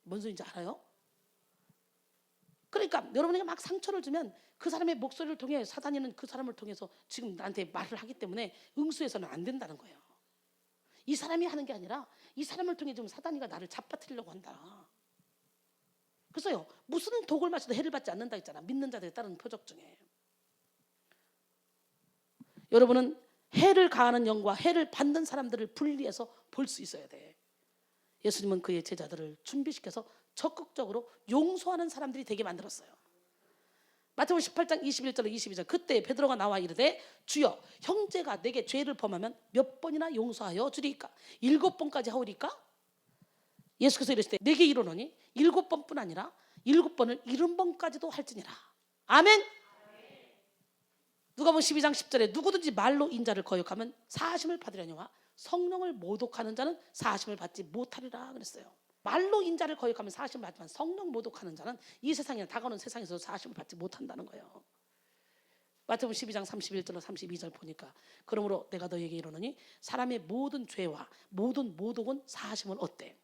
뭔 소리인지 알아요? 그러니까 여러분에게 막 상처를 주면 그 사람의 목소리를 통해 사단이는 그 사람을 통해서 지금 나한테 말을 하기 때문에 응수해서는 안 된다는 거예요. 이 사람이 하는 게 아니라 이 사람을 통해 지금 사단이가 나를 잡아뜨리려고 한다. 그래서요, 무슨 독을 마셔도 해를 받지 않는다 했잖아. 믿는 자들에 따른 표적 중에. 여러분은 해를 가하는 영과 해를 받는 사람들을 분리해서 볼 수 있어야 돼. 예수님은 그의 제자들을 준비시켜서 적극적으로 용서하는 사람들이 되게 만들었어요. 마태복음 18장 21절로 22절. 그때 베드로가 나와 이르되 주여, 형제가 내게 죄를 범하면 몇 번이나 용서하여 주리이까? 7번까지 하오리까? 예수께서 이르시되 내게 이르노니 7번뿐 아니라 7번을 70번까지도 할지니라. 아멘. 누가복음 12장 10절에 누구든지 말로 인자를 거역하면 사하심을 받으려니와 성령을 모독하는 자는 사하심을 받지 못하리라 그랬어요. 말로 인자를 거역하면 사하심을 받지만 성령 모독하는 자는 이 세상에 다가오는 세상에서 사하심을 받지 못한다는 거예요. 마태복음 12장 31절로 32절 보니까 그러므로 내가 너희에게 이르노니 사람의 모든 죄와 모든 모독은 사하심을 얻대.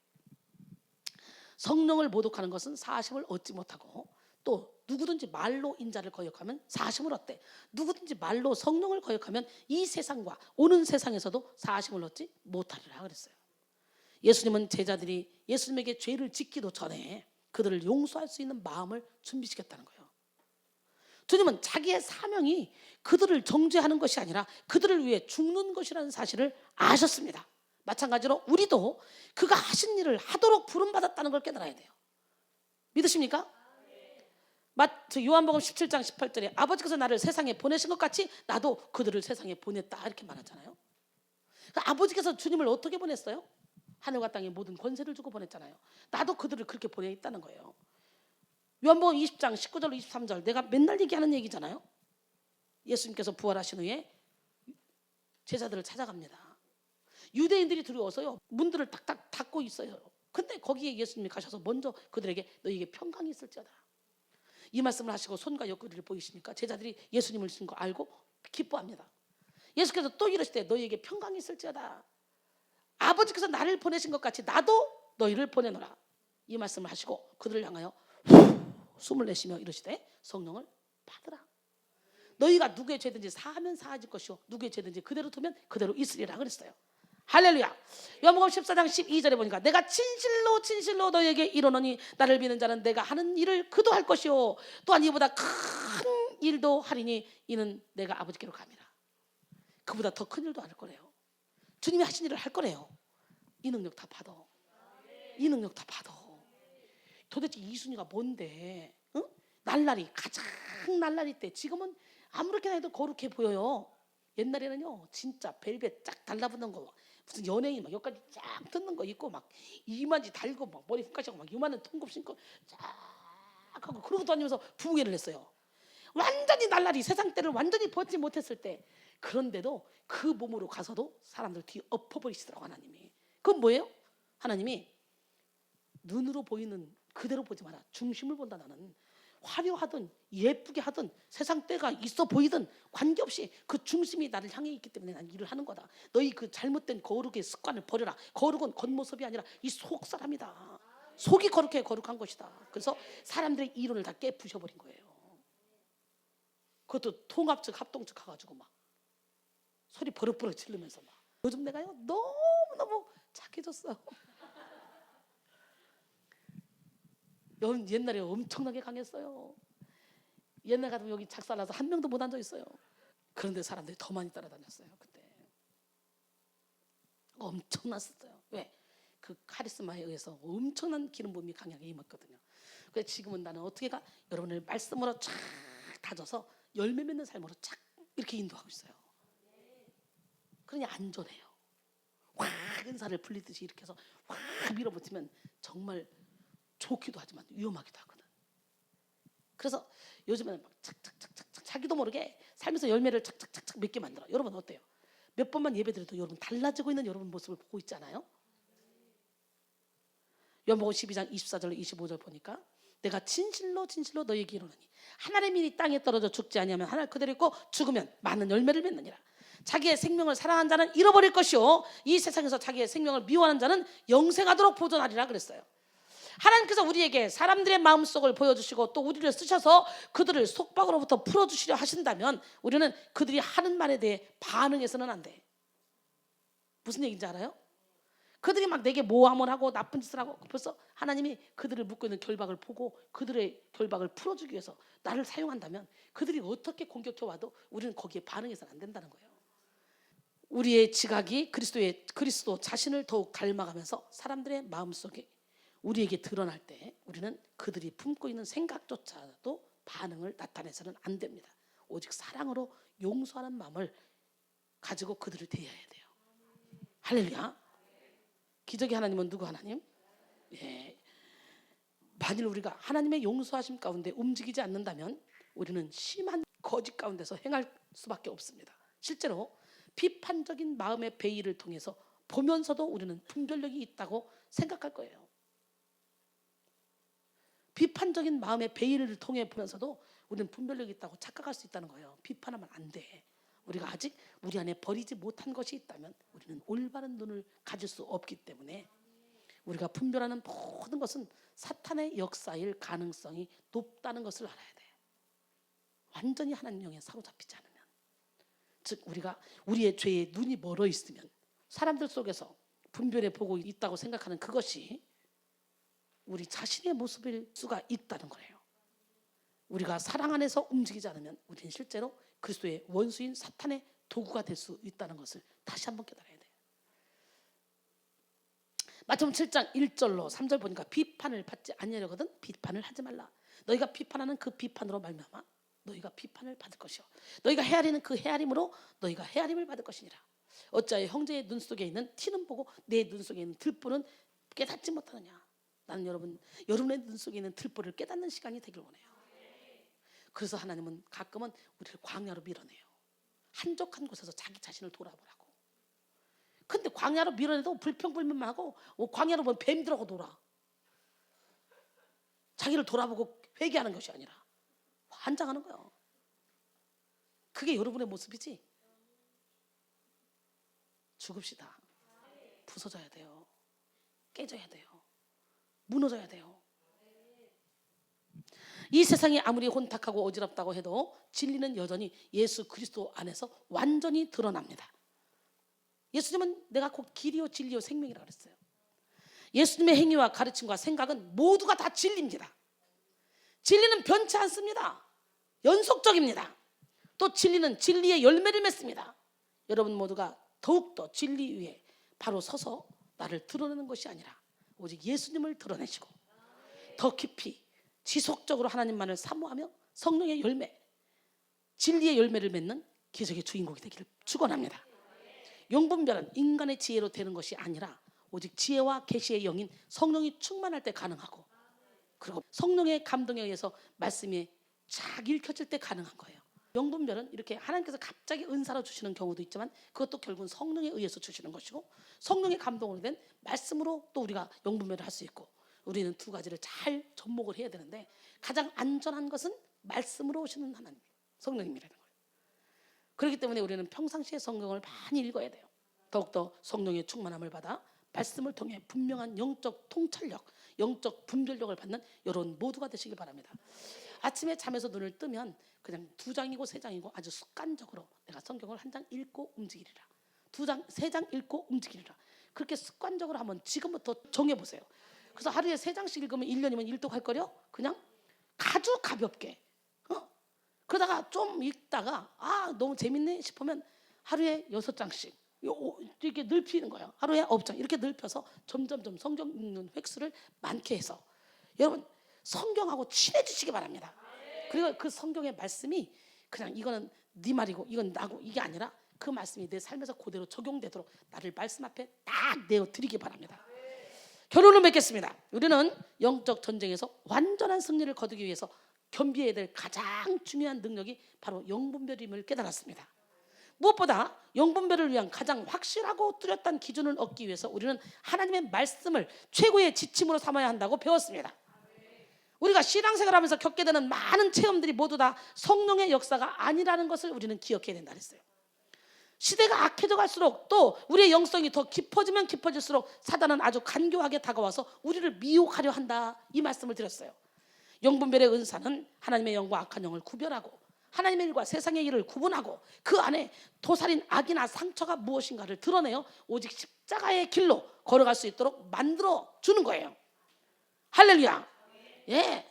성령을 모독하는 것은 사하심을 얻지 못하고, 또 누구든지 말로 인자를 거역하면 사하심을 얻대. 누구든지 말로 성령을 거역하면 이 세상과 오는 세상에서도 사하심을 얻지 못하리라 그랬어요. 예수님은 제자들이 예수님에게 죄를 짓기도 전에 그들을 용서할 수 있는 마음을 준비시켰다는 거예요. 주님은 자기의 사명이 그들을 정죄하는 것이 아니라 그들을 위해 죽는 것이라는 사실을 아셨습니다. 마찬가지로 우리도 그가 하신 일을 하도록 부름받았다는 걸 깨달아야 돼요. 믿으십니까? 요한복음 17장 18절에 아버지께서 나를 세상에 보내신 것 같이 나도 그들을 세상에 보냈다 이렇게 말하잖아요. 아버지께서 주님을 어떻게 보냈어요? 하늘과 땅의 모든 권세를 주고 보냈잖아요. 나도 그들을 그렇게 보내있다는 거예요. 요한복음 20장 19절로 23절 내가 맨날 얘기하는 얘기잖아요. 예수님께서 부활하신 후에 제자들을 찾아갑니다. 유대인들이 들어와서요, 문들을 딱딱 닫고 있어요. 근데 거기에 예수님이 가셔서 먼저 그들에게 너희에게 평강이 있을지어다 이 말씀을 하시고 손과 옆구리를 보이시니까 제자들이 예수님을 주신 거 알고 기뻐합니다. 예수께서 또 이러시되 너희에게 평강이 있을지어다. 아버지께서 나를 보내신 것 같이 나도 너희를 보내노라. 이 말씀을 하시고 그들을 향하여 숨을 내쉬며 이러시되 성령을 받으라. 너희가 누구의 죄든지 사하면 사하질 것이요 누구의 죄든지 그대로 두면 그대로 있으리라 그랬어요. 할렐루야. 요한복음 14장 12절에 보니까 내가 진실로 진실로 너희에게 이르노니 나를 믿는 자는 내가 하는 일을 그도 할 것이요 또한 이보다 큰 일도 하리니 이는 내가 아버지께로 감이라. 그보다 더 큰 일도 할 거래요. 주님이 하신 일을 할 거래요. 이 능력 다 받아. 이 능력 다 받아. 도대체 이순이가 뭔데? 응? 날라리 가장 날라리 때 지금은 아무렇게나 해도 거룩해 보여요. 옛날에는요 진짜 벨벳 쫙 달라붙는 거 무슨 연예인 막 여기까지 쫙 뜯는 거 입고 막 이만지 달고 막 머리 훅까지 막 요만한 통굽 신고 쫙 하고 그러고 다니면서 부흥회를 했어요. 완전히 날라리 세상 때를 완전히 벗지 못했을 때 그런데도 그 몸으로 가서도 사람들 뒤 엎어버리시더라고 하나님이. 그건 뭐예요? 하나님이 눈으로 보이는 그대로 보지 마라. 중심을 본다. 나는 화려하든 예쁘게 하든 세상 때가 있어 보이든 관계없이 그 중심이 나를 향해 있기 때문에 난 일을 하는 거다. 너희 그 잘못된 거룩의 습관을 버려라. 거룩은 겉모습이 아니라 이 속 사람이다. 속이 거룩해 거룩한 것이다. 그래서 사람들의 이론을 다 깨부셔버린 거예요. 그것도 통합측 합동측 가가지고 막 소리 버럭버럭 지르면서 막 요즘 내가요 너무너무 착해졌어요. 옛날에 엄청나게 강했어요. 옛날 같으면 여기 작살나서 한 명도 못 앉아 있어요. 그런데 사람들이 더 많이 따라다녔어요. 그때 엄청났었어요. 왜? 그 카리스마에 의해서 엄청난 기름 부음이 강하게 임했거든요. 그래서 지금은 나는 어떻게 가? 여러분을 말씀으로 쫙 다져서 열매 맺는 삶으로 쫙 이렇게 인도하고 있어요. 그러니 안전해요. 확 은사를 불리듯이 이렇게 해서 확 밀어붙이면 정말 좋기도 하지만 위험하기도 하거든. 그래서 요즘에는 막 착착착착 자기도 모르게 살면서 열매를 착착착착 맺게 만들어. 여러분 어때요? 몇 번만 예배드려도 여러분 달라지고 있는 여러분 모습을 보고 있잖아요. 요한복음 12장 24절 25절 보니까 내가 진실로 진실로 너희에게 이르노니 하나님의 일이 땅에 떨어져 죽지 아니하면 하늘 그대로 있고 죽으면 많은 열매를 맺느니라. 자기의 생명을 사랑하는 자는 잃어버릴 것이요 이 세상에서 자기의 생명을 미워하는 자는 영생하도록 보존하리라 그랬어요. 하나님께서 우리에게 사람들의 마음속을 보여주시고 또 우리를 쓰셔서 그들을 속박으로부터 풀어주시려 하신다면 우리는 그들이 하는 말에 대해 반응해서는 안 돼. 무슨 얘기인지 알아요? 그들이 막 내게 모함을 하고 나쁜 짓을 하고 벌써 하나님이 그들을 묶고 있는 결박을 보고 그들의 결박을 풀어주기 위해서 나를 사용한다면 그들이 어떻게 공격해 와도 우리는 거기에 반응해서는 안 된다는 거예요. 우리의 지각이 그리스도 자신을 더욱 닮아가면서 사람들의 마음속에 우리에게 드러날 때 우리는 그들이 품고 있는 생각조차도 반응을 나타내서는 안 됩니다. 오직 사랑으로 용서하는 마음을 가지고 그들을 대해야 돼요. 할렐루야. 기적의 하나님은 누구 하나님? 예. 만일 우리가 하나님의 용서하심 가운데 움직이지 않는다면 우리는 심한 거짓 가운데서 행할 수밖에 없습니다. 실제로 비판적인 마음의 베일을 통해서 보면서도 우리는 분별력이 있다고 생각할 거예요. 비판적인 마음의 베일을 통해 보면서도 우리는 분별력이 있다고 착각할 수 있다는 거예요. 비판하면 안 돼. 우리가 아직 우리 안에 버리지 못한 것이 있다면 우리는 올바른 눈을 가질 수 없기 때문에 우리가 분별하는 모든 것은 사탄의 역사일 가능성이 높다는 것을 알아야 돼. 완전히 하나님 영에 사로잡히지 않으면, 즉 우리가 우리의 죄에 눈이 멀어 있으면 사람들 속에서 분별해 보고 있다고 생각하는 그것이 우리 자신의 모습일 수가 있다는 거예요. 우리가 사랑 안에서 움직이지 않으면 우리는 실제로 그리스도의 원수인 사탄의 도구가 될 수 있다는 것을 다시 한번 깨달아야 돼요. 마태복음 7장 1절로 3절 보니까 비판을 받지 아니하려거든 비판을 하지 말라. 너희가 비판하는 그 비판으로 말미암아 너희가 비판을 받을 것이요 너희가 헤아리는 그 헤아림으로 너희가 헤아림을 받을 것이니라. 어찌하여 형제의 눈 속에 있는 티는 보고 내 눈 속에 있는 들보는 깨닫지 못하느냐. 나는 여러분의 눈 속에 있는 들보를 깨닫는 시간이 되길 원해요. 그래서 하나님은 가끔은 우리를 광야로 밀어내요. 한적한 곳에서 자기 자신을 돌아보라고. 근데 광야로 밀어내도 불평불만만 하고 광야로 보면 뱀 들어가고 놀아. 자기를 돌아보고 회개하는 것이 아니라 환장하는 거예요. 그게 여러분의 모습이지. 죽읍시다. 부서져야 돼요. 깨져야 돼요. 무너져야 돼요. 이 세상이 아무리 혼탁하고 어지럽다고 해도 진리는 여전히 예수 그리스도 안에서 완전히 드러납니다. 예수님은 내가 곧 길이요 진리요 생명이라고 그랬어요. 예수님의 행위와 가르침과 생각은 모두가 다 진리입니다. 진리는 변치 않습니다. 연속적입니다. 또 진리는 진리의 열매를 맺습니다. 여러분 모두가 더욱더 진리 위에 바로 서서 나를 드러내는 것이 아니라 오직 예수님을 드러내시고 더 깊이 지속적으로 하나님만을 사모하며 성령의 열매, 진리의 열매를 맺는 기적의 주인공이 되기를 축원합니다. 용분별은 인간의 지혜로 되는 것이 아니라 오직 지혜와 계시의 영인 성령이 충만할 때 가능하고 그리고 성령의 감동에 의해서 말씀이 쫙 읽혀질 때 가능한 거예요. 용분별은 이렇게 하나님께서 갑자기 은사로 주시는 경우도 있지만 그것도 결국은 성령에 의해서 주시는 것이고 성령의 감동으로 된 말씀으로 또 우리가 용분별을 할 수 있고 우리는 두 가지를 잘 접목을 해야 되는데 가장 안전한 것은 말씀으로 오시는 하나님, 성령님이라는 거예요. 그렇기 때문에 우리는 평상시에 성경을 많이 읽어야 돼요. 더욱더 성령의 충만함을 받아 말씀을 통해 분명한 영적 통찰력, 영적 분별력을 받는 여러분 모두가 되시길 바랍니다. 아침에 잠에서 눈을 뜨면 그냥 2장이고 3장이고 아주 습관적으로 내가 성경을 1장 읽고 움직이리라. 2장, 3장 읽고 움직이리라. 그렇게 습관적으로 한번 지금부터 정해보세요. 그래서 하루에 3장씩 읽으면 1년이면 일독할 거려? 그냥 아주 가볍게. 그러다가 좀 읽다가 너무 재밌네 싶으면 하루에 6장씩 이렇게 넓히는 거예요. 하루에 9장 이렇게 넓혀서 점점점 성경 읽는 횟수를 많게 해서 여러분 성경하고 친해지시기 바랍니다. 그리고 그 성경의 말씀이 그냥 이거는 네 말이고 이건 나고 이게 아니라 그 말씀이 내 삶에서 그대로 적용되도록 나를 말씀 앞에 딱 내어드리기 바랍니다. 결론을 맺겠습니다. 우리는 영적 전쟁에서 완전한 승리를 거두기 위해서 겸비해야 될 가장 중요한 능력이 바로 영분별임을 깨달았습니다. 무엇보다 영분별을 위한 가장 확실하고 뚜렷한 기준을 얻기 위해서 우리는 하나님의 말씀을 최고의 지침으로 삼아야 한다고 배웠습니다. 우리가 신앙생활을 하면서 겪게 되는 많은 체험들이 모두 다 성령의 역사가 아니라는 것을 우리는 기억해야 된다 그랬어요. 시대가 악해져 갈수록 또 우리의 영성이 더 깊어지면 깊어질수록 사단은 아주 간교하게 다가와서 우리를 미혹하려 한다, 이 말씀을 드렸어요. 영분별의 은사는 하나님의 영과 악한 영을 구별하고 하나님의 일과 세상의 일을 구분하고 그 안에 도살인 악이나 상처가 무엇인가를 드러내어 오직 십자가의 길로 걸어갈 수 있도록 만들어 주는 거예요. 할렐루야. 예.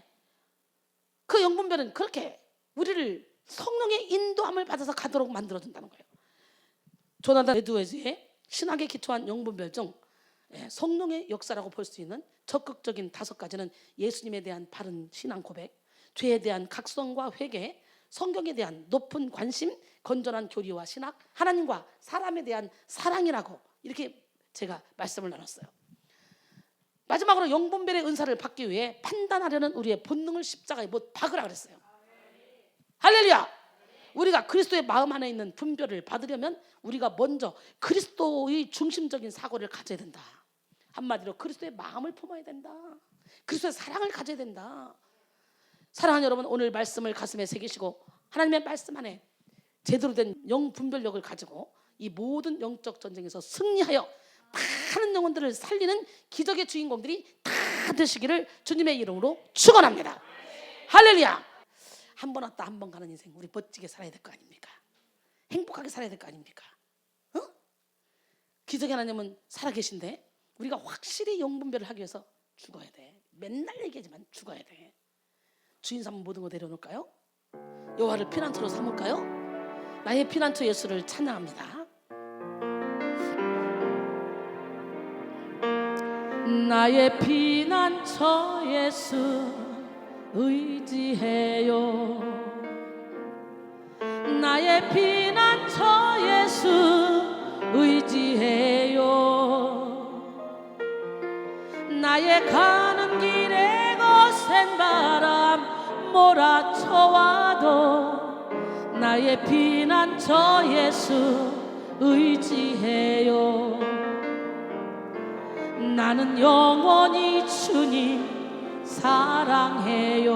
그 영분별은 그렇게 우리를 성령의 인도함을 받아서 가도록 만들어 준다는 거예요. 조나단 에드워즈의 신학에 기초한 영분별 중 성령의 역사라고 볼 수 있는 적극적인 5가지는 예수님에 대한 바른 신앙 고백, 죄에 대한 각성과 회개, 성경에 대한 높은 관심, 건전한 교리와 신학, 하나님과 사람에 대한 사랑이라고 이렇게 제가 말씀을 나눴어요. 마지막으로 영분별의 은사를 받기 위해 판단하려는 우리의 본능을 십자가에 못 박으라 그랬어요. 할렐루야. 우리가 그리스도의 마음 안에 있는 분별을 받으려면 우리가 먼저 그리스도의 중심적인 사고를 가져야 된다. 한마디로 그리스도의 마음을 품어야 된다. 그리스도의 사랑을 가져야 된다. 사랑하는 여러분, 오늘 말씀을 가슴에 새기시고 하나님의 말씀 안에 제대로 된 영분별력을 가지고 이 모든 영적 전쟁에서 승리하여 많은 영혼들을 살리는 기적의 주인공들이 다 되시기를 주님의 이름으로 축원합니다. 할렐루야. 한 번 왔다 한 번 가는 인생, 우리 멋지게 살아야 될 거 아닙니까? 행복하게 살아야 될 거 아닙니까? 기적의 하나님은 살아계신데 우리가 확실히 영분별을 하기 위해서 죽어야 돼. 맨날 얘기하지만 죽어야 돼. 주인 삼은 모든 거 내려놓을까요? 여호와를 피난처로 삼을까요? 나의 피난처 예수를 찬양합니다. 나의 피난처 예수 의지해요. 나의 피난처 예수 의지해요. 나의 가는 길에 거센 바람 몰아쳐와도 나의 피난처 예수 의지해요. 나는 영원히 주님 사랑해요.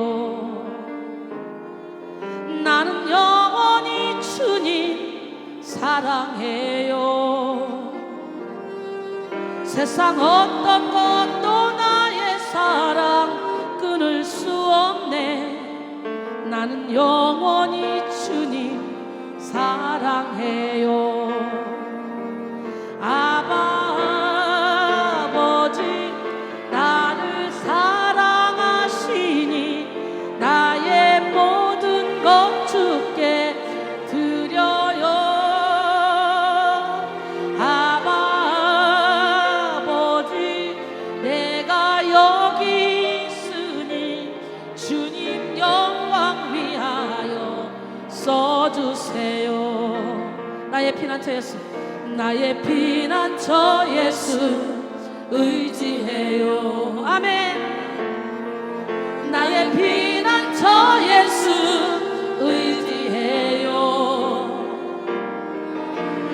나는 영원히 주님 사랑해요. 세상 어떤 것도 나의 사랑 끊을 수 없네. 나는 영원히 주님 사랑해요. 아버지 나를 사랑하시니 나의 모든 것 주께 드려요. 아버지 내가 여기 있으니 주님 영광 위하여 써주세요. 나의 피난처 예수, 나의 피난처 예수 의지해요. 아멘. 나의 피난처 예수 의지해요.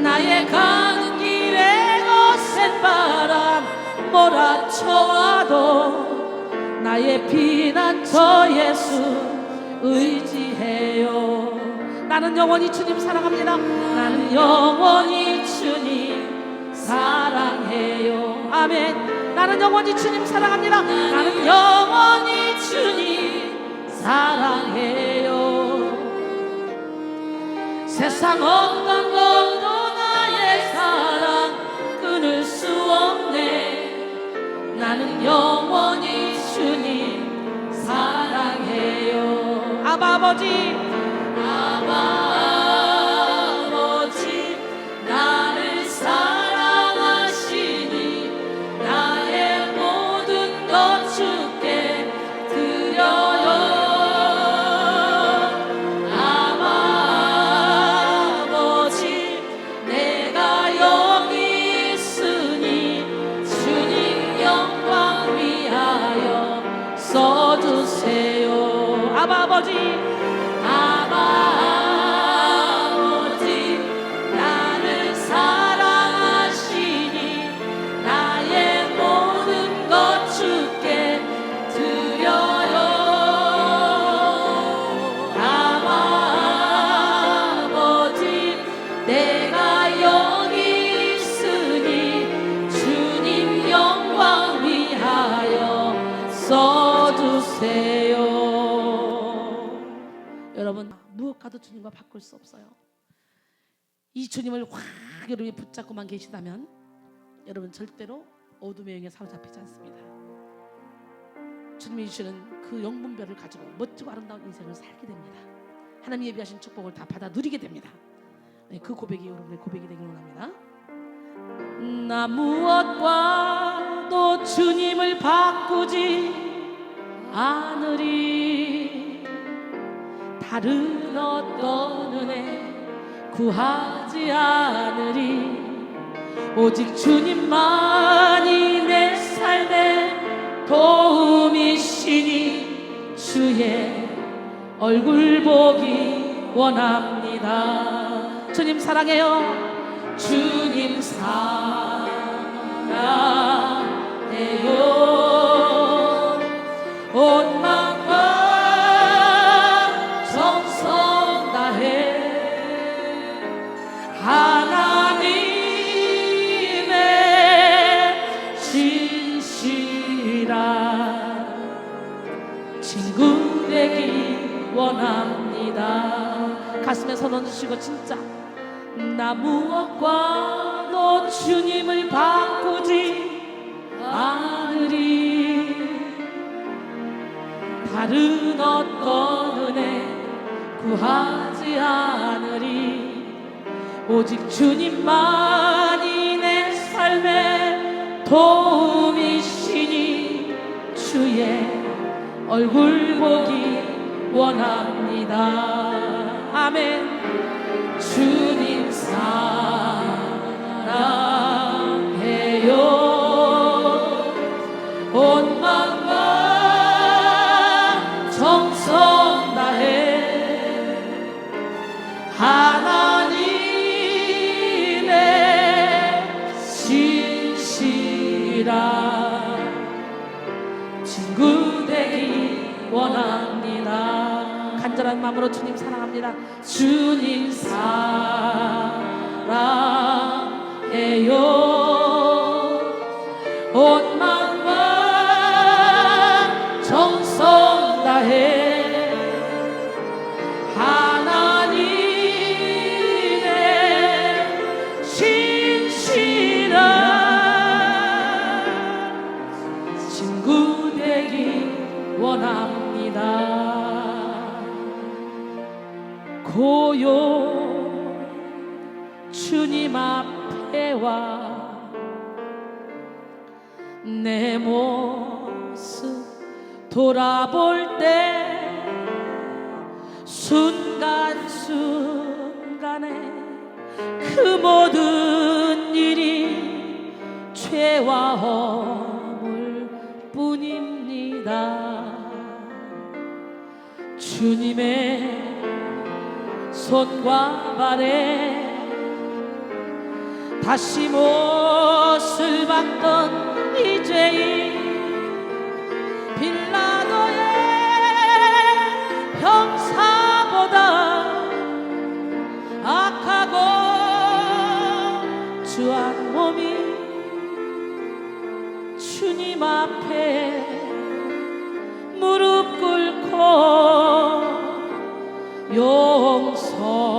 나의 가는 길에 거센 바람 몰아쳐와도 나의 피난처 예수 의지해요. 나는 영원히 주님 사랑합니다. 나는 영원히 주님 사랑해요. 아멘. 나는 영원히 주님 사랑합니다. 나는 영원히 주님 사랑해요. 세상 어떤 것도 나의 사랑 끊을 수 없네. 나는 영원히 주님 사랑해요. 아버지 나를 사랑하시니 아버지 아버지 나를 사랑하시니 나의 모든 것 주께 드려요. 아버지 내가 여기 있으니 주님 영광 위하여 써주세요. 여러분 무엇과도 주님과 바꿀 수 없어요. 이 주님을 확 여러분이 붙잡고만 계시다면 여러분 절대로 어둠의 영에 사로잡히지 않습니다. 주님이 주시는 그 영분별을 가지고 멋지고 아름다운 인생을 살게 됩니다. 하나님이 예비하신 축복을 다 받아 누리게 됩니다. 그 고백이 여러분의 고백이 되길 원합니다. 나 무엇과도 주님을 바꾸지 않으리. 다른 어떤 은혜 구하지 않으리. 오직 주님만이 내 삶의 도움이시니 주의 얼굴 보기 원합니다. 주님 사랑해요. 주님 사랑해요. 온 마음과 정성 다해 하나님의 진실한 친구 되기 원합니다. 가슴에 손 얹으시고 진짜 나 무엇과도 주님을 바꾸지 않으리. 다른 어떤 은혜 구하지 않으리. 오직 주님만이 내 삶의 도움이시니 주의 얼굴 보기 원합니다. 아멘. 주님 사랑해요. 온 마음과 정성 다해 하나님의 진실한 친구 되기 원합니다. 간절한 마음으로 주님 사랑합니다. 주님 사랑해요. 온 마음과 정성 다해 하나님의 진실한 친구 되기 원합니다. 고요 주님 앞에 와 내 모습 돌아볼 때 순간순간에 그 모든 일이 죄와 허물 뿐입니다. 주님의 손과 발에 다시 못을 받던 이 죄인 빌라도의 형사보다 악하고 주한 몸이 주님 앞에 무릎 꿇고 용서